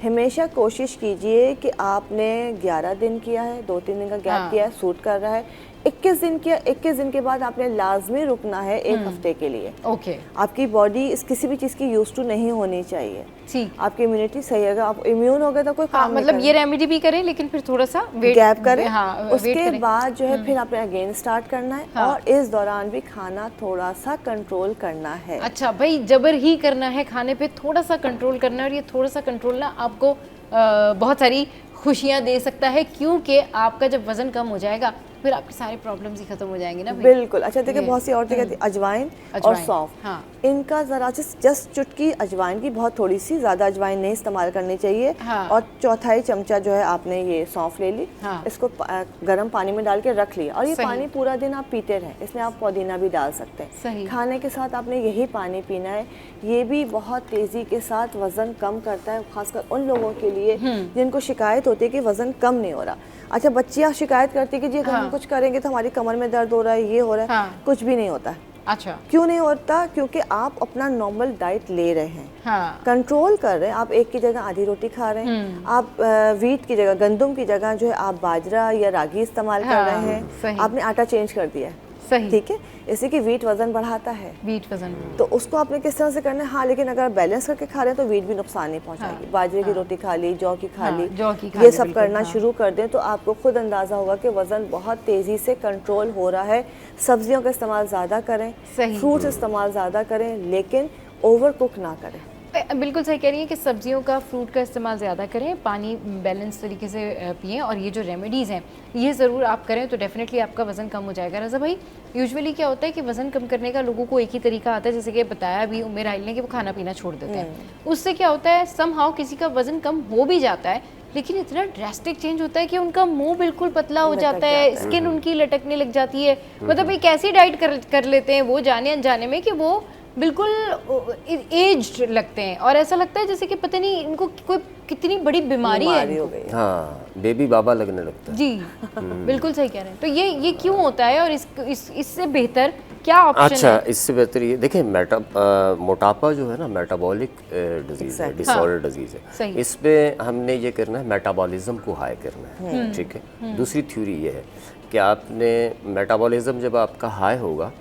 हमेशा कोशिश कीजिए कि आपने 11 दिन किया है, 2-3 दिन का गैप किया है, सूट कर रहा है, 21 दिन किया, 21 दिन के बाद आपने लाजमी रुकना है 1 हफ्ते के लिए। ओके। आपकी बॉडी इस किसी भी चीज़ की यूज टू नहीं होनी चाहिए। ठीक। आपकी इम्यूनिटी सही है, अगर आप इम्यून हो गए तो कोई काम मतलब ये रेमेडी भी करें, लेकिन फिर थोड़ा सा गैप करें। उसके बाद जो है फिर आपने अगेन स्टार्ट करना है, और इस दौरान भी खाना थोड़ा सा कंट्रोल करना है। अच्छा भाई, जबर ही करना है, खाने पे थोड़ा सा कंट्रोल करना है, और ये थोड़ा सा कंट्रोल ना आपको बहुत सारी खुशियाँ दे सकता है, क्योंकि आपका जब वजन कम हो जाएगा फिर आपके सारे प्रॉब्लम्स ही खत्म हो जाएंगे ना। बिल्कुल। अच्छा देखिए, बहुत सी औरतें कहती हैं अजवाइन और सौंफ, इनका ज़रा जस्ट चुटकी अजवाइन की, बहुत थोड़ी सी, ज़्यादा अजवाइन नहीं इस्तेमाल करनी चाहिए, और 1/4 चमचा जो है आपने ये सौंफ ले ली, इसको गर्म पानी में डाल के रख लिया, और ये पानी पूरा दिन आप पीते रहें, इसमें आप पुदीना भी डाल सकते हैं। खाने के साथ आपने यही पानी पीना है, ये भी बहुत तेज़ी के साथ वज़न कम करता है, खासकर उन लोगों के लिए जिनको शिकायत होती है कि वज़न कम नहीं हो रहा। अच्छा, बच्चियाँ शिकायत करती है कि जी अगर हम कुछ करेंगे तो हमारी कमर में दर्द हो रहा है, ये हो रहा है, कुछ भी नहीं होता है। अच्छा, क्यों नहीं होता? क्योंकि आप अपना नॉर्मल डाइट ले रहे हैं, कंट्रोल कर रहे हैं। आप एक की जगह आधी रोटी खा रहे हैं, आप वीट की जगह, गंदम की जगह जो है आप बाजरा या रागी इस्तेमाल कर रहे हैं, आपने आटा चेंज कर दिया है। सही। ठीक है, इससे कि वीट वजन बढ़ाता है, वीट वजन, तो उसको आपने किस तरह से करना है। हाँ, लेकिन अगर बैलेंस करके खा रहे हैं तो वीट भी नुकसान नहीं पहुंचाएगी। बाजरे की रोटी खा ली, जौ की खा ली, ये सब करना शुरू कर दें तो आपको खुद अंदाजा होगा कि वजन बहुत तेजी से कंट्रोल हो रहा है। सब्जियों का इस्तेमाल ज़्यादा करें, फ्रूट्स इस्तेमाल ज़्यादा करें, लेकिन ओवर कुक ना करें। बिल्कुल सही कह रही है कि सब्जियों का, फ्रूट का इस्तेमाल ज़्यादा करें, पानी बैलेंस तरीके से पिएं, और ये जो रेमेडीज़ हैं ये ज़रूर आप करें तो डेफिनेटली आपका वज़न कम हो जाएगा। रज़ा भाई, यूजुअली क्या होता है कि वज़न कम करने का लोगों को एक ही तरीका आता है, जैसे कि बताया भी उम्र आइल ने कि वो खाना पीना छोड़ देते हैं। उससे क्या होता है, समहाउ किसी का वज़न कम हो भी जाता है, लेकिन इतना ड्रास्टिक चेंज होता है कि उनका मुंह बिल्कुल पतला हो जाता है, स्किन उनकी लटकने लग जाती है। मतलब एक ऐसी डाइट कर लेते हैं वो जाने अनजाने में कि वो बिल्कुल एज्ड लगते हैं, और ऐसा लगता है जैसे कि पता नहीं इनको कोई कितनी बड़ी बीमारी है। हाँ, बेबी बाबा लगने लगता है। जी बिल्कुल सही कह रहे हैं। तो ये क्यों होता है और इससे बेहतर क्या ऑप्शन अच्छा है? इससे बेहतर ये देखिए, मोटापा जो है ना मेटाबॉलिक डिजीज है, डिसऑर्डर डिजीज है। इसमें हमने ये करना है, मेटाबॉलिज्म को हाई करना है, ठीक है। दूसरी थ्योरी ये है कि आपने मेटाबॉलिज्म जब आपका हाई होगा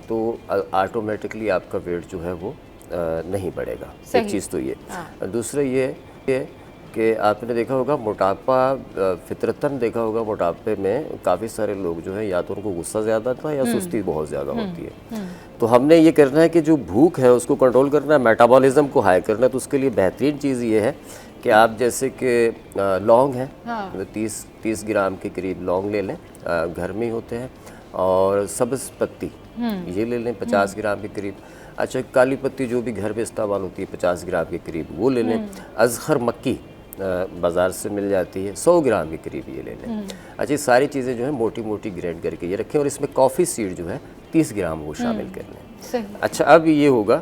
तो ऑटोमेटिकली आपका वेट जो है वो नहीं बढ़ेगा। एक चीज़ तो ये। दूसरा ये है कि आपने देखा होगा मोटापा, फितरतन देखा होगा मोटापे में काफ़ी सारे लोग जो है या तो उनको गुस्सा ज़्यादा था या सुस्ती बहुत ज़्यादा होती है। तो हमने ये करना है कि जो भूख है उसको कंट्रोल करना है, मेटाबॉलिज्म को हाई करना है। तो उसके लिए बेहतरीन चीज़ ये है कि आप जैसे कि लौंग है, 30 ग्राम के करीब लौंग ले लें, घर में ही होते हैं, और सब्ज़ पत्ती ये ले लें 50 ग्राम के करीब। अच्छा, काली पत्ती जो भी घर में इस्तेमाल होती है 50 ग्राम के करीब वो ले लें। अज़हर मक्की बाज़ार से मिल जाती है, 100 ग्राम के करीब ये ले लें। अच्छा, ये सारी चीज़ें जो है मोटी मोटी ग्राइंड करके ये रखें, और इसमें कॉफ़ी सीड जो है 30 ग्राम वो शामिल कर लें। अच्छा, अब ये होगा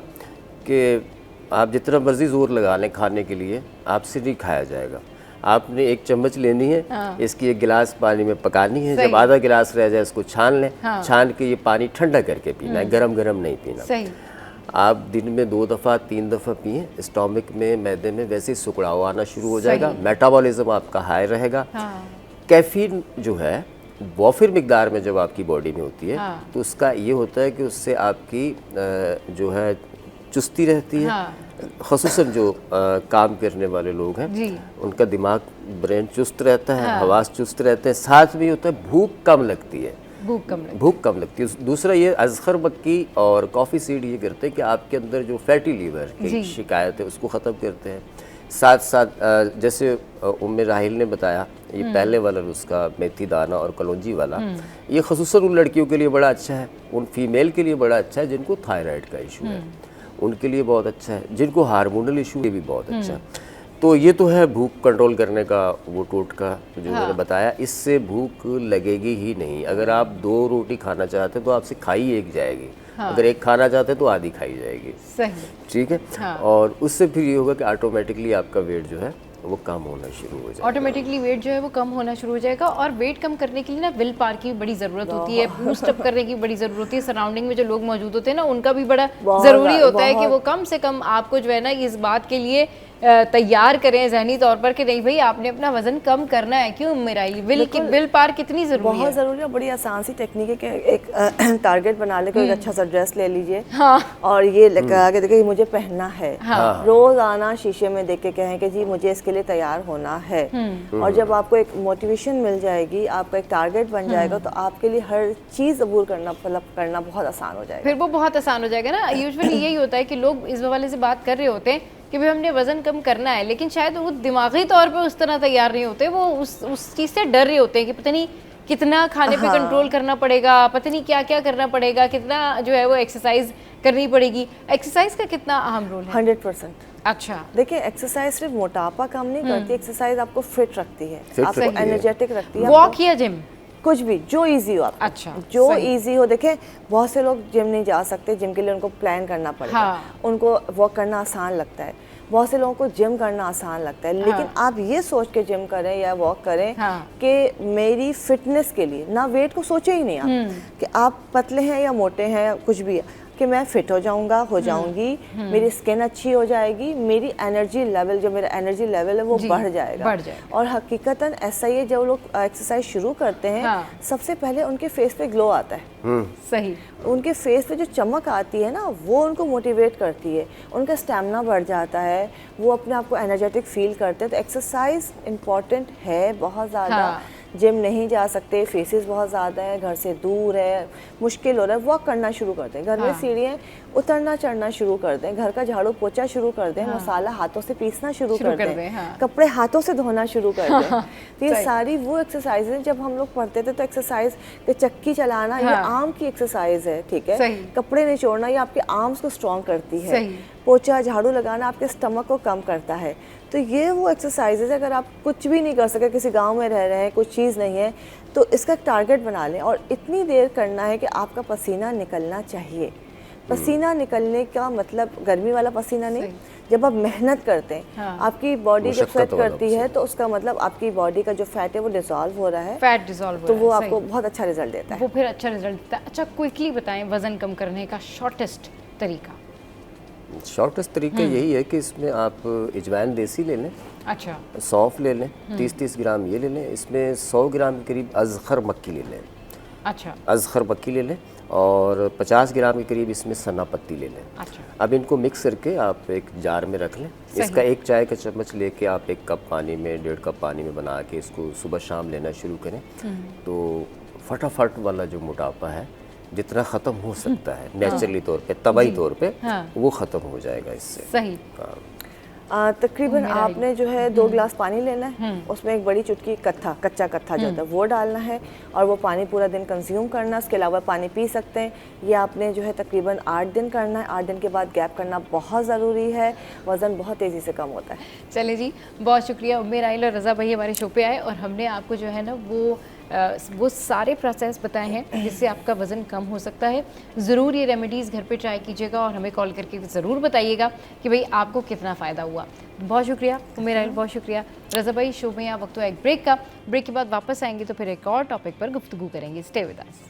कि आप जितना मर्जी जोर लगा लें खाने के लिए, आपसे नहीं खाया जाएगा। आपने एक चम्मच लेनी है, इसकी एक गिलास पानी में पकानी है, जब आधा गिलास रह जाए इसको छान लें, छान के ये पानी ठंडा करके पीना है, गरम गरम नहीं पीना। आप दिन में 2 दफ़ा 3 दफ़ा पिए, स्टोमक में, मैदे में वैसे ही सुकड़ाव आना शुरू हो जाएगा, मेटाबॉलिज्म आपका हाई रहेगा। कैफीन जो है वॉफिर मिकदार में जब आपकी बॉडी में होती है तो उसका ये होता है कि उससे आपकी जो है चुस्ती रहती है। ख़ुसूसन जो काम करने वाले लोग हैं उनका दिमाग, ब्रेन चुस्त रहता है, हवास चुस्त रहते हैं। साथ में होता है भूख कम लगती है, भूख कम लगती है। दूसरा ये अज़हर मक्की और कॉफ़ी सीड ये करते हैं कि आपके अंदर जो फैटी लीवर की शिकायत है उसको ख़त्म करते हैं। साथ साथ जैसे उम्मे राहिल ने बताया, ये पहले वाला नुस्खा मेथी दाना और कलौंजी वाला, ये ख़ुसूसन उन लड़कियों के लिए बड़ा अच्छा है, उन फीमेल के लिए बड़ा अच्छा है जिनको थायराइड का इशू है, उनके लिए बहुत अच्छा है, जिनको हार्मोनल इशू है भी बहुत अच्छा है। तो ये तो है भूख कंट्रोल करने का वो टोटका जो मैंने बताया। इससे भूख लगेगी ही नहीं। अगर आप 2 रोटी खाना चाहते हैं तो आपसे खाई एक जाएगी, अगर एक खाना चाहते हैं तो आधी खाई जाएगी। ठीक है। और उससे फिर ये होगा कि ऑटोमेटिकली आपका वेट जो है वो कम होना शुरू हो जाएगा। ऑटोमेटिकली वेट जो है वो कम होना शुरू हो जाएगा। और वेट कम करने के लिए ना विल पावर की बड़ी ज़रूरत होती है, बूस्ट अप करने की बड़ी ज़रूरत होती है। सराउंडिंग में जो लोग मौजूद होते हैं ना उनका भी बड़ा ज़रूरी होता है कि वो कम से कम आपको जो है ना इस बात के लिए तैयार करें ज़हनी तौर पर कि नहीं भाई आपने अपना वजन कम करना है। क्यों मेराइल, विल पावर कितनी ज़रूरी है? बहुत ज़रूरी है। बड़ी आसान सी टेक्निक है कि एक टारगेट बना ले, कोई अच्छा सा ड्रेस ले लीजिए और ये लगा के देखिए मुझे पहनना है। रोज आना शीशे में देख के कहें कि जी मुझे इसके लिए तैयार होना है। और जब आपको एक मोटिवेशन मिल जाएगी, आपका एक टारगेट बन जाएगा, तो आपके लिए हर चीज़ अबूर करना बहुत आसान हो जाएगा। फिर वो बहुत आसान हो जाएगा ना। यूजुअली यही होता है कि लोग इस हवाले से बात कर रहे होते हैं कि भाई हमने वज़न कम करना है, लेकिन शायद वो दिमागी तौर पे उस तरह तैयार नहीं होते। वो उस चीज़ से डर रहे होते हैं कि पता नहीं कितना खाने पे कंट्रोल करना पड़ेगा, पता नहीं क्या क्या करना पड़ेगा, कितना जो है वो एक्सरसाइज करनी पड़ेगी। एक्सरसाइज का कितना अहम रोल है? 100%। अच्छा, देखिए एक्सरसाइज सिर्फ मोटापा कम नहीं करती, एक्सरसाइज आपको फिट रखती है, आपको एनर्जेटिक रखती है। वॉक या जिम, कुछ भी जो इजी हो आपको। अच्छा, जो इजी हो। देखें बहुत से लोग जिम नहीं जा सकते, जिम के लिए उनको प्लान करना पड़ेगा। उनको वॉक करना आसान लगता है। बहुत से लोगों को जिम करना आसान लगता है, लेकिन आप ये सोच के जिम करें या वॉक करें कि मेरी फिटनेस के लिए, ना वेट को सोचे ही नहीं आप कि आप पतले हैं या मोटे हैं, कुछ भी है, कि मैं फिट हो जाऊंगा, हो जाऊंगी, मेरी स्किन अच्छी हो जाएगी, मेरी एनर्जी लेवल, जो मेरा एनर्जी लेवल है वो बढ़ जाएगा। और हकीकतन ऐसा ही है, जब लोग एक्सरसाइज शुरू करते हैं सबसे पहले उनके फेस पे ग्लो आता है। सही, उनके फेस पे जो चमक आती है ना वो उनको मोटिवेट करती है, उनका स्टैमिना बढ़ जाता है, वो अपने आप को एनर्जेटिक फील करते हैं। तो एक्सरसाइज इम्पॉर्टेंट है बहुत ज़्यादा। जिम नहीं जा सकते, फेसेस बहुत ज़्यादा है, घर से दूर है, मुश्किल हो रहा है, वॉक करना शुरू करते हैं। घर में सीढ़ियाँ उतरना चढ़ना शुरू कर दें, घर का झाड़ू पोछा शुरू कर दें, मसाला हाथों से पीसना शुरू कर दें, कपड़े हाथों से धोना शुरू कर दें। तो ये सारी वो एक्सरसाइज हैं जब हम लोग पढ़ते थे। तो एक्सरसाइज के चक्की चलाना ये आर्म की एक्सरसाइज है, ठीक है। कपड़े निचोड़ना ये आपके आर्म्स को स्ट्रॉन्ग करती है। पोछा झाड़ू लगाना आपके स्टमक को कम करता है। तो ये वो एक्सरसाइजेज, अगर आप कुछ भी नहीं कर सके, किसी गांव में रह रहे हैं, कुछ चीज़ नहीं है, तो इसका एक टारगेट बना लें और इतनी देर करना है कि आपका पसीना निकलना चाहिए। पसीना निकलने का मतलब गर्मी वाला पसीना नहीं, जब आप मेहनत करते हैं, आपकी बॉडी जब स्वेट करती है तो उसका मतलब आपकी बॉडी का जो फैट है वो डिसॉल्व हो रहा है, फैट डिसॉल्व हो तो रहा वो है, आपको बहुत अच्छा रिजल्ट देता है। वो फिर अच्छा रिजल्ट देता है। अच्छा, क्विकली बताएं वजन कम करने का शॉर्टेस्ट तरीका। शॉर्टेस्ट तरीका यही है कि इसमें आप अजवाइन देसी ले लें, अच्छा, सौंफ ले लें, 30-30 ग्राम ये ले लें, इसमें 100 ग्राम के करीब अज़खर मक्की ले लें, अच्छा, अज़खर मक्की ले लें, और 50 ग्राम के करीब इसमें सन्ना पत्ती ले लें। अच्छा, अब इनको मिक्स करके आप एक जार में रख लें। इसका 1 चाय का चम्मच लेके आप 1 कप पानी में, 1.5 कप पानी में बना के इसको सुबह शाम लेना शुरू करें, तो फटाफट वाला जो मोटापा है जितना ख़त्म हो सकता है नेचुरली तौर पे, तबाही तौर पे, वो ख़त्म हो जाएगा इससे। सही। तकरीबन आपने जो है 2 गिलास पानी लेना है, उसमें एक बड़ी चुटकी कच्चा कत्था जो होता है वो डालना है, और वो पानी पूरा दिन कंज्यूम करना। उसके अलावा पानी पी सकते हैं। ये आपने जो है तकरीबन 8 दिन करना है। 8 दिन के बाद गैप करना बहुत ज़रूरी है, वज़न बहुत तेज़ी से कम होता है। चलिए जी, बहुत शुक्रिया। उम्मेद आइल और रज़ा भाई हमारे शो पे आए और हमने आपको जो है ना वो सारे प्रोसेस बताए हैं जिससे आपका वज़न कम हो सकता है। ज़रूर ये रेमेडीज़ घर पे ट्राई कीजिएगा और हमें कॉल करके ज़रूर बताइएगा कि भाई आपको कितना फ़ायदा हुआ। बहुत शुक्रिया उम्मेद आइल, बहुत शुक्रिया रज़ा भाई। शो में यहाँ वक्त हुआ एक ब्रेक का। ब्रेक के बाद वापस आएंगे तो फिर एक और टॉपिक पर गुफ्तगू करेंगे। Stay with us.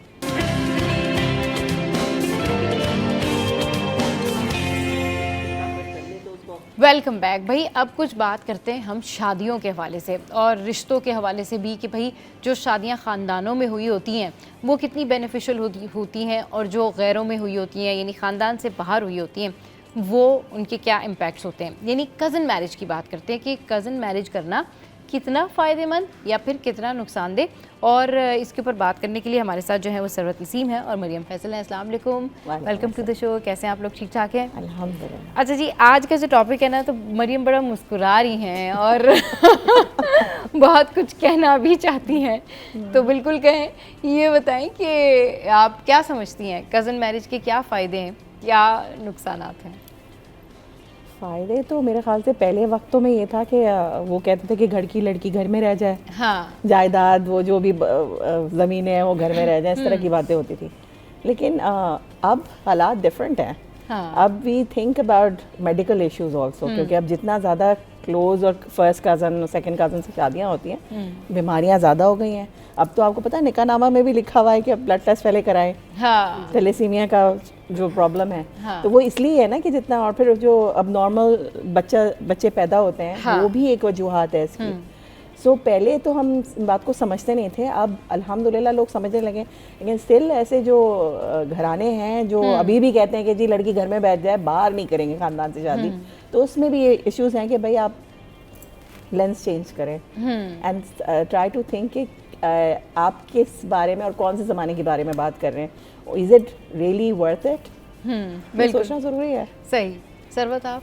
Welcome back. भाई अब कुछ बात करते हैं हम शादियों के हवाले से और रिश्तों के हवाले से भी कि भाई जो शादियां ख़ानदानों में हुई होती हैं वो कितनी बेनिफिशियल होती हैं और जो गैरों में हुई होती हैं यानी ख़ानदान से बाहर हुई होती हैं वो उनके क्या इम्पैक्ट्स होते हैं। यानी कज़न मैरिज की बात करते हैं कि कज़न मैरिज करना कितना फ़ायदेमंद या फिर कितना नुकसानदेह, और इसके ऊपर बात करने के लिए हमारे साथ जो है वो सरवत नसीम है और मरियम फैसल है। अस्सलाम वालेकुम, वेलकम टू द शो। कैसे हैं आप लोग? ठीक ठाक हैं? अल्हम्दुलिल्लाह। अच्छा जी, आज का जो टॉपिक है ना तो मरियम बड़ा मुस्कुरा रही हैं और बहुत कुछ कहना भी चाहती हैं, तो बिल्कुल कहें। ये बताएं कि आप क्या समझती हैं कज़न मैरिज के क्या फ़ायदे हैं, क्या नुकसानात हैं? फ़ायदे तो मेरे ख्याल से पहले वक्तों में ये था कि वो कहते थे कि घर की लड़की घर में रह जाए, हाँ, जायदाद वो जो भी ज़मीनें हैं वो घर में रह जाए, इस तरह की बातें होती थी। लेकिन अब हालात डिफरेंट हैं। हाँ, अब we think about medical issues also, क्योंकि अब जितना ज़्यादा क्लोज और फर्स्ट कज़न सेकंड कज़न से शादियाँ होती हैं, बीमारियाँ ज़्यादा हो गई हैं। अब तो आपको पता है निकाहनामा में भी लिखा हुआ है कि अब ब्लड टेस्ट पहले कराएं, हाँ, थैलेसीमिया का जो प्रॉब्लम है, हाँ, तो वो इसलिए है ना कि जितना, और फिर जो अब नॉर्मल बच्चे पैदा होते हैं, हाँ, वो भी एक वजूहात है इसकी। सो पहले तो हम इस बात को समझते नहीं थे, अब अल्हम्दुलिल्लाह लोग समझने लगे। लेकिन स्टिल ऐसे जो घराने हैं जो अभी भी कहते हैं कि जी लड़की घर में बैठ जाए, बाहर नहीं करेंगे खानदान से शादी, तो उसमें भी ये इश्यूज हैं कि भाई आप लेंस चेंज करें एंड ट्राई टू थिंक कि आप किस बारे में और कौन से ज़माने के बारे में बात कर रहे हैं। Is it really worth it? बिल्कुल सोचना ज़रूरी है। सही। सरवत आप?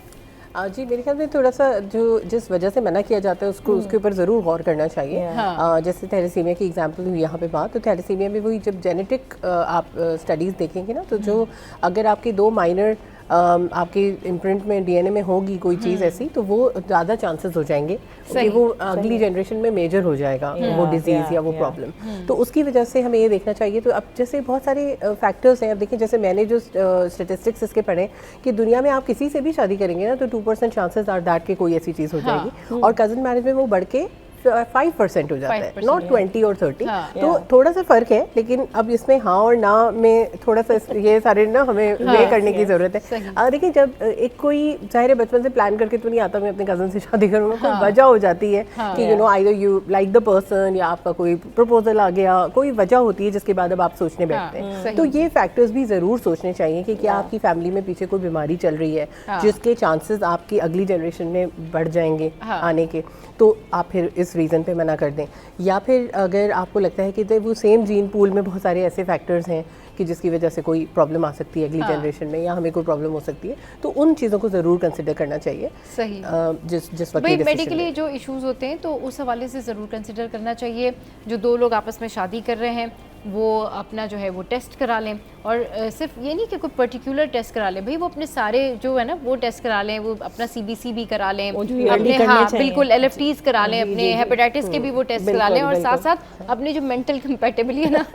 जी मेरे ख्याल में थोड़ा सा जो जिस वजह से मना किया जाता है उसको उसके ऊपर ज़रूर गौर करना चाहिए। जैसे थैलेसीमिया की एग्जांपल हुई यहाँ पे बात, तो थैलेसीमिया में वही जब जेनेटिक आप स्टडीज़ देखेंगे ना, तो जो अगर आपके 2 माइनर आपके इम्प्रिंट में डीएनए में होगी कोई चीज़ ऐसी, तो वो ज़्यादा चांसेस हो जाएंगे कि वो अगली जनरेशन में मेजर हो जाएगा वो डिजीज़ या वो प्रॉब्लम। तो उसकी वजह से हमें ये देखना चाहिए। तो अब जैसे बहुत सारे फैक्टर्स हैं। अब देखिए जैसे मैंने जो स्टेटिस्टिक्स इसके पढ़े कि दुनिया में आप किसी से भी शादी करेंगे ना तो 2% चांसेस आर दैट कि कोई ऐसी चीज़ हो जाएगी, और कज़न मैरिज में वो बढ़ के 5% हो जाता है, नॉट 20 और 30। तो थोड़ा सा फर्क है, लेकिन अब इसमें हाँ और ना में थोड़ा सा ये सारे ना हमें वे करने की जरूरत है। देखिए जब एक कोई ज़ाहिर बचपन से प्लान करके तो नहीं आता मैं अपने कज़न से शादी करूँगा, कोई वजह हो जाती है कि you know either you like the person या आपका कोई प्रपोजल आ गया, कोई वजह होती है जिसके बाद अब आप सोचने बैठते हैं। तो ये फैक्टर्स भी ज़रूर सोचने चाहिए कि क्या आपकी फैमिली में पीछे कोई बीमारी चल रही है जिसके चांसेस आपकी अगली जनरेशन में बढ़ जाएंगे आने के, तो आप फिर इस रीज़न पे मना कर दें। या फिर अगर आपको लगता है कि वो सेम जीन पूल में बहुत सारे ऐसे फैक्टर्स हैं कि जिसकी वजह से कोई प्रॉब्लम आ सकती है अगली जनरेशन में, या हमें कोई प्रॉब्लम हो सकती है, तो उन चीज़ों को ज़रूर कंसिडर करना चाहिए। सही। जिस वक्त मेडिकली जो इश्यूज होते हैं तो उस हवाले से ज़रूर कंसिडर करना चाहिए। जो 2 लोग आपस में शादी कर रहे हैं वो अपना जो है वो टेस्ट करा लें। और सिर्फ ये नहीं कि कोई पर्टिकुलर टेस्ट करा लें भाई, वो अपने सारे जो है ना वो टेस्ट करा लें, वो अपना CBC भी करा लें, अपने हाँ बिल्कुल LFTs करा लें, अपने हेपेटाइटिस के भी वो टेस्ट करा लें, और साथ साथ अपनी जो मेंटल कंपैटिबिलिटी है ना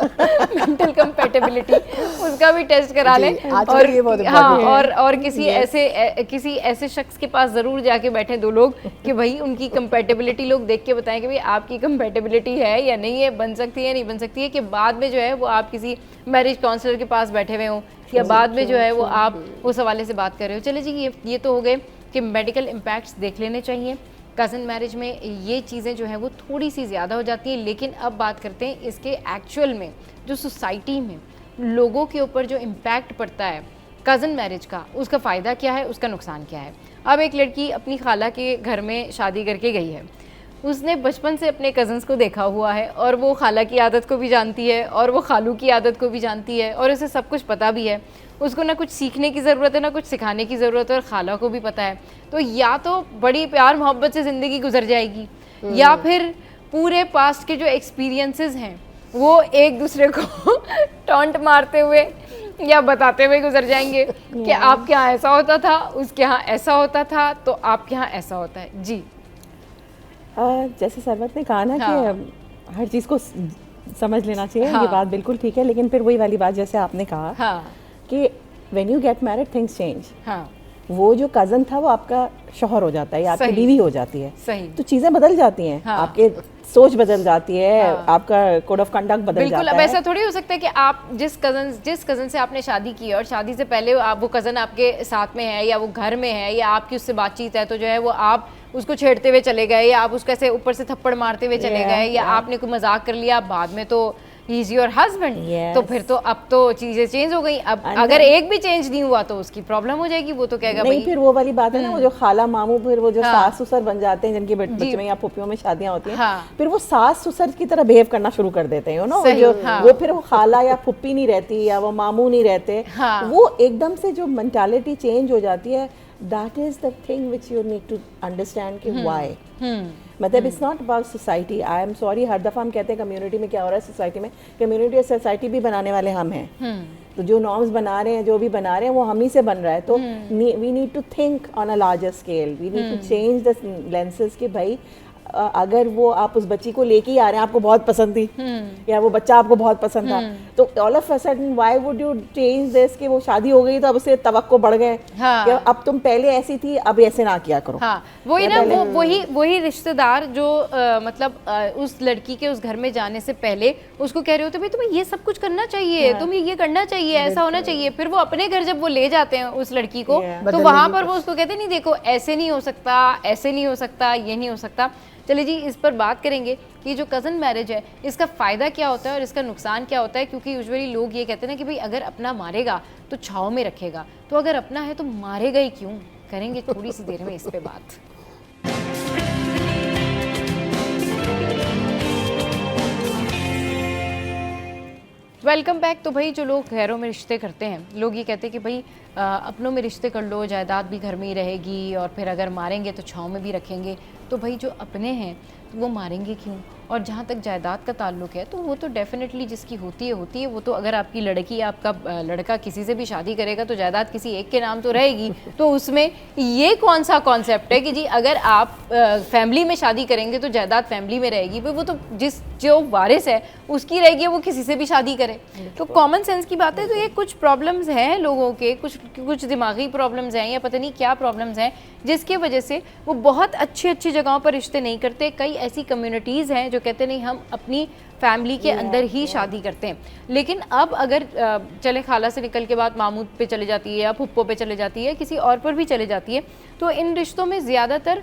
मेंटल कंपैटिबिलिटी उसका भी टेस्ट करा लें। और हाँ और किसी ऐसे शख्स के पास ज़रूर जाके बैठे दो लोग कि भाई उनकी कंपैटिबिलिटी लोग देख के बताएं कि भाई आपकी कंपैटिबिलिटी है या नहीं है, बन सकती है नहीं बन सकती है, कि बाद में जो है वो आप किसी मैरिज काउंसलर के पास बैठे हुए हों या बाद में जो है वो आप उस हवाले से बात कर रहे हो। चले जी ये तो हो गए कि मेडिकल इम्पैक्ट्स देख लेने चाहिए। कज़न मैरिज में ये चीज़ें जो हैं वो थोड़ी सी ज़्यादा हो जाती हैं, लेकिन अब बात करते हैं इसके एक्चुअल में जो सोसाइटी में लोगों के ऊपर जो इम्पैक्ट पड़ता है कज़न मैरिज का, उसका फ़ायदा क्या है, उसका नुकसान क्या है। अब एक लड़की अपनी खाला के घर में शादी करके गई है, उसने बचपन से अपने कज़न्स को देखा हुआ है और वो खाला की आदत को भी जानती है और वो खालू की आदत को भी जानती है और उसे सब कुछ पता भी है। उसको ना कुछ सीखने की ज़रूरत है ना कुछ सिखाने की ज़रूरत है, और खाला को भी पता है। तो या तो बड़ी प्यार मोहब्बत से ज़िंदगी गुजर जाएगी या फिर पूरे पास्ट के जो एक्सपीरियंसेस हैं वो एक दूसरे को टॉन्ट मारते हुए या बताते हुए गुजर जाएंगे कि आपके यहाँ ऐसा होता था, उसके यहाँ ऐसा होता था, तो आपके यहाँ ऐसा होता है। जी जैसे सरवत ने कहा ना कि हर चीज़ को समझ लेना चाहिए, ये बात बिल्कुल ठीक है, लेकिन फिर वही वाली बात जैसे आपने कहा कि when you get married things change. वो जो कज़न था वो आपका शौहर हो जाता है या आपकी बीवी हो जाती है, तो चीज़ें बदल जाती हैं, आपके सोच बदल जाती है, आपका कोड ऑफ कंडक्ट बदल जाता है। अब ऐसा थोड़ी हो सकता है कि आप जिस कज़न से आपने शादी की और शादी से पहले वो कज़न आपके साथ में है या वो घर में है या आपकी उससे बातचीत है, तो जो है वो आप उसको छेड़ते हुए चले गए या आप उसको ऐसे ऊपर से थप्पड़ मारते हुए चले गए या आपने कोई मजाक कर लिया, बाद में तो ही इज योर हस्बैंड, तो फिर तो अब तो चीजें चेंज हो गई। अब अगर एक भी चेंज नहीं हुआ तो उसकी प्रॉब्लम हो जाएगी, वो तो कहेगा नहीं। फिर वो वाली बात है ना, वो जो खाला मामू फिर वो जो सास ससुर बन जाते हैं जिनके बच्चे में या फुफियों में शादियां होती हैं, फिर वो सास ससुर की तरह बिहेव करना शुरू कर देते हैं ना, वो फिर वो खाला या फुप्पी नहीं रहती या वो मामू नहीं रहते, वो एकदम से जो मेंटालिटी चेंज हो जाती है। That is the thing which you need to understand कि why। मतलब it's not about society। I am sorry, हर दफ़ा हम कहते हैं कम्युनिटी में क्या हो रहा है, सोसाइटी में कम्युनिटी और सोसाइटी भी बनाने वाले हम हैं। तो जो नॉर्म्स बना रहे हैं, जो भी बना रहे हैं, वो हम ही से बन रहा है। तो we need to think on a larger scale। We need to change the lenses कि भाई अगर वो आप उस बच्ची को लेके ही आ रहे हैं, आपको बहुत पसंद थी या वो बच्चा आपको बहुत पसंद था, तो all of a sudden why would you change this कि वो शादी हो गई तो अब उससे तवक्को बढ़ गए कि अब तुम पहले ऐसी थी अब ऐसे ना किया करो। वही ना, वही रिश्तेदार जो मतलब उस लड़की के उस घर में जाने से पहले उसको कह रहे होते भाई तुम्हें ये सब कुछ करना चाहिए, तुम्हें ये करना चाहिए, ऐसा होना चाहिए। फिर वो अपने घर जब वो ले जाते हैं उस लड़की को, तो वहां पर वो उसको कहते नहीं देखो ऐसे नहीं हो सकता, ऐसे नहीं हो सकता, ये नहीं हो सकता। चलिए जी, इस पर बात करेंगे कि जो कज़न मैरिज है इसका फ़ायदा क्या होता है और इसका नुकसान क्या होता है, क्योंकि यूजुअली लोग ये कहते हैं ना कि भाई अगर अपना मारेगा तो छाँव में रखेगा, तो अगर अपना है तो मारेगा ही क्यों। करेंगे थोड़ी सी देर में इस पे बात। Welcome back. तो भाई जो लोग घरों में रिश्ते करते हैं, लोग ये कहते हैं कि भाई अपनों में रिश्ते कर लो, जायदाद भी घर में ही रहेगी और फिर अगर मारेंगे तो छाँव में भी रखेंगे। तो भाई जो अपने हैं तो वो मारेंगे क्यों। और जहाँ तक जायदाद का ताल्लुक है तो वो तो डेफिनेटली जिसकी होती है वो तो अगर आपकी लड़की या आपका लड़का किसी से भी शादी करेगा तो जायदाद किसी एक के नाम तो रहेगी। तो उसमें ये कौन सा कॉन्सेप्ट है कि जी अगर आप फैमिली में शादी करेंगे तो जायदाद फैमिली में रहेगी, वो तो जो वारिस है उसकी रहेगी, वो किसी से भी शादी करे। तो कॉमन सेंस की बात है। तो ये कुछ प्रॉब्लम्स हैं लोगों के, कुछ दिमागी प्रॉब्लम्स हैं या पता नहीं क्या प्रॉब्लम्स हैं, जिसकी वजह से वो बहुत अच्छी जगहों पर रिश्ते नहीं करते। कई ऐसी कम्युनिटीज़ हैं जो कहते नहीं हम अपनी फैमिली के अंदर ही शादी करते हैं। लेकिन अब अगर चले खाला से निकल के बाद मामू पे चले जाती है या फुप्पो पे चले जाती है, किसी और पर भी चले जाती है, तो इन रिश्तों में ज़्यादातर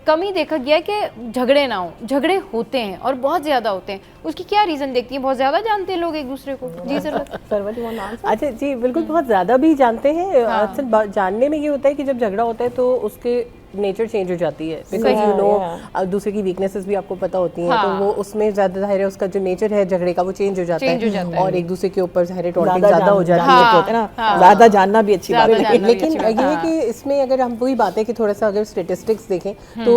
कमी देखा गया है कि झगड़े ना हो। झगड़े होते हैं और बहुत ज़्यादा होते हैं। उसकी क्या रीज़न देखती हैं? बहुत ज़्यादा जानते हैं लोग एक दूसरे को। जी सर। अच्छा जी, बिल्कुल बहुत ज़्यादा भी जानते हैं। अक्सर जानने में ये होता है कि जब झगड़ा होता है तो उसके नेचर चेंज हो जाती है, बिकॉज यू नो दूसरे की वीकनेसेस भी आपको पता होती हैं, तो वो उसमें ज़्यादा ज़ाहिर है उसका जो नेचर है झगड़े का वो चेंज हो जाता है और एक दूसरे के ऊपर ज़ाहिर टॉन्टिंग ज़्यादा हो जाती है, ज़्यादा जानना भी अच्छी बात है। लेकिन ये है कि इसमें अगर हम वही बात है कि थोड़ा सा अगर स्टेटिस्टिक्स देखें तो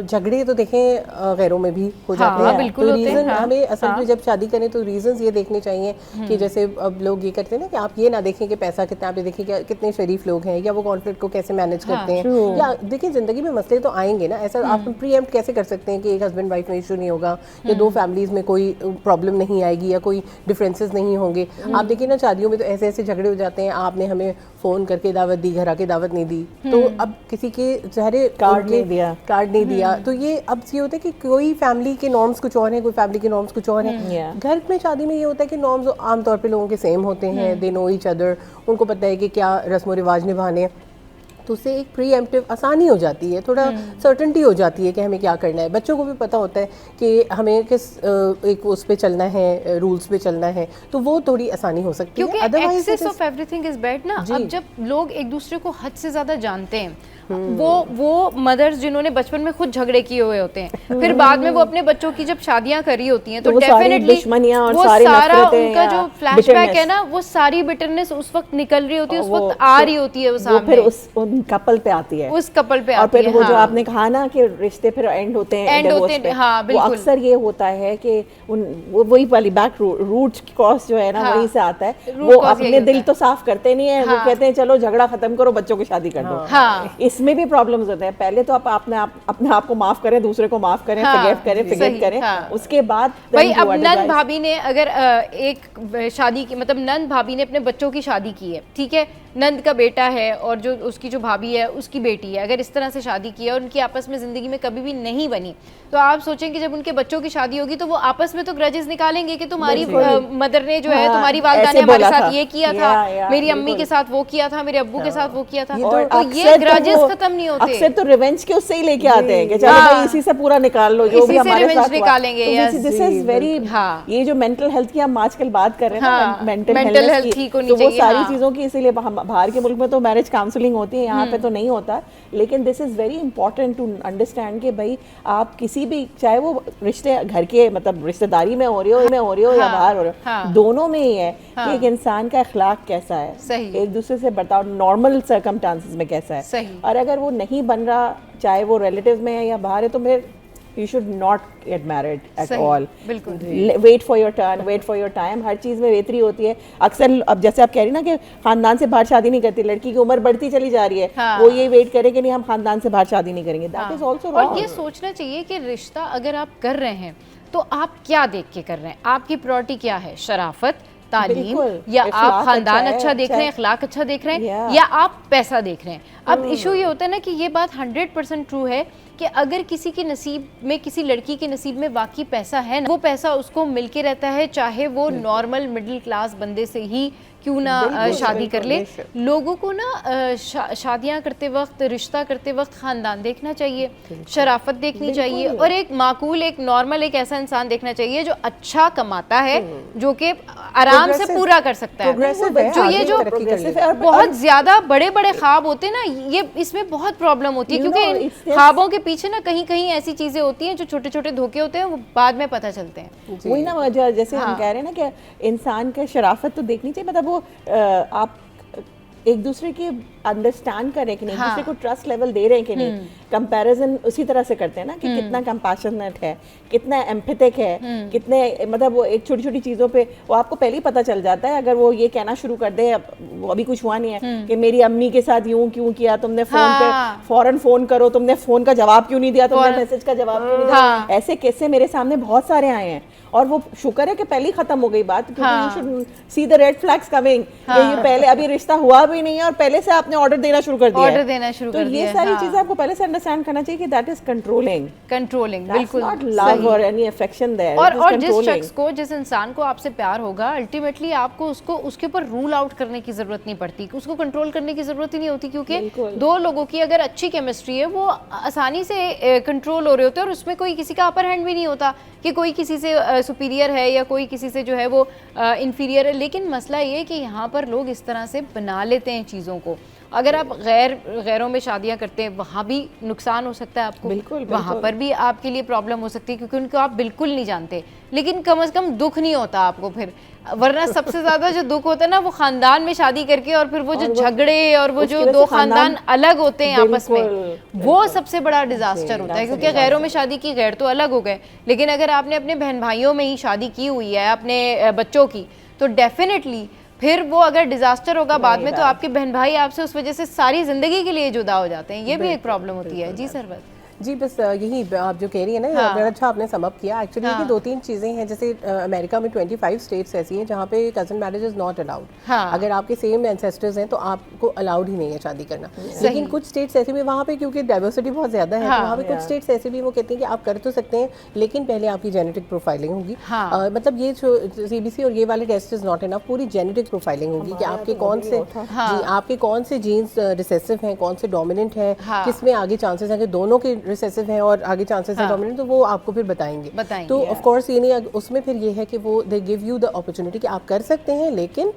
झगड़े तो देखें गैरों में भी हो जाते हैं, तो रीज़न हमें असल में जब शादी करें तो रीजंस ये देखने चाहिए कि जैसे अब लोग ये करते हैं ना कि आप ये ना देखें कि पैसा कितना, आप ये देखें कि कितने शरीफ लोग हैं या वो कॉन्फ्लिक्ट को कैसे मैनेज करते हैं, या देखिए जिंदगी में मसले तो आएंगे ना, ऐसा आप प्रीएम्प्ट कैसे कर सकते हैं कि एक हस्बैंड वाइफ में इशू नहीं होगा या दो फैमिलीज में कोई प्रॉब्लम नहीं आएगी या कोई डिफरेंसेस नहीं होंगे। आप देखिए ना शादियों में तो ऐसे ऐसे झगड़े हो जाते हैं, आपने हमें फोन करके दावत दी, घर आके दावत नहीं दी, तो अब किसी के ज़ाहिर कार्ड नहीं दिया, तो ये अब ये होता है कि कोई फैमिली के नॉर्म्स कुछ और हैं, कोई फैमिली के नॉर्म्स कुछ और हैं। घर में शादी में ये होता है कि नॉर्म्स आमतौर पे लोगों के सेम होते हैं, दे नो ईच अदर, उनको पता है कि क्या रस्म रिवाज निभाने हैं, तो उससे एक प्रीएम्प्टिव आसानी हो जाती है, थोड़ा सर्टेनिटी हो जाती है कि हमें क्या करना है। बच्चों को भी पता होता है कि हमें किस एक उस पे चलना है, रूल्स पे चलना है, तो वो थोड़ी आसानी हो सकती है। क्योंकि excess of everything is bad ना। अब जब लोग एक दूसरे को हद से ज्यादा जानते हैं, वो मदर्स जिन्होंने बचपन में खुद झगड़े किए हुए होते हैं, फिर बाद में वो अपने बच्चों की जब शादियां करी होती हैं तो डेफिनेटली वो सारा उनका जो फ्लैशबैक है ना, वो सारी बिटरनेस उस वक्त निकल रही होती है, उस वक्त आ रही होती है, वो सामने फिर उस कपल पे आती है, उस कपल पे और फिर वो जो आपने कहा ना कि रिश्ते फिर एंड होते हैं, वो अक्सर ये होता है कि वो वही वाली बैक रूट कॉज जो है ना वहीं से आता है। वो अपने दिल तो साफ करते नहीं है, वो कहते हैं चलो झगड़ा खत्म करो, बच्चों की शादी कर दो। इसमें भी प्रॉब्लम्स होते हैं। पहले तो आप अपने आप को माफ करें, दूसरे को माफ करें, फॉरगिव करें, उसके बाद भाई अब नंद भाभी ने अगर एक शादी की मतलब नंद भाभी ने अपने बच्चों की शादी की है, ठीक है, नंद का बेटा है और जो उसकी जो भाभी है उसकी बेटी है, अगर इस तरह से शादी की है और उनकी आपस में जिंदगी में कभी भी नहीं बनी, तो आप सोचें कि जब उनके बच्चों की शादी होगी तो वो आपस में तो ग्रजेस निकालेंगे कि तुम्हारी मदर ने जो है, तुम्हारी वालिदा ने हमारे साथ ये किया था, मेरी अम्मी के साथ वो किया था, मेरे अब्बू के साथ वो किया था, तो ये ग्रजेस खत्म नहीं होते। अक्सर तो रिवेंज के उससे ही लेके आते हैं कि चलो भाई इसी से पूरा निकाल लो जो भी हमारे साथ निकालेंगे। दिस इज वेरी, ये जो मेंटल हेल्थ की हम आजकल बात कर रहे हैं ना, मेंटल हेल्थ ठीक होनी चाहिए, तो वो सारी चीजों की, इसीलिए बाहर के मुल्क में तो मैरिज काउंसलिंग होती है, यहाँ पे तो नहीं होता, लेकिन this is very important to understand कि भाई आप किसी भी, चाहे वो रिश्ते घर के मतलब रिश्तेदारी में हो रही हो या बाहर हो रहे हो, दोनों में ही है कि एक इंसान का अखलाक कैसा है, एक दूसरे से बर्ताव नॉर्मल सर्कमस्टांसेस में कैसा है, और अगर वो नहीं बन रहा, चाहे वो रिलेटिव में है या बाहर है, तो फिर you should not get married at all. बिल्कुल। Wait for your turn, wait for your time. हर चीज़ में वेतरी होती है। अक्सर अब जैसे आप कह रही ना कि खानदान से बाहर शादी नहीं करती, लड़की की उम्र बढ़ती चली जा रही है, वो ये वेट करे कि नहीं हम खानदान से बाहर शादी नहीं करेंगे। That is also wrong. और ये सोचना चाहिए कि रिश्ता अगर आप कर रहे हैं तो आप क्या देख के कर रहे हैं, आपकी प्रायोरिटी क्या है, शराफत, तालीम, या आप खानदान अच्छा देख रहे हैं, अखलाक अच्छा देख रहे हैं, या आप पैसा देख रहे हैं। अब इशू ये होता है ना कि ये बात 100% ट्रू है कि अगर किसी के नसीब में, किसी लड़की के नसीब में वाकई पैसा है ना, वो पैसा उसको मिलके रहता है, चाहे वो नॉर्मल मिडिल क्लास बंदे से ही क्यों ना शादी कर ले। लोगों को ना शादियां करते वक्त, रिश्ता करते वक्त खानदान देखना चाहिए, शराफत देखनी चाहिए, और एक माकूल, एक नॉर्मल, एक ऐसा इंसान देखना चाहिए जो अच्छा कमाता है, जो कि आराम से पूरा कर सकता है। जो ये जो बहुत ज्यादा बड़े बड़े ख्वाब होते हैं ना, ये इसमें बहुत प्रॉब्लम होती है, क्योंकि इन ख्वाबों के पीछे ना कहीं कहीं ऐसी चीजें होती हैं जो छोटे छोटे धोखे होते हैं, वो बाद में पता चलते हैं। वही ना, जैसे हम कह रहे हैं ना कि इंसान का शराफत तो देखनी चाहिए, मतलब वो आप एक दूसरे की अंडरस्टैंड करें कि नहीं, एक दूसरे को ट्रस्ट लेवल दे रहे हैं कि नहीं, कंपैरिजन उसी तरह से करते हैं ना कि कितना कंपैशनेट है, कितना एम्पैथिक है, कितने मतलब वो एक छोटी छोटी चीज़ों पे वो आपको पहले ही पता चल जाता है। अगर वो ये कहना शुरू कर दे, वो अभी कुछ हुआ नहीं है कि मेरी अम्मी के साथ यूं क्यों किया, तुमने फोन पे फौरन फोन करो, तुमने फोन का जवाब क्यों नहीं दिया, तुमने मैसेज का जवाब क्यों नहीं दिया, ऐसे किस्से मेरे सामने बहुत सारे आए हैं। और वो शुक्र है कि पहले ही खत्म हो गई बात, क्योंकि you should see the red flags coming, ये पहले अभी रिश्ता हुआ भी नहीं है और पहले से आपने ऑर्डर देना शुरू कर दिया, तो ये सारी चीजें आपको पहले से अंडरस्टैंड करना चाहिए कि दैट इज कंट्रोलिंग, बिल्कुल नॉट लव और एनी अफेक्शन देयर। और जिस शख्स को, जिस इंसान को आपसे प्यार होगा, अल्टीमेटली आपको उसको उसके ऊपर रूल आउट करने की जरूरत नहीं पड़ती, उसको कंट्रोल करने की जरूरत ही नहीं होती, क्योंकि दो लोगों की अगर अच्छी केमिस्ट्री है वो आसानी से कंट्रोल हो रहे होते हैं, और उसमें कोई किसी का अपर हैंड भी नहीं होता कि कोई किसी से सुपीरियर है या कोई किसी से जो है वो इन्फीरियर है। लेकिन मसला ये है कि यहाँ पर लोग इस तरह से बना लेते हैं चीज़ों को, अगर आप गैरों में शादियां करते हैं वहाँ भी नुकसान हो सकता है आपको, बिल्कुल, वहाँ पर भी आपके लिए प्रॉब्लम हो सकती है क्योंकि उनको आप बिल्कुल नहीं जानते, लेकिन कम से कम दुख नहीं होता आपको फिर। वरना सबसे ज्यादा जो दुख होता है ना वो खानदान में शादी करके और फिर वो जो झगड़े और वो जो दो खानदान अलग होते हैं आपस में, वो सबसे बड़ा डिजास्टर होता है। क्योंकि गैरों में शादी की, गैर तो अलग हो गए, लेकिन अगर आपने अपने बहन भाइयों में ही शादी की हुई है अपने बच्चों की, तो डेफिनेटली फिर वो अगर डिजास्टर होगा बाद में तो आपके बहन भाई आपसे उस वजह से सारी जिंदगी के लिए जुदा हो जाते हैं। ये भी एक प्रॉब्लम होती है। जी सरवत जी, बस यही आप जो कह रही है ना, बड़ा अच्छा आपने सम अप किया। एक्चुअली ये 2-3 चीज़ें हैं, जैसे अमेरिका में 25 स्टेट्स ऐसी हैं जहाँ पे cousin marriage is not allowed. अगर आपके सेम एंसेस्टर्स हैं तो आपको अलाउड ही नहीं है शादी करना। लेकिन कुछ स्टेट्स ऐसे भी वहाँ पे, क्योंकि डाइवर्सिटी बहुत ज़्यादा है, तो वहाँ पे कुछ स्टेट्स ऐसे भी वो कहते हैं कि आप कर तो सकते हैं लेकिन पहले आपकी जेनेटिक प्रोफाइलिंग होगी। मतलब ये जो CBC और ये वाले टेस्ट इज़ नॉट इनफ, पूरी जेनेटिक प्रोफाइलिंग होगी कि आपके कौन से आपके कौन से जीन्स रिसेसिव हैं, कौन से डोमिनेंट हैं, किसमें आगे चांसेस हैं कि दोनों के रिसेसिव हैं और आगे चांसेस हैं डोमिनेंट, तो वो आपको फिर बताएंगे। तो ऑफ कोर्स ये नहीं, उसमें फिर ये है कि वो they give you the opportunity कि आप कर सकते हैं, लेकिन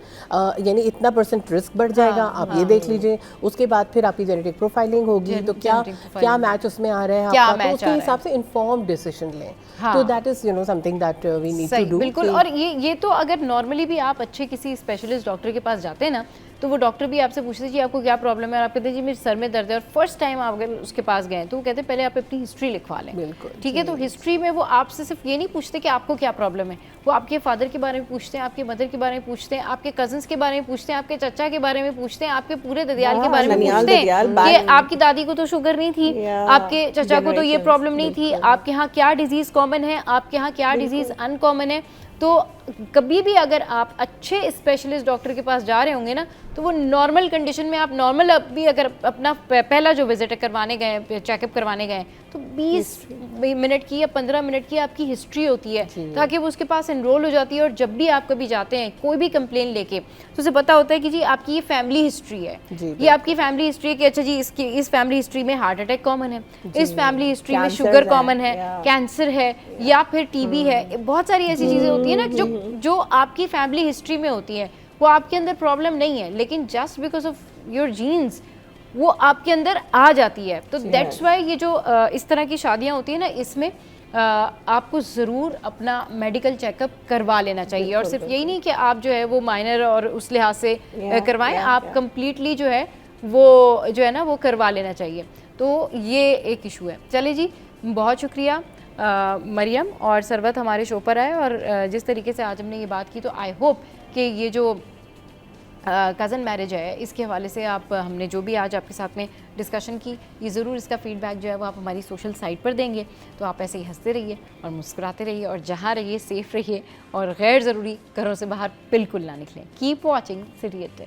यानी इतना % रिस्क बढ़ जाएगा, आप ये देख लीजिए। उसके बाद फिर आपकी जेनेटिक प्रोफाइलिंग होगी, तो क्या मैच उसमें आ रहा है आपका, तो उसके हिसाब से इन्फॉर्म्ड डिसीजन लें। तो that is something that we need to do. बिल्कुल। और ये तो अगर नॉर्मली भी आप अच्छे किसी स्पेशलिस्ट डॉक्टर के पास जाते हैं ना, तो वो डॉक्टर भी आपसे पूछते हैं जी आपको क्या प्रॉब्लम है, और आप कहते हैं जी मेरे सर में दर्द है, और फर्स्ट टाइम आप अगर उसके पास गए तो वो कहते हैं पहले आप अपनी हिस्ट्री लिखवा लें। ठीक है, तो हिस्ट्री में वो आपसे सिर्फ ये नहीं पूछते कि आपको क्या प्रॉब्लम है, वो आपके फादर के बारे में पूछते हैं, आपके मदर के बारे में पूछते हैं, आपके कजन्स के बारे में पूछते हैं, आपके चचा के बारे में पूछते हैं, आपके पूरे ददियाल के बारे में पूछते हैं कि आपकी दादी को तो शुगर नहीं थी, आपके चचा को तो ये प्रॉब्लम नहीं थी, आपके यहाँ क्या डिजीज कॉमन है, आपके यहाँ क्या डिजीज अनकॉमन है। तो कभी भी अगर आप अच्छे स्पेशलिस्ट डॉक्टर के पास जा रहे होंगे ना, तो वो नॉर्मल कंडीशन में आप नॉर्मल अभी अगर अपना पहला जो विजिट करवाने गए, चेकअप करवाने गए, तो 20 मिनट की या 15 मिनट की आपकी हिस्ट्री होती है, ताकि वो उसके पास एनरोल हो जाती है। और जब भी आप कभी जाते हैं कोई भी कंप्लेन लेके, तो उसे पता होता है कि जी आपकी ये फैमिली हिस्ट्री है, ये आपकी फैमिली हिस्ट्री है कि अच्छा जी इस फैमिली हिस्ट्री में हार्ट अटैक कॉमन है, इस फैमिली हिस्ट्री में शुगर कॉमन है, कैंसर है, या फिर TB है। बहुत सारी ऐसी चीज़ें होती है ना जो आपकी फैमिली हिस्ट्री में होती है, वो आपके अंदर प्रॉब्लम नहीं है, लेकिन just because of your genes वो आपके अंदर आ जाती है। तो दैट्स वाई ये जो इस तरह की शादियां होती है ना, इसमें आपको ज़रूर अपना मेडिकल चेकअप करवा लेना चाहिए। और सिर्फ यही नहीं कि आप जो है वो माइनर और उस लिहाज से करवाएं, आप कंप्लीटली जो है वो करवा लेना चाहिए। तो ये एक इशू है। चलिए जी, बहुत शुक्रिया मरियम और सरवत हमारे शो पर आए, और जिस तरीके से आज हमने ये बात की, तो आई होप कि ये जो कज़न मैरिज है इसके हवाले से हमने जो भी आज आपके साथ में डिस्कशन की, ये ज़रूर इसका फीडबैक जो है वो आप हमारी सोशल साइट पर देंगे। तो आप ऐसे ही हंसते रहिए और मुस्कुराते रहिए, और जहाँ रहिए सेफ़ रहिए, और गैर ज़रूरी घरों से बाहर बिल्कुल ना निकलें। Keep watching City eight.